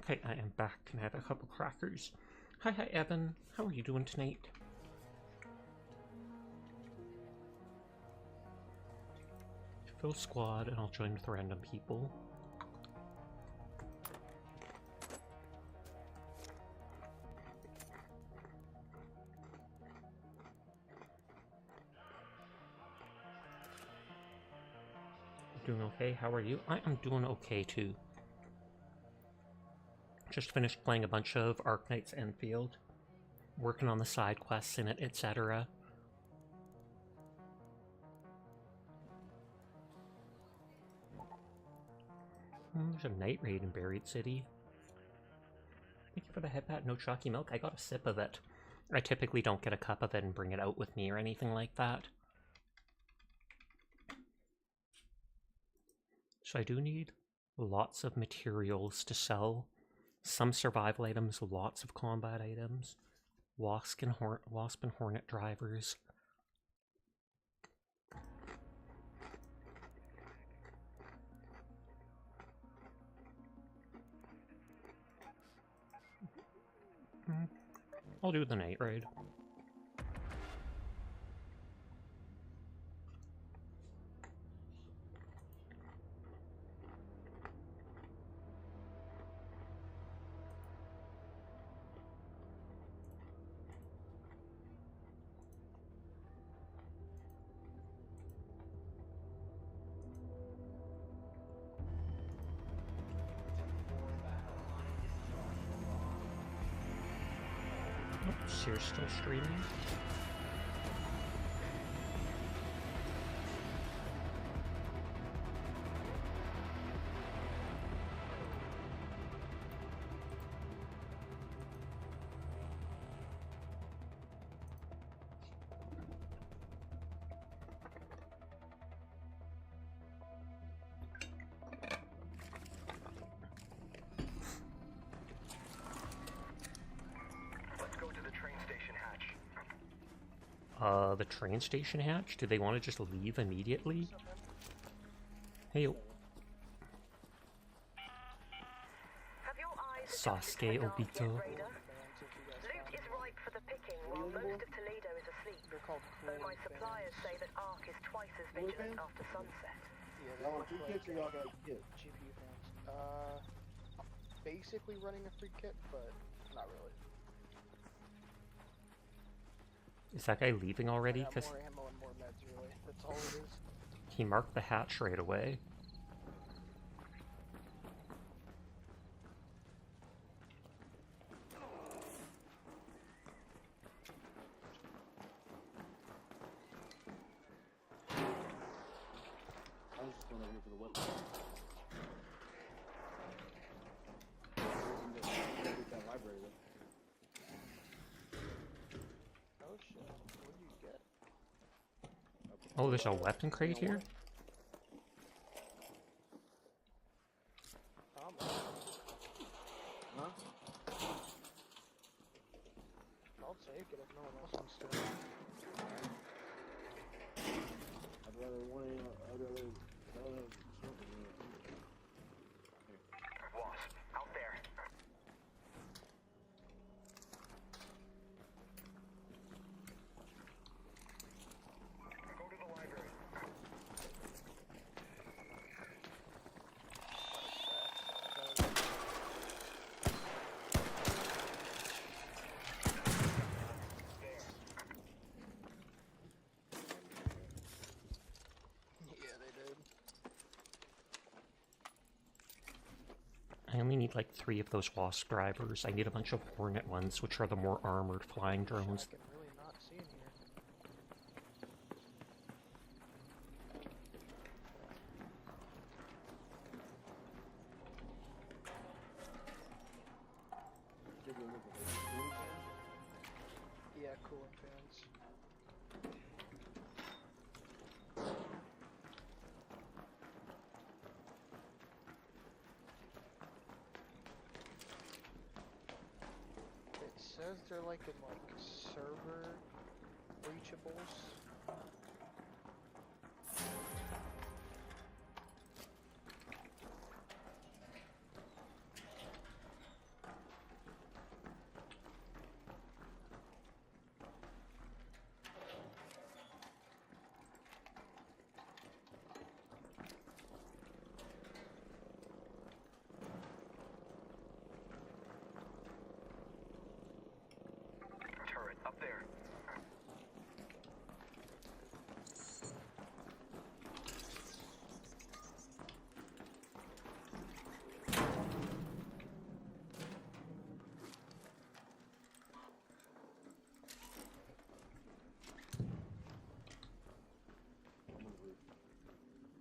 Okay, I am back. Can I have a couple crackers? Hi, Evan. How are you doing tonight? Fill squad, and I'll join with random people. Doing okay? How are you? I am doing okay too. Just finished playing a bunch of Arknights Endfield, working on the side quests in it, etc. There's a night raid in Buried City. Thank you for the headpat. No chalky milk. I got a sip of it. I typically don't get a cup of it and bring it out with me or anything like that. So I do need lots of materials to sell. Some survival items, lots of combat items. Wasp and Hornet drivers. I'll do the night raid. Sears still streaming. The train station hatch? Do they want to just leave immediately? Hey, Sasuke Obito. Loot is ripe for the picking while most of Toledo is asleep. Though my suppliers say that Ark is twice as vigilant after sunset. Y'all want 2 kits or y'all got kits? GPU fans. Basically running a free kit, but not really. Is that guy leaving already? Because more ammo and more meds, really. That's all it is. he marked the hatch right away. I was just going over here for the weapon. Get that library though. Oh shit, what do you get? Oh, there's a weapon crate here? Huh? I'll take it if no one else wants to. I'd rather Wasp, out there. Go to the library. I only need like 3 of those Wasp drivers. I need a bunch of Hornet ones, which are the more armored flying drones. Really not see in here. Yeah, cooling fans. It says they're like in like server reachables.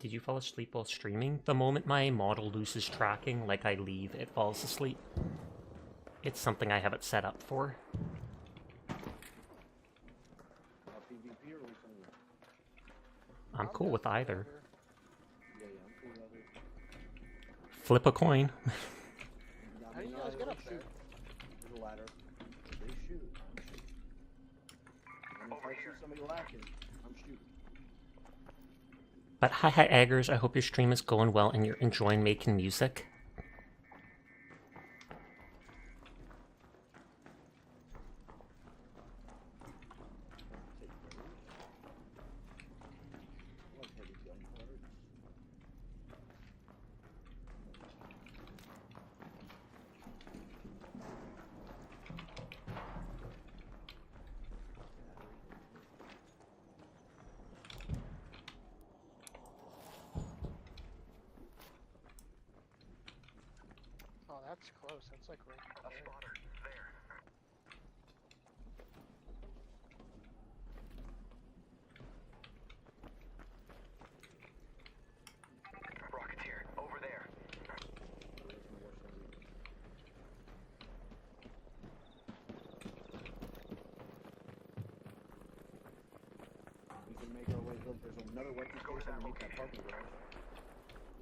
Did you fall asleep while streaming? The moment my model loses tracking, like I leave, it falls asleep. It's something I have it set up for. I'm cool with either. Flip a coin. How do you guys get up there? There's a ladder. They shoot. And if I see somebody lacking, I'm shooting. But hi Aggers, I hope your stream is going well and you're enjoying making music. Oh, that's close. That's like right there. Rocketeer, over there. We can make our way. Look, there's another weapon station underneath that parking garage.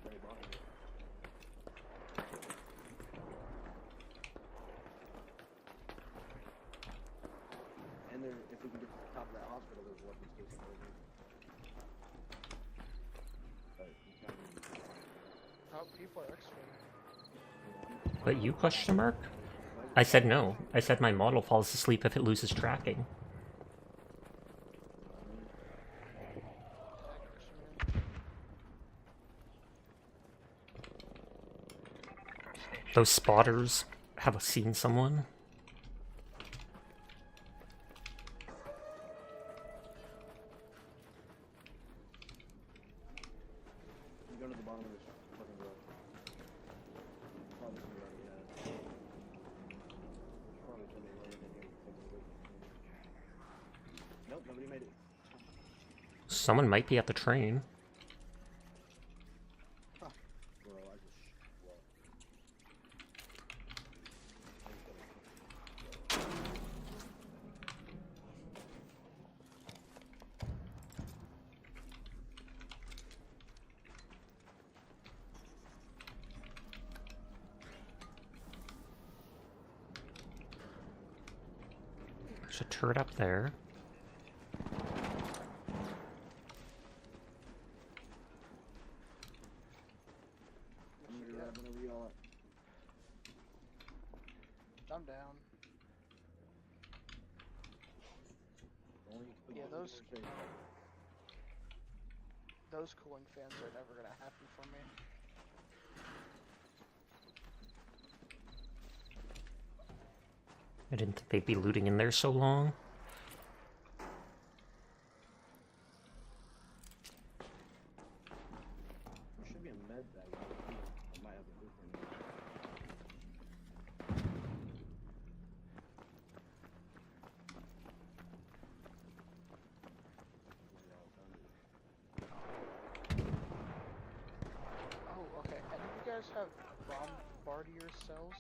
Very bottom. And there, if we can get to the top of that hospital, there's a weapon station over there. Oh, people are extra. But you, question mark? I said no. I said my model falls asleep if it loses tracking. Those spotters have seen someone. You go to the bottom of this fucking garage. Probably somebody already has. Probably somebody already in here. Nope, nobody made it. Someone might be at the train. Huh. Bro, I just... Well. There's a turret up there. I'm down. Yeah, those cooling fans are never gonna happen for me. I didn't think they'd be looting in there so long. There should be a med bag. I might have a blueprint. Oh, okay. And you guys have bombardier cells?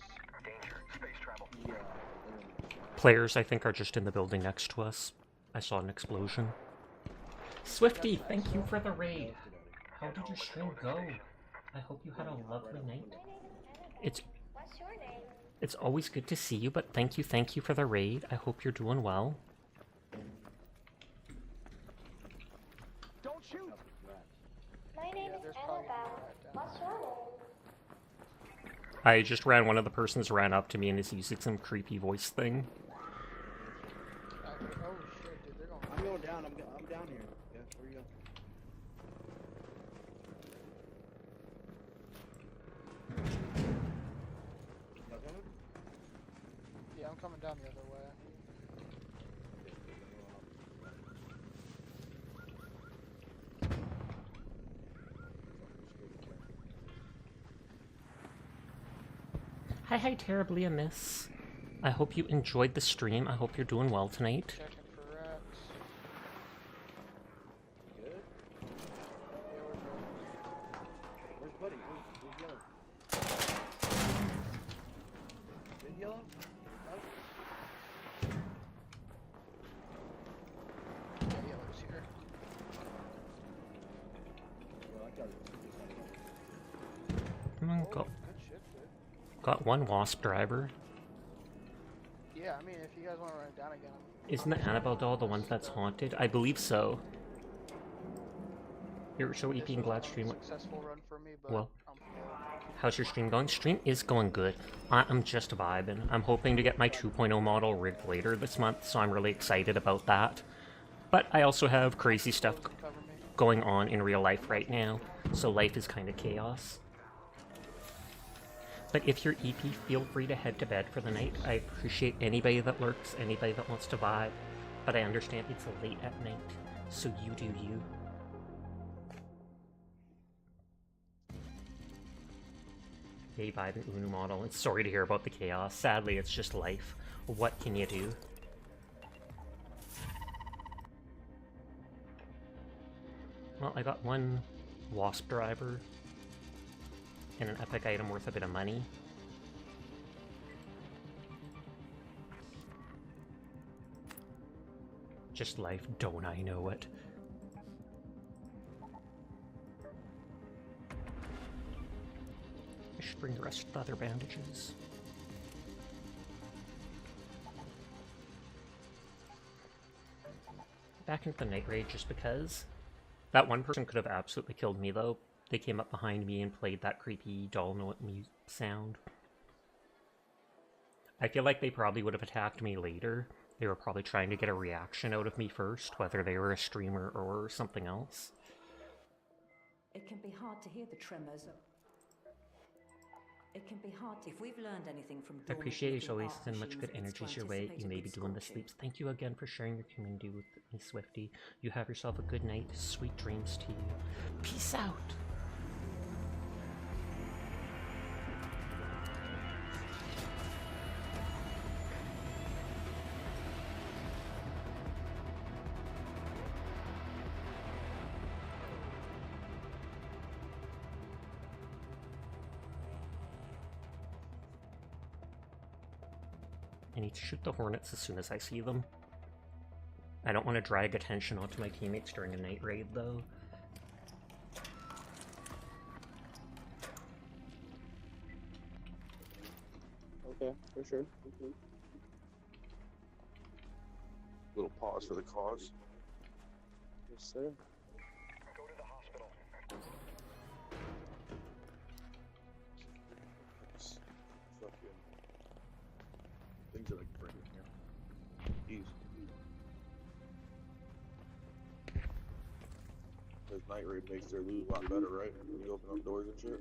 Danger, space travel. Yeah. Players, I think, are just in the building next to us. I saw an explosion. Swifty, thank you for the raid. How did your stream go? I hope you had a lovely night. What's your name? It's always good to see you, but thank you for the raid. I hope you're doing well. Don't shoot! My name is Annabelle. What's your name? I just ran one of the persons ran up to me and is using some creepy voice thing. Oh shit, dude, they're going. I'm going down. I'm down here. Yeah, where you go? Y'all coming? Yeah, I'm coming down the other way. Hi, terribly amiss. I hope you enjoyed the stream. I hope you're doing well tonight. Checking for rats. Good? Yeah, we're good. buddy. Who's yellow? Is yellow? No? Yeah, yellow's here. Well, I got it. Got, Good shit, dude. got one wasp driver. Yeah, I mean, if you guys want to run it down again. Isn't the Annabelle doll the one that's haunted? I believe so. Here, show EP and Glad stream. Successful run for me, but Well, I'm how's your stream going? Stream is going good. I'm just vibing. I'm hoping to get my 2.0 model rigged later this month, so I'm really excited about that. But I also have crazy stuff going on in real life right now, so life is kind of chaos. But if you're EP, feel free to head to bed for the night. I appreciate anybody that lurks, anybody that wants to vibe, but I understand it's late at night, so you do you. Hey, vibe and Uno model. It's sorry to hear about the chaos. Sadly, it's just life. What can you do? Well, I got one wasp driver and an epic item worth a bit of money. Just life, don't I know it? I should bring the rest of the other bandages. Back into the night raid just because. That one person could have absolutely killed me though. They came up behind me and played that creepy doll note sound. I feel like they probably would have attacked me later. They were probably trying to get a reaction out of me first, whether they were a streamer or something else. It can be hard to hear the tremors. It can be hard to... If we've learned anything from... I appreciate you always send much good energies your way. You may be doing the sleeps. Thank you again for sharing your community with me, Swifty. You have yourself a good night. Sweet dreams to you. Peace out! I need to shoot the hornets as soon as I see them. I don't want to drag attention onto my teammates during a night raid, though. Okay, for sure. Little pause for the cause. Yes, sir. Go to the hospital. Fucking things that I can bring in here. Easy. Because night raid makes their loot a lot better, right? When you open up doors and shit.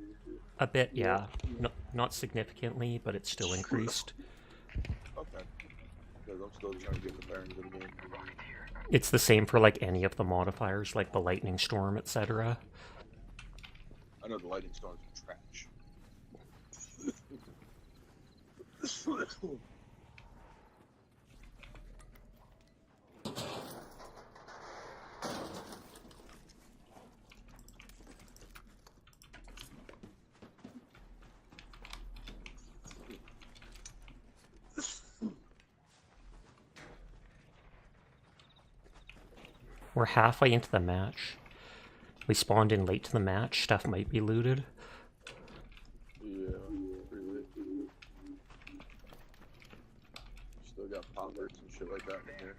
A bit, yeah. No, not significantly, but it's still increased. Okay. Because I'm still trying to get the bearings of the game. It's the same for like any of the modifiers, like the lightning storm, etc. I know the lightning storms are trash. We're halfway into the match. We spawned in late to the match. Stuff might be looted. Yeah, pretty late. Still got poppers and shit like that in here.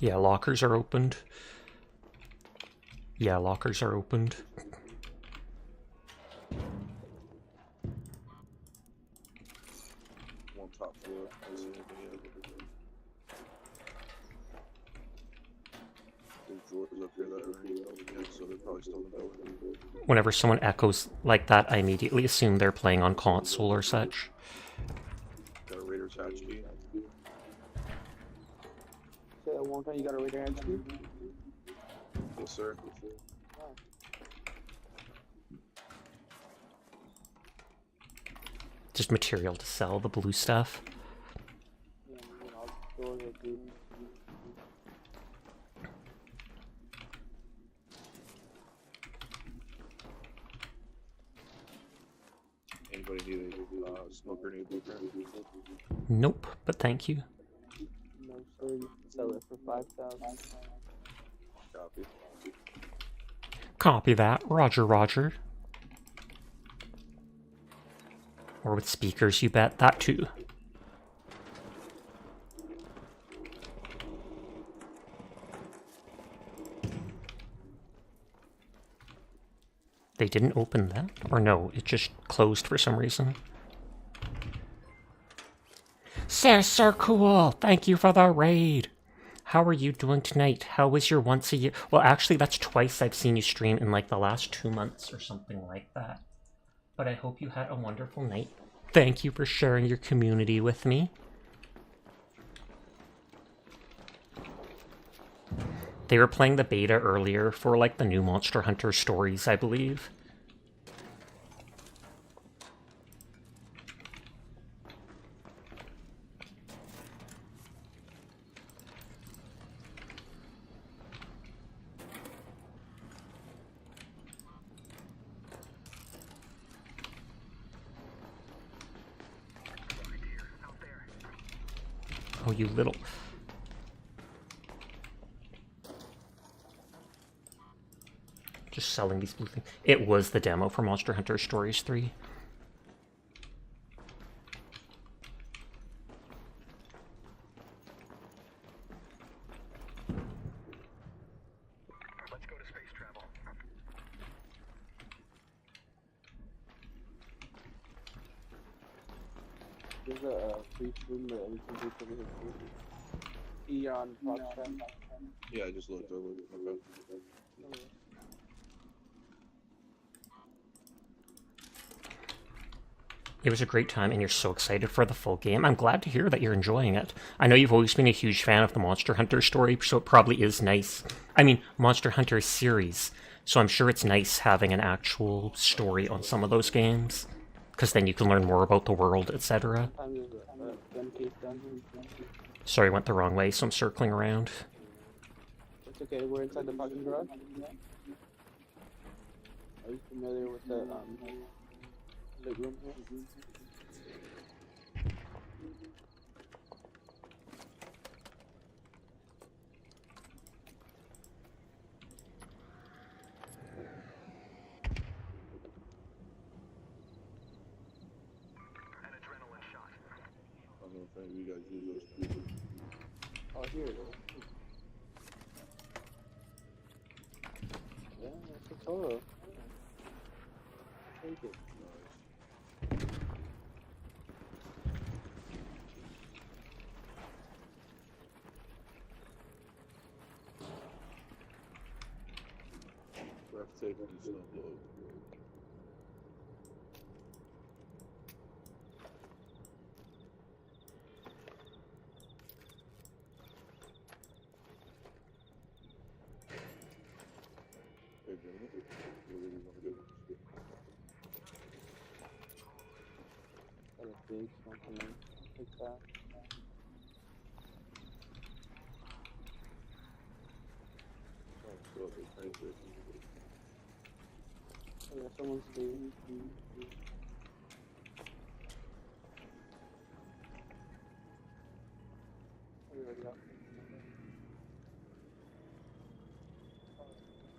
Yeah, lockers are opened. Yeah, lockers are opened. One top floor. Let's see anything else. There's doors up here that are already open yet, so they're probably still in the building. Whenever someone echoes like that, I immediately assume they're playing on console or such. Got a Raider's hatch key. Say that one time, you got a Raider hatch key? Yes, sir. Oh. Just material to sell, the blue stuff. Yeah, you know, doors are good. Anybody need a smoker need a blueprint? Nope, but thank you. No, sir, you can sell it for 5,000. Copy. Copy that. Roger, roger. Or with speakers, you bet. That too. They didn't open that? Or no, it just closed for some reason. Sir Cool! Thank you for the raid! How are you doing tonight? How was your once a year? Well, actually, that's twice I've seen you stream in like the last 2 months or something like that. But I hope you had a wonderful night. Thank you for sharing your community with me. They were playing the beta earlier for like the new Monster Hunter stories, I believe. Oh, you little... Just selling these blue things. It was the demo for Monster Hunter Stories 3. Let's go to space travel. There's a free room that we can do for the history. On Foxtrot. Yeah, I just looked over. Okay. It was a great time, and you're so excited for the full game. I'm glad to hear that you're enjoying it. I know you've always been a huge fan of the Monster Hunter story, so it probably is nice. I mean, Monster Hunter series, so I'm sure it's nice having an actual story on some of those games, because then you can learn more about the world, etc. Sorry, I went the wrong way, so I'm circling around. It's okay, we're inside the parking garage. Are you familiar with the lit room here? An adrenaline shot. I'm gonna think you guys use those people. Oh, here it is. Yeah, that's a Toro. Take it. Breathtaking snow globe. Hey, gentlemen, where do you want to go? Got a big something like that. Go up the train station. Oh yeah, someone's leaving.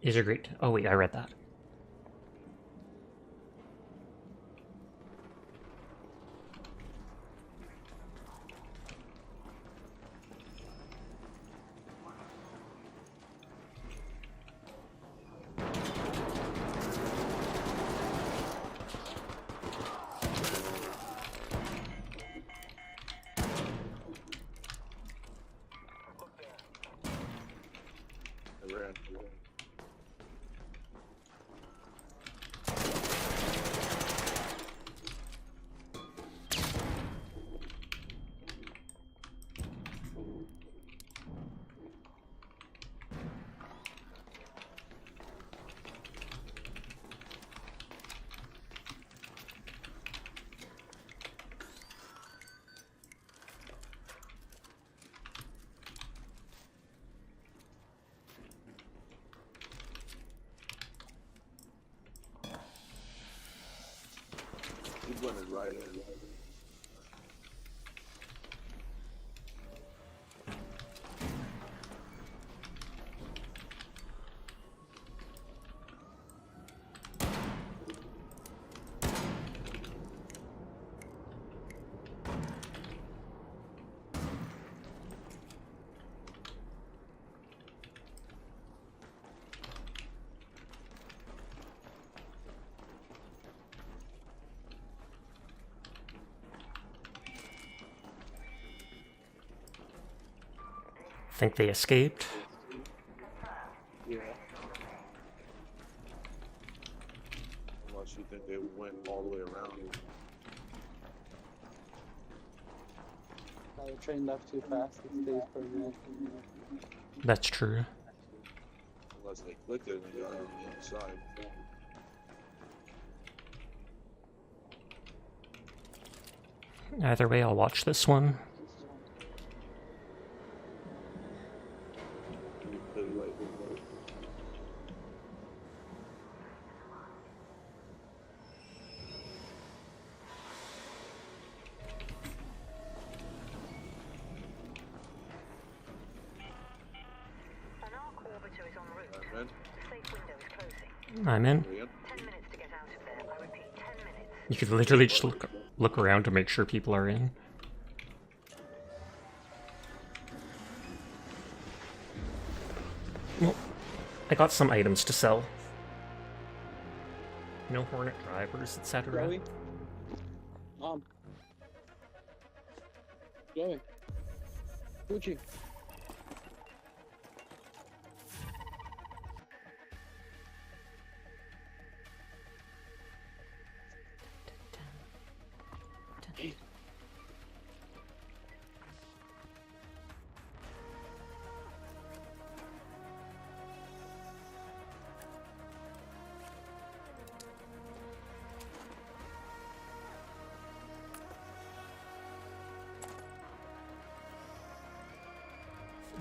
Is it great? Oh wait, I read that. I ran. He blended right in. Think they escaped? Yeah. Unless you think they went all the way around. The train left too fast, it stays permanent. That's true. Unless they clicked it and they got it on the inside. Either way, I'll watch this one. An arc orbiter is en route. The safe window is closing. I'm in. 10 minutes to get out of there. I repeat, 10 minutes. You could literally just look around to make sure people are in. Well, I got some items to sell. No Hornet drivers, etc. Joey? Joey. Gucci.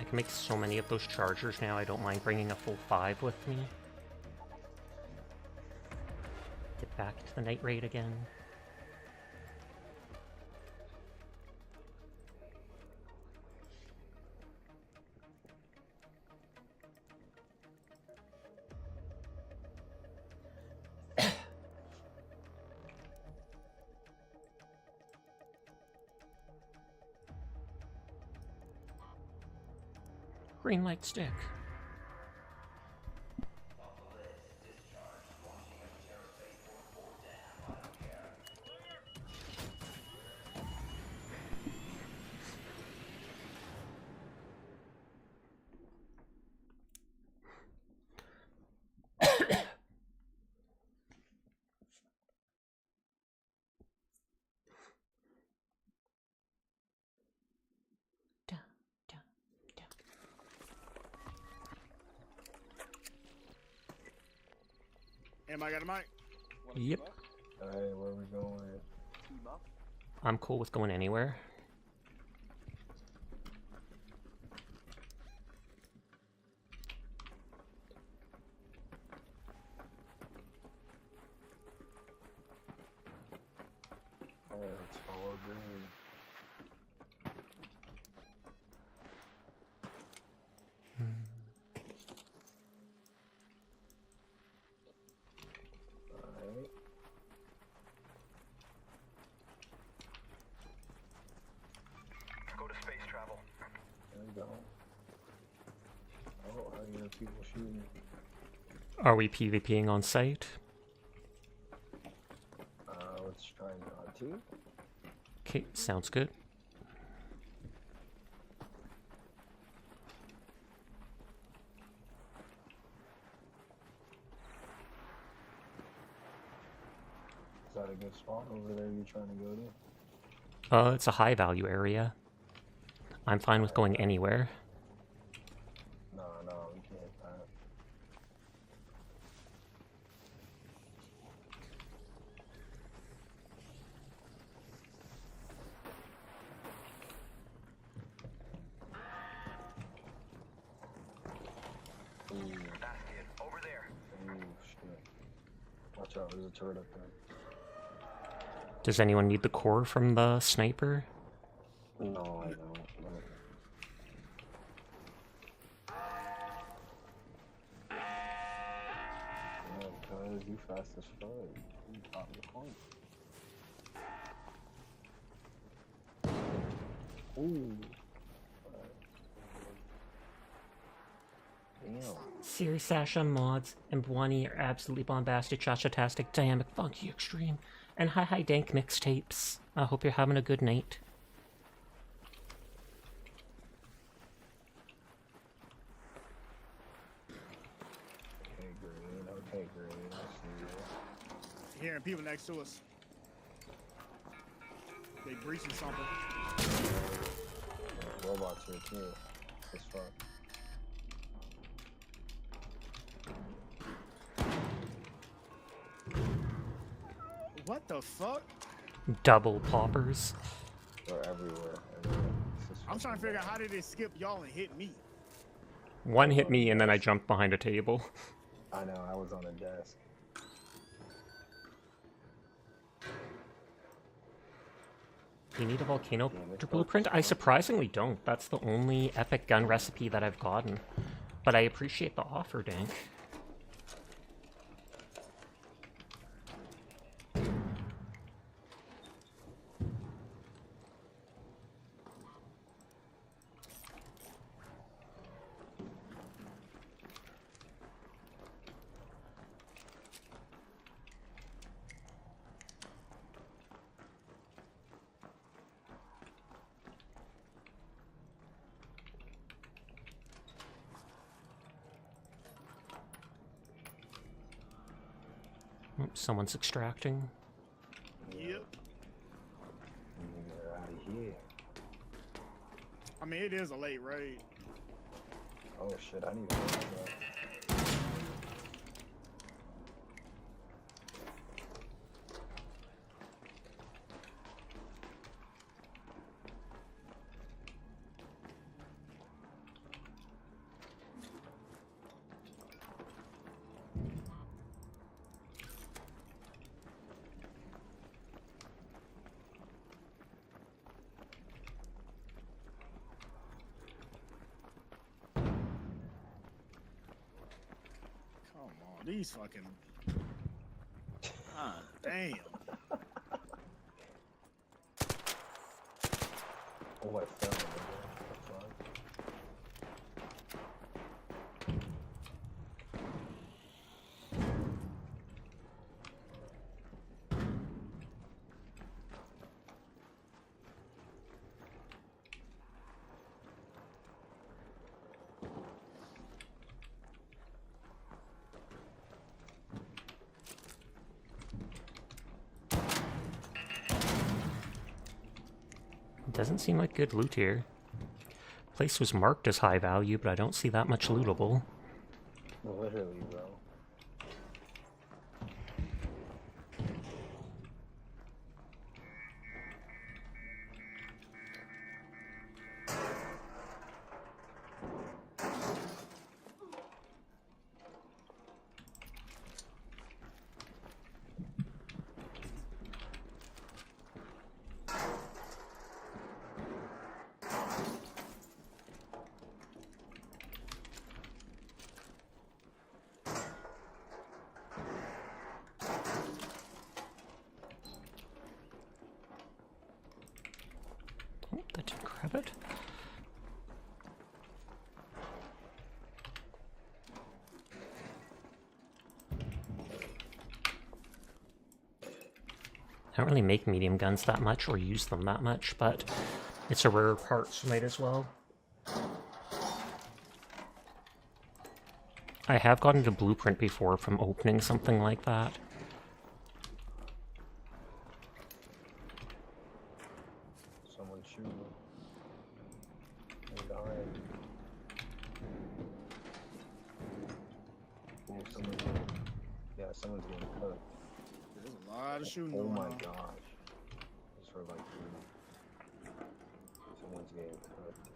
I can make so many of those chargers now, I don't mind bringing a full 5 with me. Get back to the night raid again. Green light stick. Am I got a mic? Yep. Alright, where we going? I'm cool with going anywhere. Oh, it's all green. Alright. Go to space travel. There we go. Oh, I hear people shooting. Are we PvPing on site? Let's try not to. Okay, sounds good. Is that a good spot over there you're trying to go to? It's a high value area. I'm fine with going anywhere. No, we can't hit that. Bastion, over there. Oh shit. Watch out, there's a turret up there. Does anyone need the core from the sniper? No, I don't. Yeah, cuz you fast as fuck. You pop the point. Ooh. Damn. Siri Sasha mods and Bwani are absolutely bombastic, chacha-tastic, dynamic, funky, extreme, and hi dank mixtapes. I hope you're having a good night. Okay, green. Okay, green. I see you. Hearing people next to us. They breaching something. Robots here too. As fuck. What the fuck? Double poppers. They're everywhere. I'm trying to figure out how did they skip y'all and hit me? One hit me and then I jumped behind a table. I know, I was on a desk. You need a volcano blueprint? I surprisingly don't. That's the only epic gun recipe that I've gotten. But I appreciate the offer, Dank. Someone's extracting. Yep. Get out of here. I mean, it is a late raid. Oh shit, I need to go that. These fucking... Ah, damn. Oh, I fell. Doesn't seem like good loot here. Place was marked as high value, but I don't see that much lootable. Literally, bro. Oh, that didn't grab it. I don't really make medium guns that much or use them that much, but it's a rare part, so might as well. I have gotten to blueprint before from opening something like that. Someone shooting. They're dying. Oh, someone's getting... Yeah, someone's getting cooked. There's a lot of shooting Oh going my on. gosh. Just for like 3. Someone's getting cooked.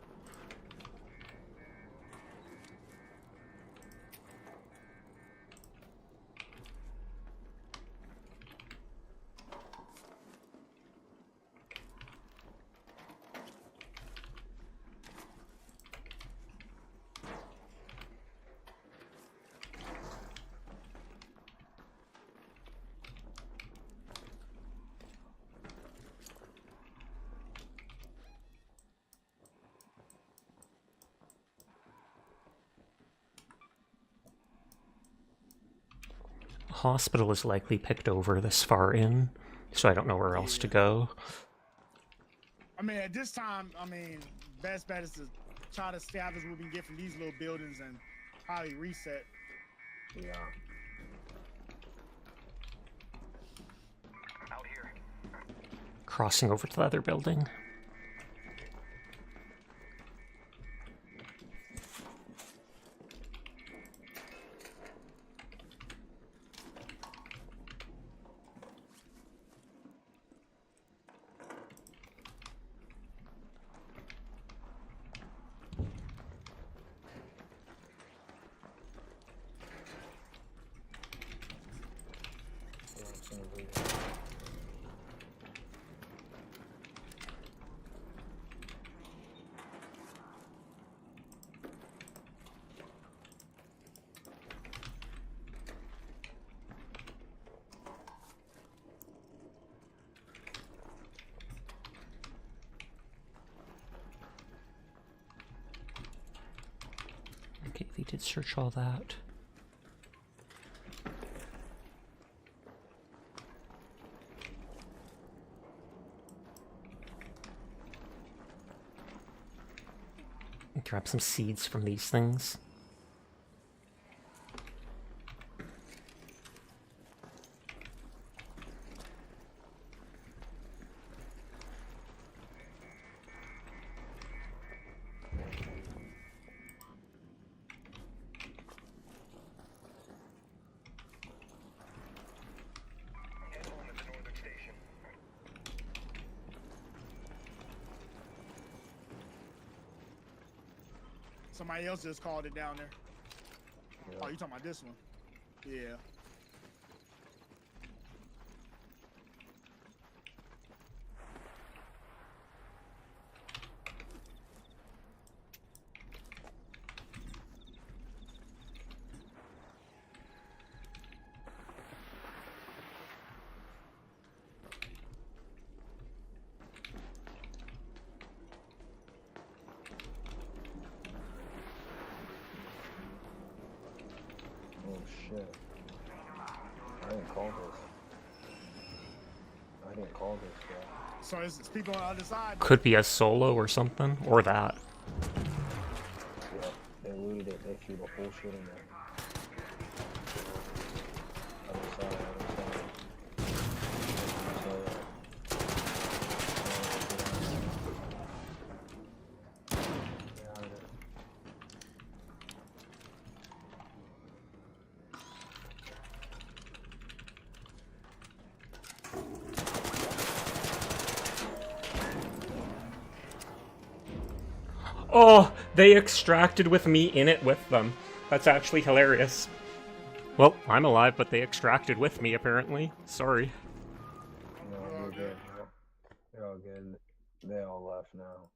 Hospital is likely picked over this far in, so I don't know where else to go. I mean, at this time, I mean, best bet is to try to salvage what we can get from these little buildings and probably reset. Yeah. Out here. Crossing over to the other building. Okay, we did search all that. Grab some seeds from these things. Somebody else just called it down there. Yeah. Oh, you talking about this one? Yeah. Oh shit. I didn't call this. I didn't call this, bro. So it's people on the other side. Could be a solo or something, or that. Yeah, they looted it. They threw the whole shit in there. Other side, other side. Oh, they extracted with me in it with them. That's actually hilarious. Well, I'm alive, but they extracted with me, apparently. Sorry. No, you're good, bro. You're all good. They all left now.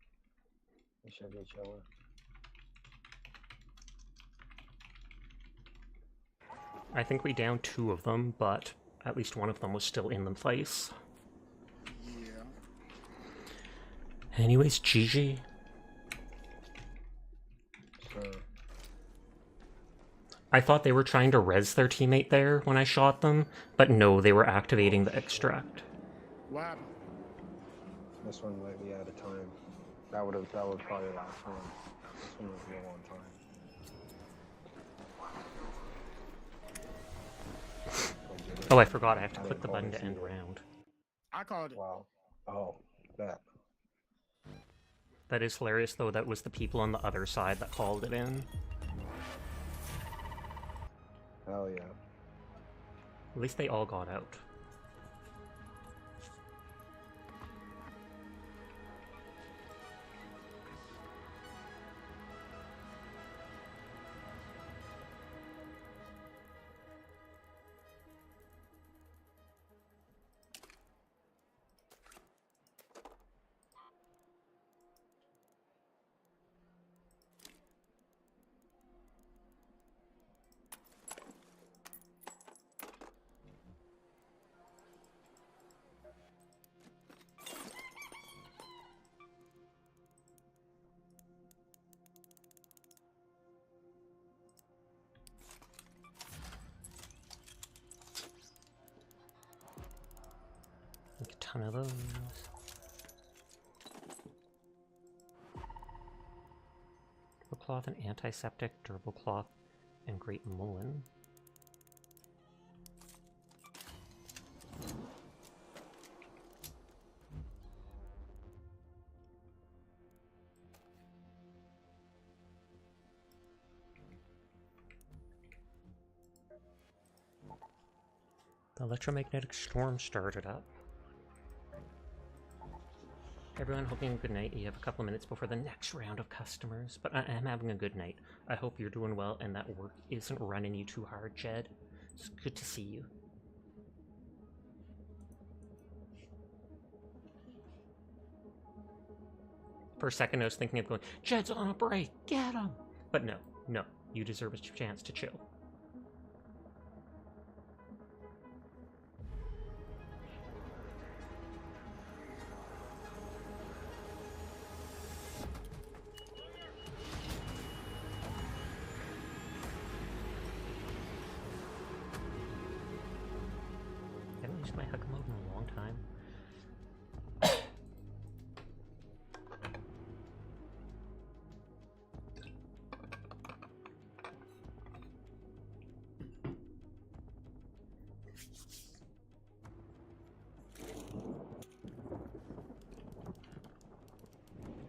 We should be chilling. I think we downed 2 of them, but at least one of them was still in the place. Yeah. Anyways, GG. Sure. I thought they were trying to res their teammate there when I shot them, but no, they were activating the extract. What happened? This one might be out of time. That would probably last one. This one was low on time. Oh, I forgot I have to click the button to end round. I called it. Wow. Oh, that. That is hilarious, though. That was the people on the other side that called it in. Hell yeah. At least they all got out. Make a ton of those. Durable cloth and antiseptic, durable cloth, and great mullen. The electromagnetic storm started up. Everyone, hoping a good night. You have a couple of minutes before the next round of customers, but I am having a good night. I hope you're doing well and that work isn't running you too hard, Jed. It's good to see you. For a second, I was thinking of going, Jed's on a break, get him! But no, no, you deserve a chance to chill. I haven't used my hug mode in a long time.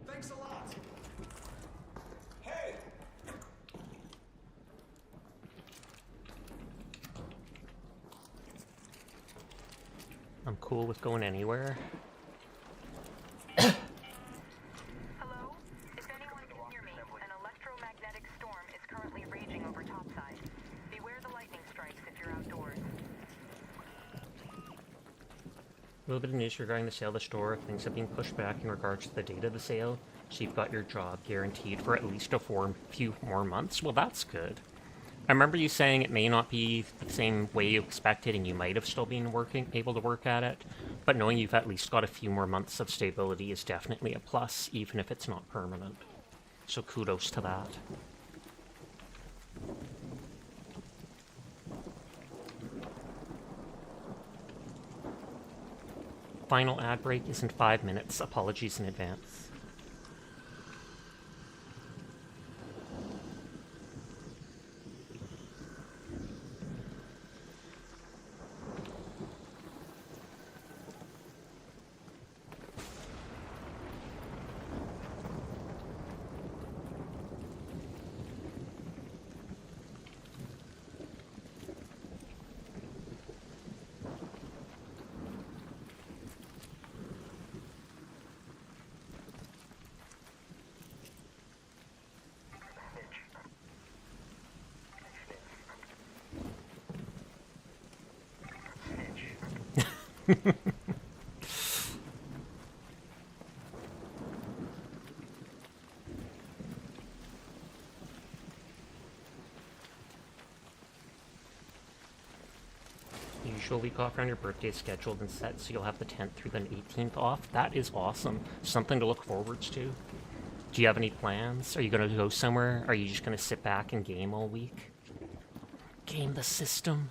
Thanks a lot. Hey! I'm cool with going anywhere. Hello? If anyone can hear me, an electromagnetic storm is currently raging over topside. Beware the lightning strikes if you're outdoors. A little bit of news regarding the sale of the store. Things have been pushed back in regards to the date of the sale, so you've got your job guaranteed for at least a few more months. Well, that's good. I remember you saying it may not be the same way you expected, and you might have still been able to work at it, but knowing you've at least got a few more months of stability is definitely a plus, even if it's not permanent. So kudos to that. Final ad break is in 5 minutes. Apologies in advance. Usual week off around your birthday is scheduled and set, so you'll have the 10th through the 18th off. That is awesome. Something to look forwards to. Do you have any plans? Are you going to go somewhere? Are you just going to sit back and game all week? Game the system?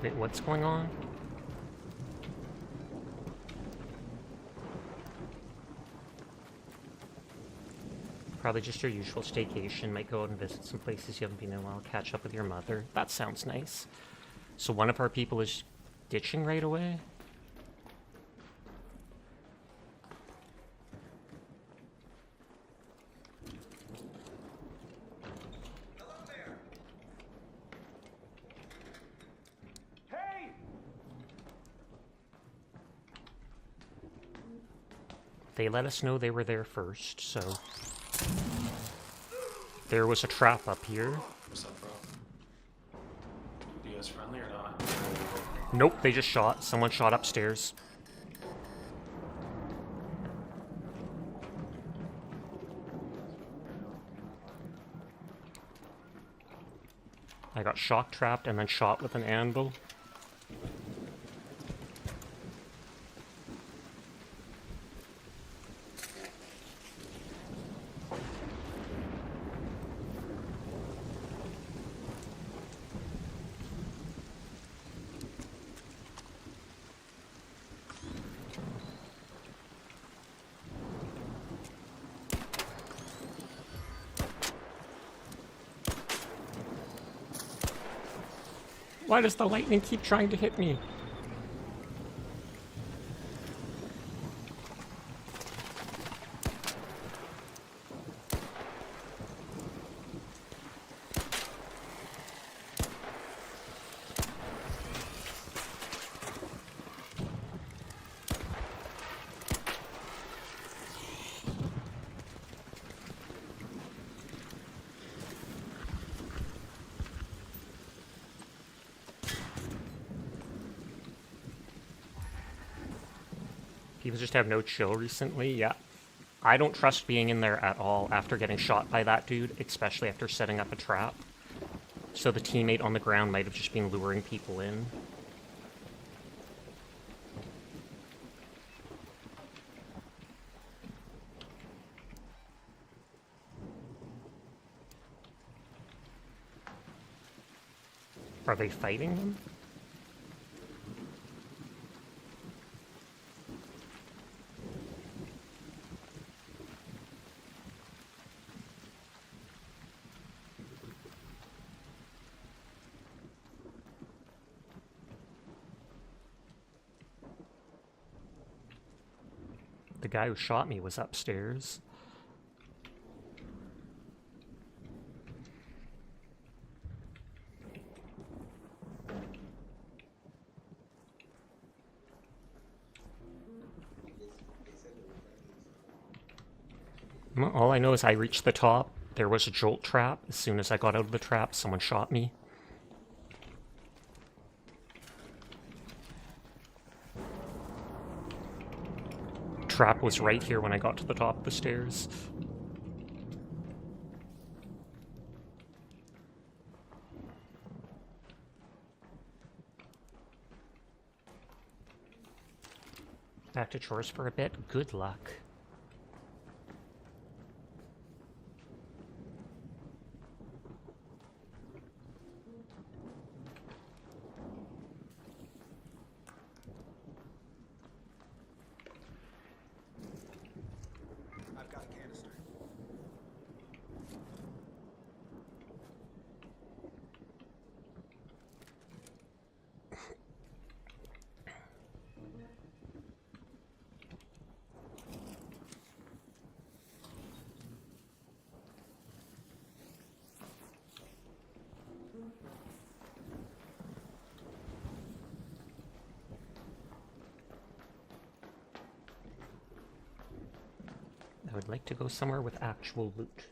Wait, what's going on? Probably just your usual staycation. Might go out and visit some places you haven't been in a while. Catch up with your mother. That sounds nice. So one of our people is ditching right away? They let us know they were there first, so there was a trap up here. What's up, bro? You guys friendly or not? Nope, they just shot. Someone shot upstairs. I got shock trapped and then shot with an anvil. Why does the lightning keep trying to hit me? People just have no chill recently, yeah. I don't trust being in there at all after getting shot by that dude, especially after setting up a trap. So the teammate on the ground might have just been luring people in. Are they fighting them? The guy who shot me was upstairs. Well, all I know is I reached the top. There was a jolt trap. As soon as I got out of the trap, someone shot me. Trap was right here when I got to the top of the stairs. Back to chores for a bit. Good luck. I've got a canister. I would like to go somewhere with actual loot.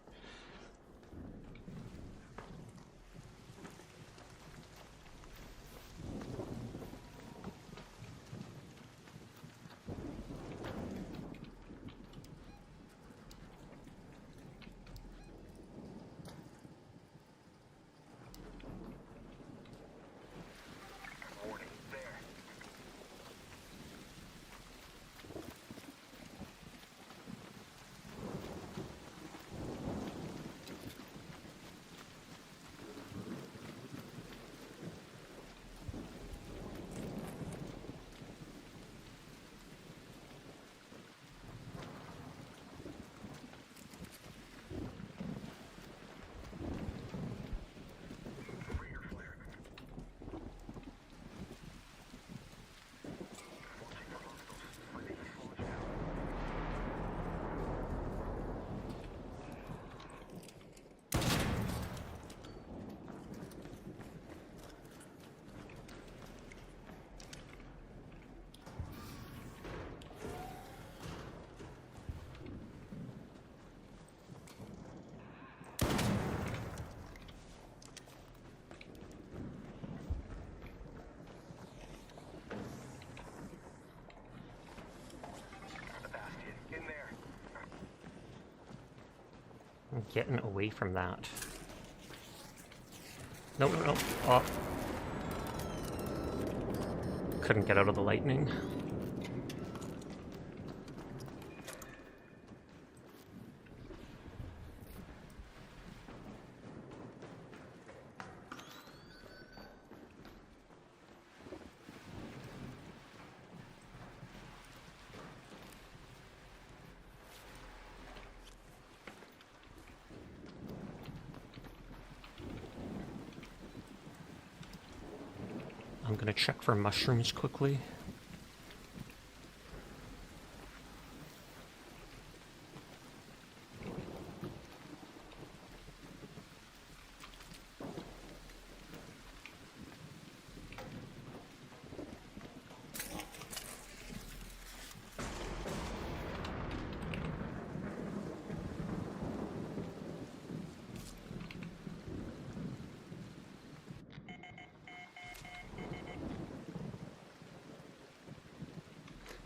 getting away from that. No, no, no. Oh. Couldn't get out of the lightning. I'm gonna check for mushrooms quickly.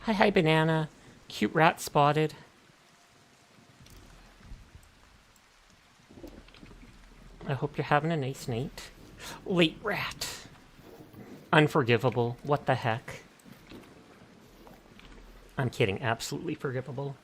Hi, hi, banana. Cute rat spotted. I hope you're having a nice night. Late rat. Unforgivable. What the heck? I'm kidding. Absolutely forgivable.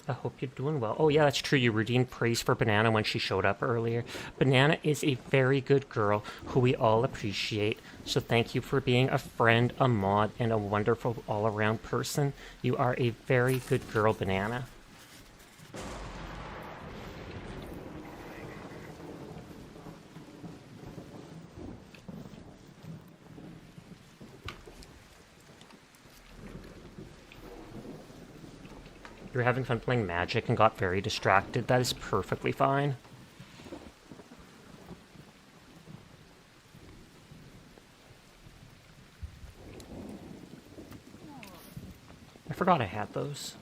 I hope you're doing well. Oh yeah, that's true. You redeemed praise for Banana when she showed up earlier. Banana is a very good girl who we all appreciate. So thank you for being a friend, a mod, and a wonderful all-around person. You are a very good girl, Banana. You're having fun playing Magic and got very distracted. That is perfectly fine. I forgot I had those.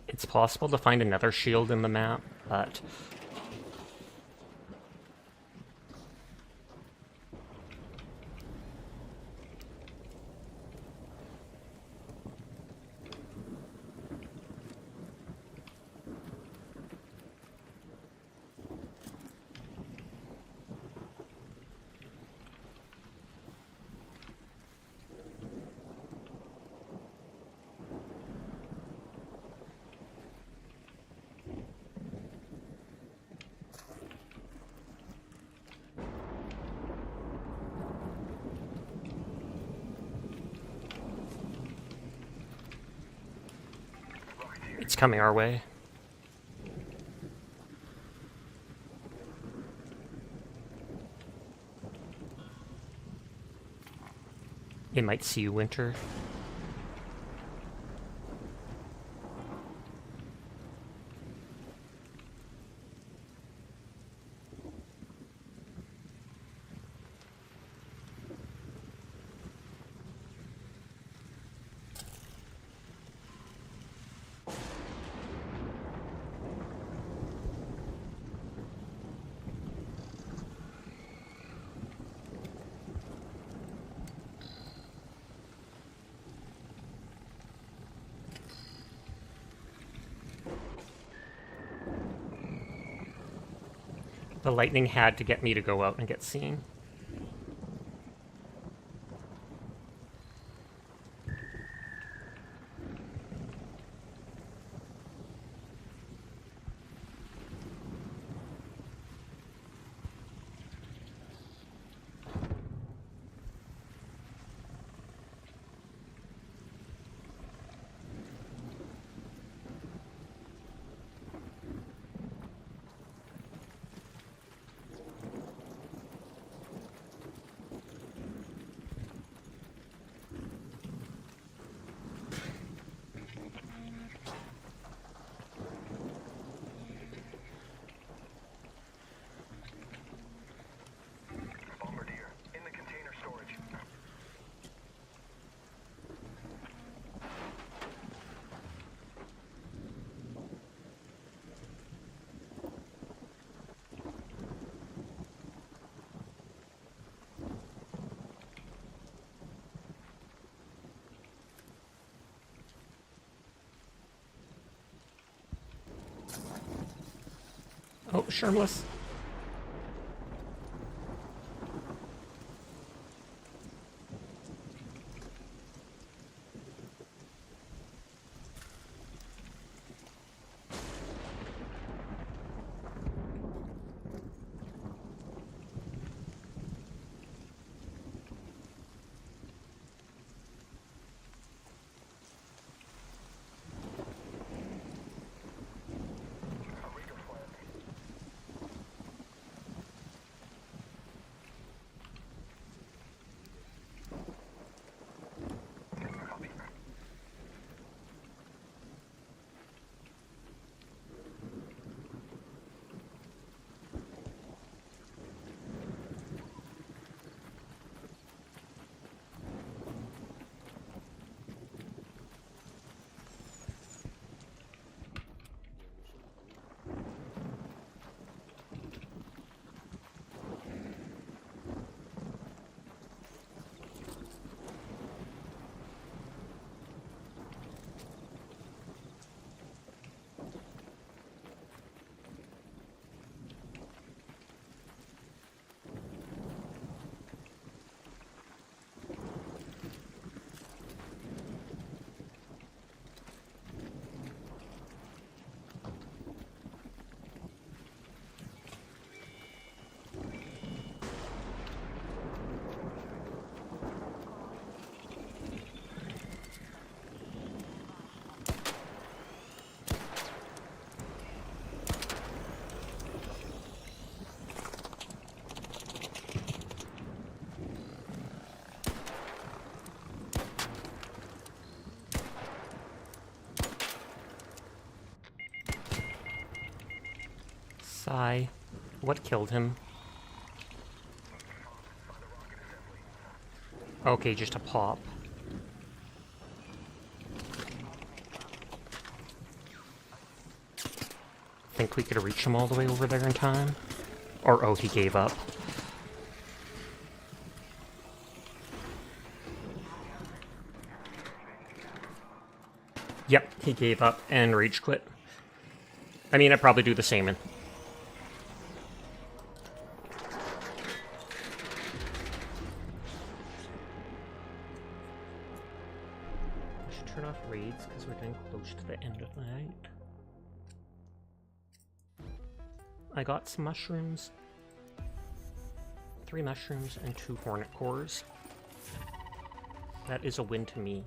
It's possible to find another shield in the map, but it's coming our way. It might see you, Winter. The lightning had to get me to go out and get seen. Bombardier, in the container storage. Oh, Shermless. Sigh. What killed him? Okay, just a pop. Think we could reach him all the way over there in time? Or, oh, he gave up. Yep, he gave up and rage quit. I mean, I'd probably do the same in... I should turn off raids because we're getting close to the end of the night. I got some mushrooms. 3 mushrooms and 2 hornet cores. That is a win to me.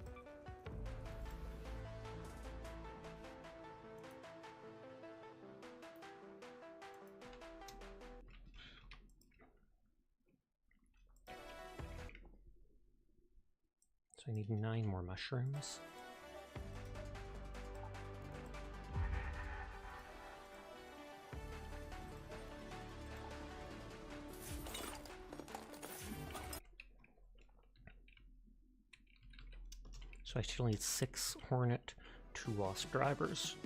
So I need 9 more mushrooms. So I still need 6 hornet, 2 wasp drivers.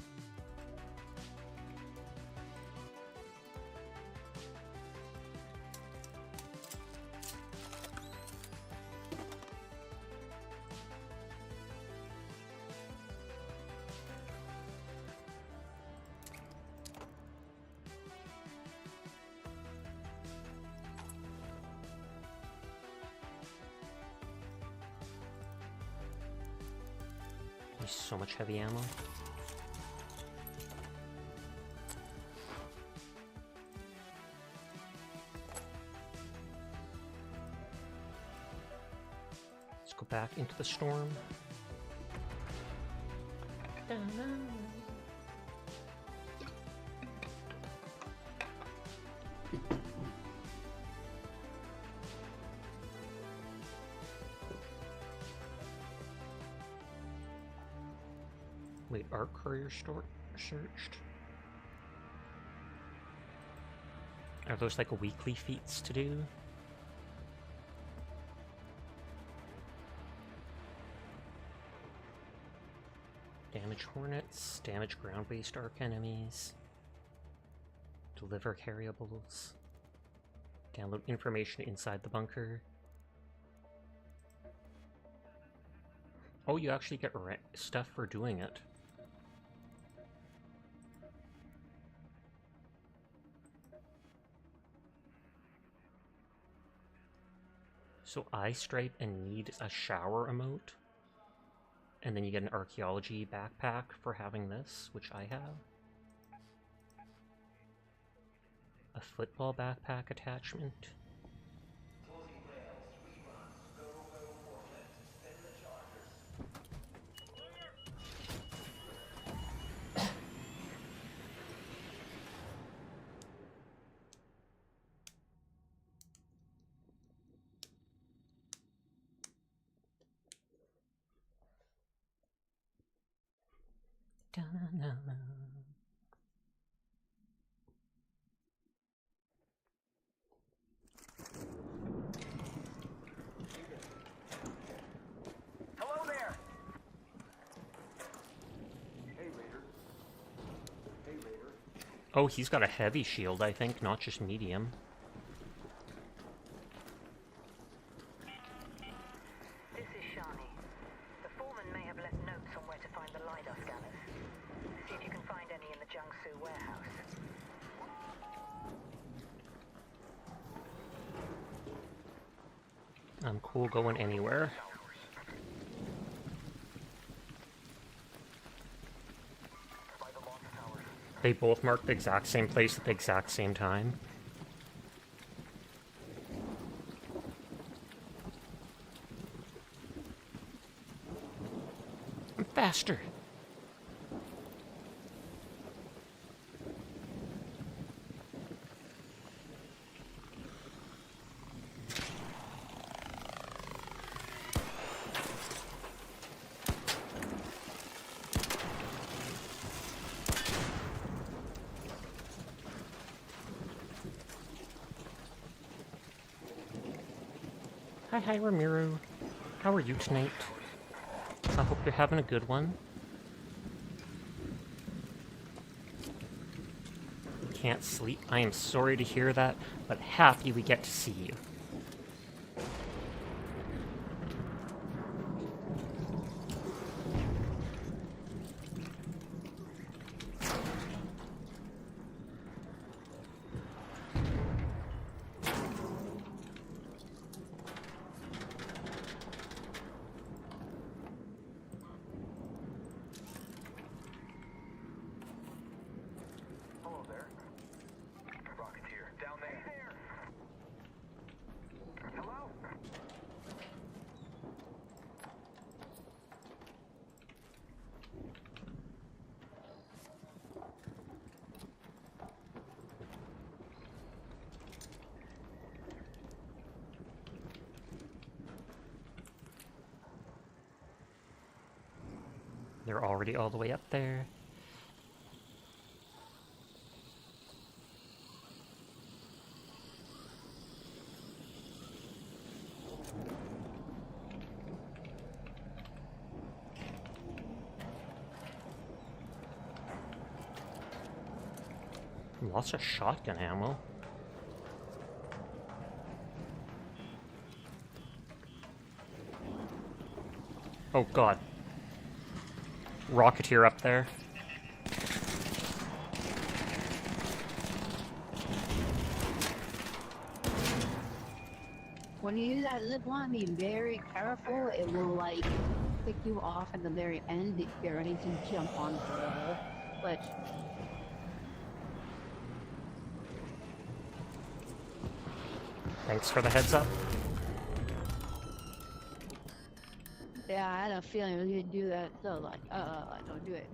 There's so much heavy ammo. Let's go back into the storm. Wait, Arc Courier searched? Are those like weekly feats to do? Damage Hornets, damage ground-based Arc enemies, deliver carryables, download information inside the bunker. Oh, you actually get stuff for doing it. So eye stripe and need a shower emote. And then you get an archaeology backpack for having this, which I have. A football backpack attachment. Hello there! Hey, Raider. Hey, Raider. Oh, he's got a heavy shield, I think, not just medium. This is Shani. The foreman may have left notes on where to find the LiDAR scanners. See if you can find any in the Jiangsu warehouse. I'm cool going anywhere. They both mark the exact same place at the exact same time. I'm faster. Hi, Ramiro. How are you tonight? I hope you're having a good one. Can't sleep. I am sorry to hear that, but happy we get to see you. They're already all the way up there. Lots of shotgun ammo. Oh god. Rocketeer up there. When you use that zip line, be very careful. It will like pick you off at the very end if you're ready to jump on the ledge. Thanks for the heads up. Yeah, I had a feeling I was gonna do that, so like, don't do it.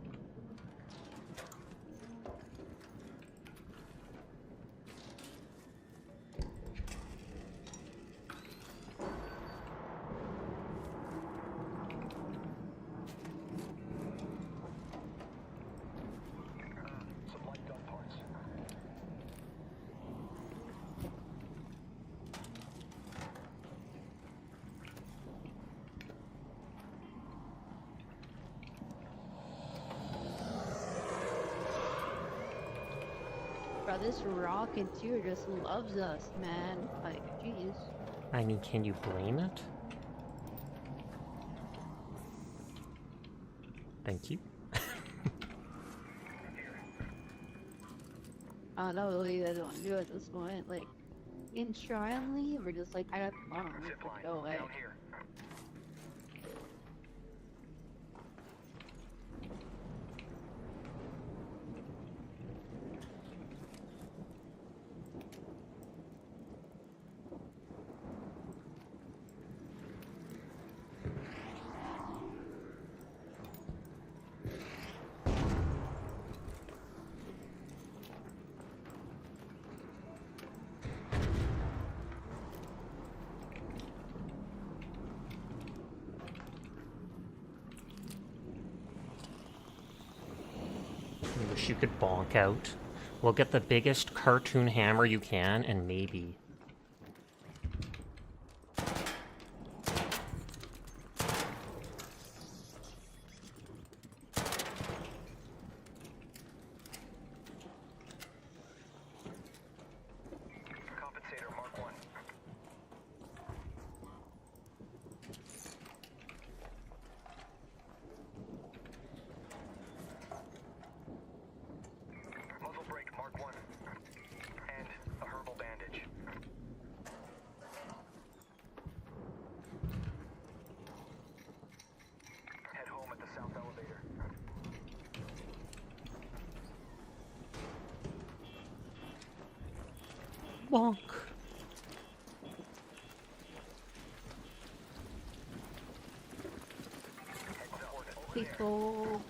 Bro, this Rocketeer just loves us, man. Like, jeez. I mean, can you blame it? Thank you. I don't know what you guys want to do at this point. Like, enshrine leave or just like, I got the bomb. Go away. I wish you could bonk out. We'll get the biggest cartoon hammer you can, and maybe. Compensator Mark 1. Muzzle brake Mark 1. And a herbal bandage. Head home at the south elevator. Bonk. People.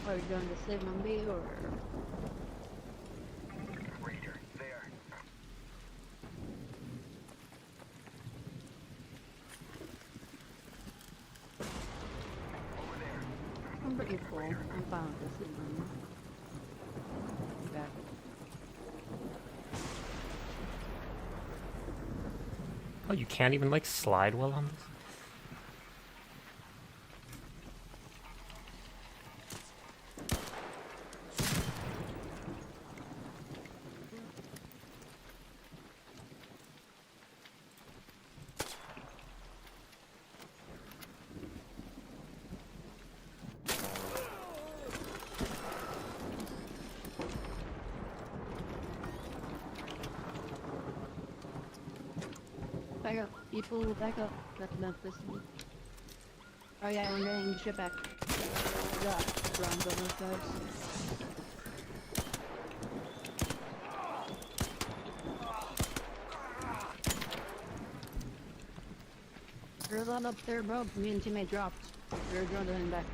Are you going to save me or? Raider, there. I'm pretty full. I'm fine with this. Back. Oh, you can't even like slide well on this? Back up, people, back up. Got the Memphis. Oh yeah, I'm getting the shit back. Got drones on those guys. There's one up there, bro. Me and teammate dropped. There's drone running back.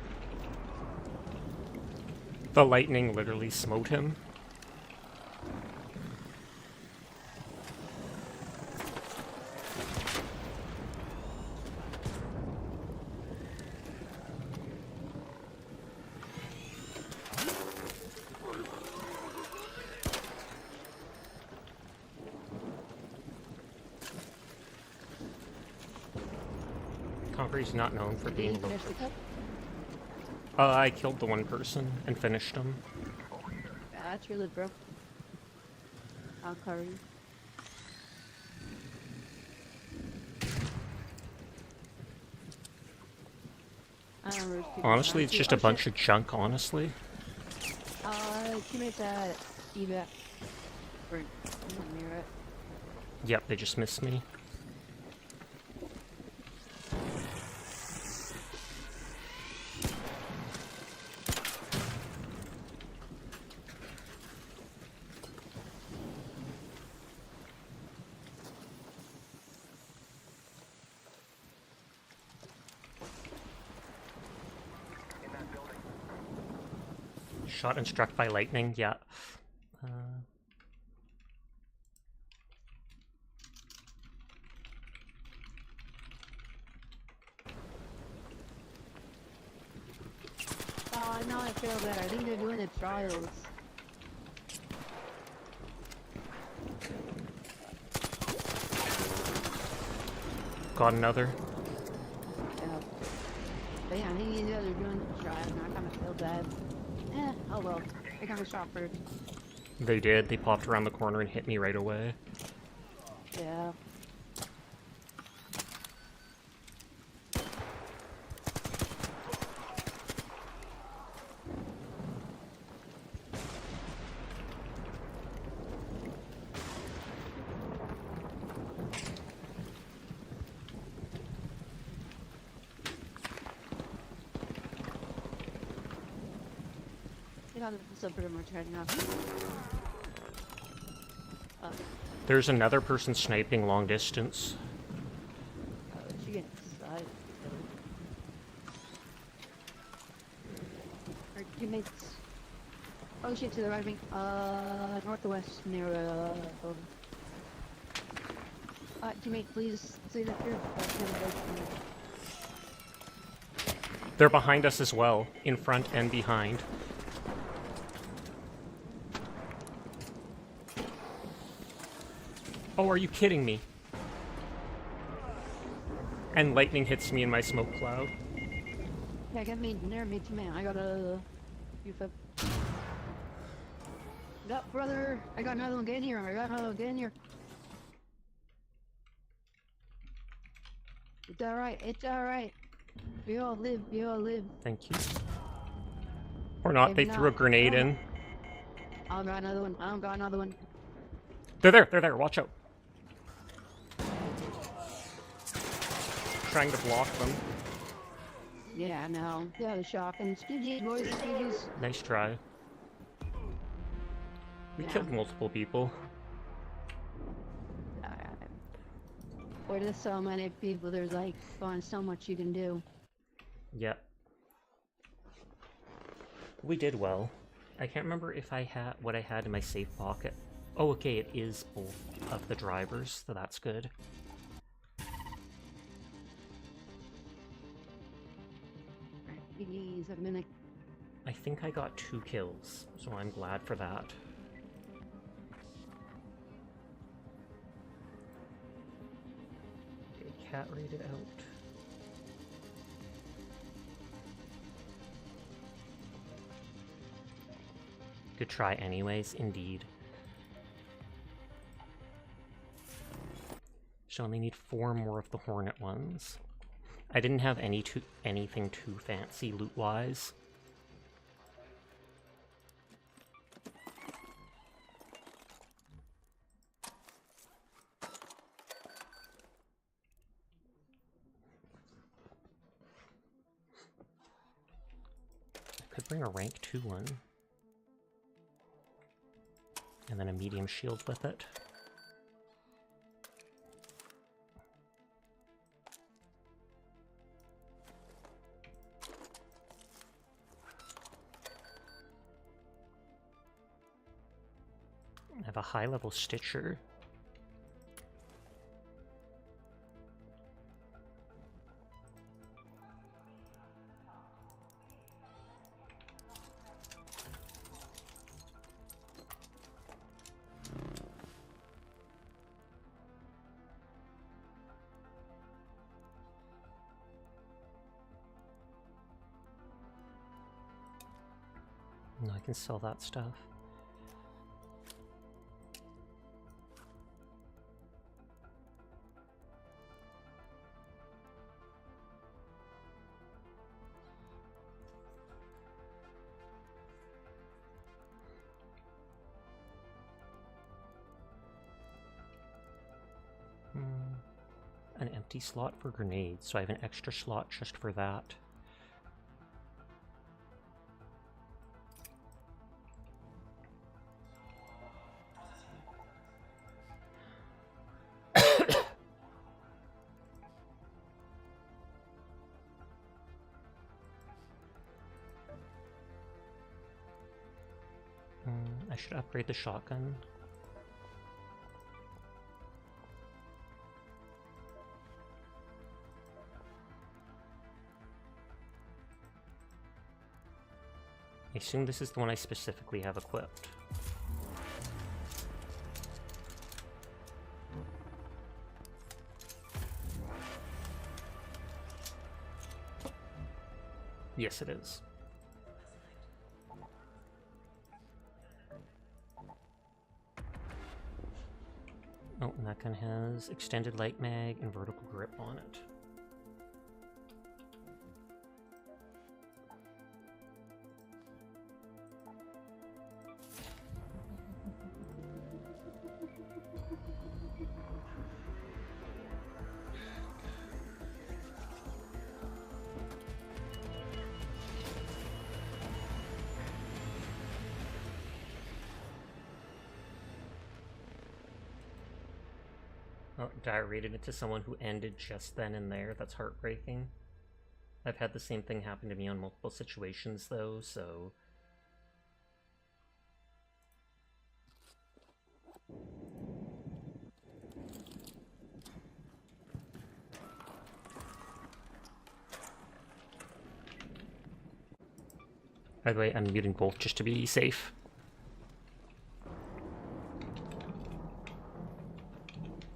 The lightning literally smote him. Concrete's not known for being low. I killed the one person and finished him. Yeah, that's really bro. I'll cover you. Honestly, it's just a bunch of junk, honestly. Teammates at evac. Right near it. Yep, they just missed me. shot and struck by lightning, yeah. Oh, now I feel better. I think they're doing the trials. Got another. Yeah. But yeah, I think these guys are doing the trials, and I kind of feel bad. Oh well. They kind of shot first. They did. They popped around the corner and hit me right away. Yeah. So pretty much heading up. There's another person sniping long distance. She gets side. Our teammates. Oh shit, to the right wing. Northwest near building. Teammate, please say that you're. They're behind us as well, in front and behind. Oh, are you kidding me? And lightning hits me in my smoke cloud. Yeah, get me near me too, man. I got a UFO. Up, brother. I got another one. Get in here. I got another one. Get in here. It's alright. It's alright. We all live. We all live. Thank you. Or not. They threw a grenade in. I got another one. I got another one. They're there. They're there. Watch out. Trying to block them. Yeah, no. Yeah, the shock and GG's, boys. GG's. Nice try. We killed multiple people. Where there's so many people, there's like so much you can do. Yeah. We did well. I can't remember if I had what I had in my safe pocket. Oh, okay, it is both of the drivers, so that's good. Please, a minute. I think I got 2 kills, so I'm glad for that. Okay, cat rated out. Good try anyways, indeed. So I only need 4 more of the Hornet ones. I didn't have anything too fancy loot-wise. I could bring a rank 2 one. And then a medium shield with it. I have a high-level Stitcher. No, I can sell that stuff. An empty slot for grenades, so I have an extra slot just for that. should upgrade the shotgun. I assume this is the one I specifically have equipped. Yes, it is. Oh, and that gun has extended light mag and vertical grip on it. Oh, diarrheated it to someone who ended just then and there. That's heartbreaking. I've had the same thing happen to me on multiple situations, though, so... By the way, I'm muting both just to be safe.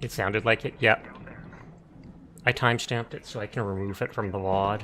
It sounded like it, yep. I timestamped it so I can remove it from the VOD.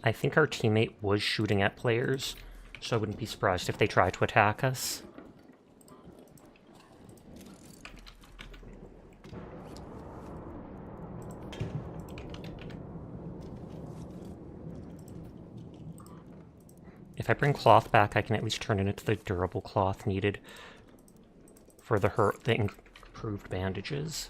I think our teammate was shooting at players, so I wouldn't be surprised if they tried to attack us. If I bring cloth back, I can at least turn it into the durable cloth needed for the improved bandages.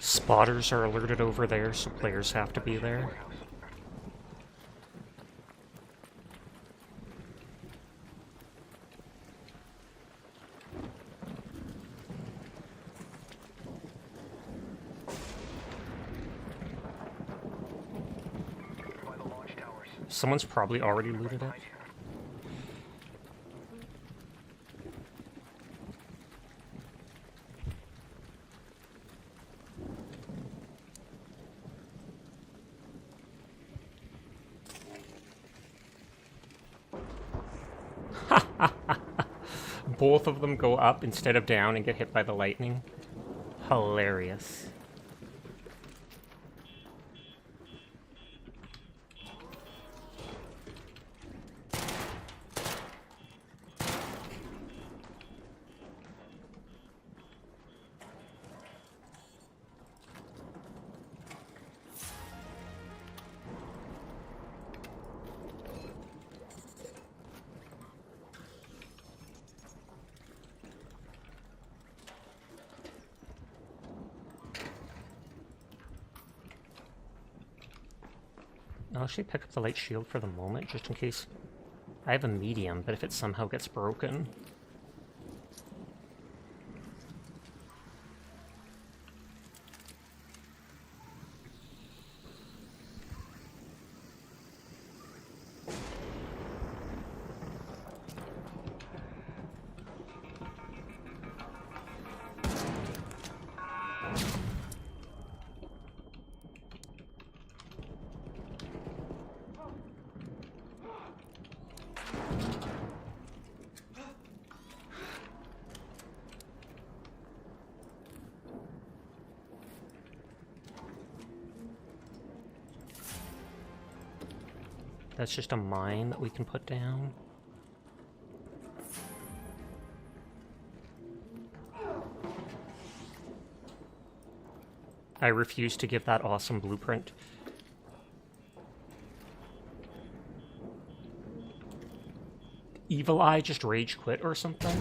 Spotters are alerted over there, so players have to be there. Someone's probably already looted it. Both of them go up instead of down and get hit by the lightning. Hilarious. I'll actually pick up the light shield for the moment, just in case. I have a medium, but if it somehow gets broken... That's just a mine that we can put down. I refuse to give that awesome blueprint. Evil Eye just rage quit or something?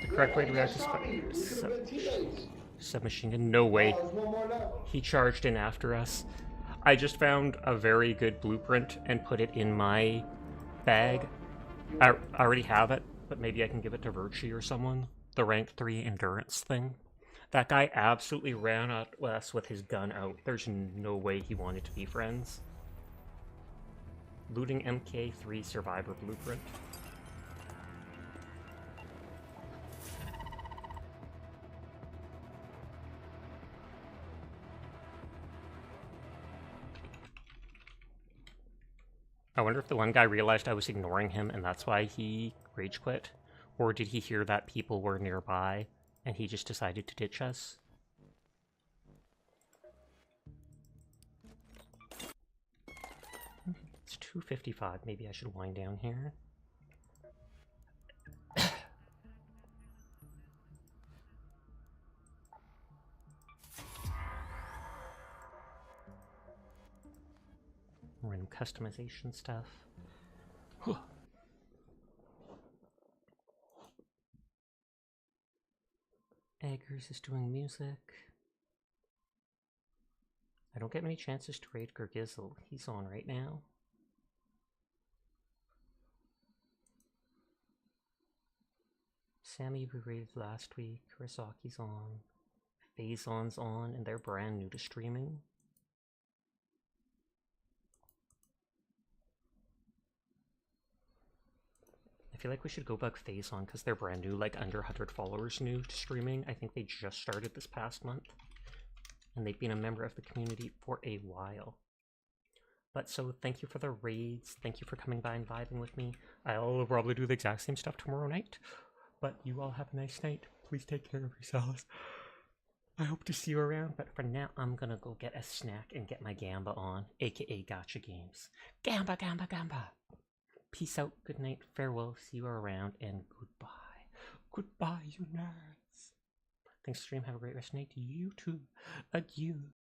Correct way to react to submachine gun. No way. He charged in after us. I just found a very good blueprint and put it in my bag. I already have it, but maybe I can give it to Virtue or someone. The rank 3 endurance thing. That guy absolutely ran at us with his gun out. There's no way he wanted to be friends. Looting MK3 Survivor blueprint. I wonder if the one guy realized I was ignoring him and that's why he rage quit? Or did he hear that people were nearby and he just decided to ditch us? It's 2:55. Maybe I should wind down here. Random customization stuff. Eggers is doing music. I don't get many chances to raid Gurgizzle. He's on right now. Sammy we raided last week. Risaki's on. Phazon's on, and they're brand new to streaming. I feel like we should go back Phazon because they're brand new, like under 100 followers new to streaming. I think they just started this past month. And they've been a member of the community for a while. But so thank you for the raids. Thank you for coming by and vibing with me. I'll probably do the exact same stuff tomorrow night. But you all have a nice night. Please take care of yourselves. I hope to see you around. But for now, I'm gonna go get a snack and get my Gamba on. AKA Gacha Games. Gamba, Gamba, Gamba. Peace out, good night, farewell, see you around, and goodbye. Goodbye, you nerds. Thanks for stream, have a great rest of the night. You too. Adieu.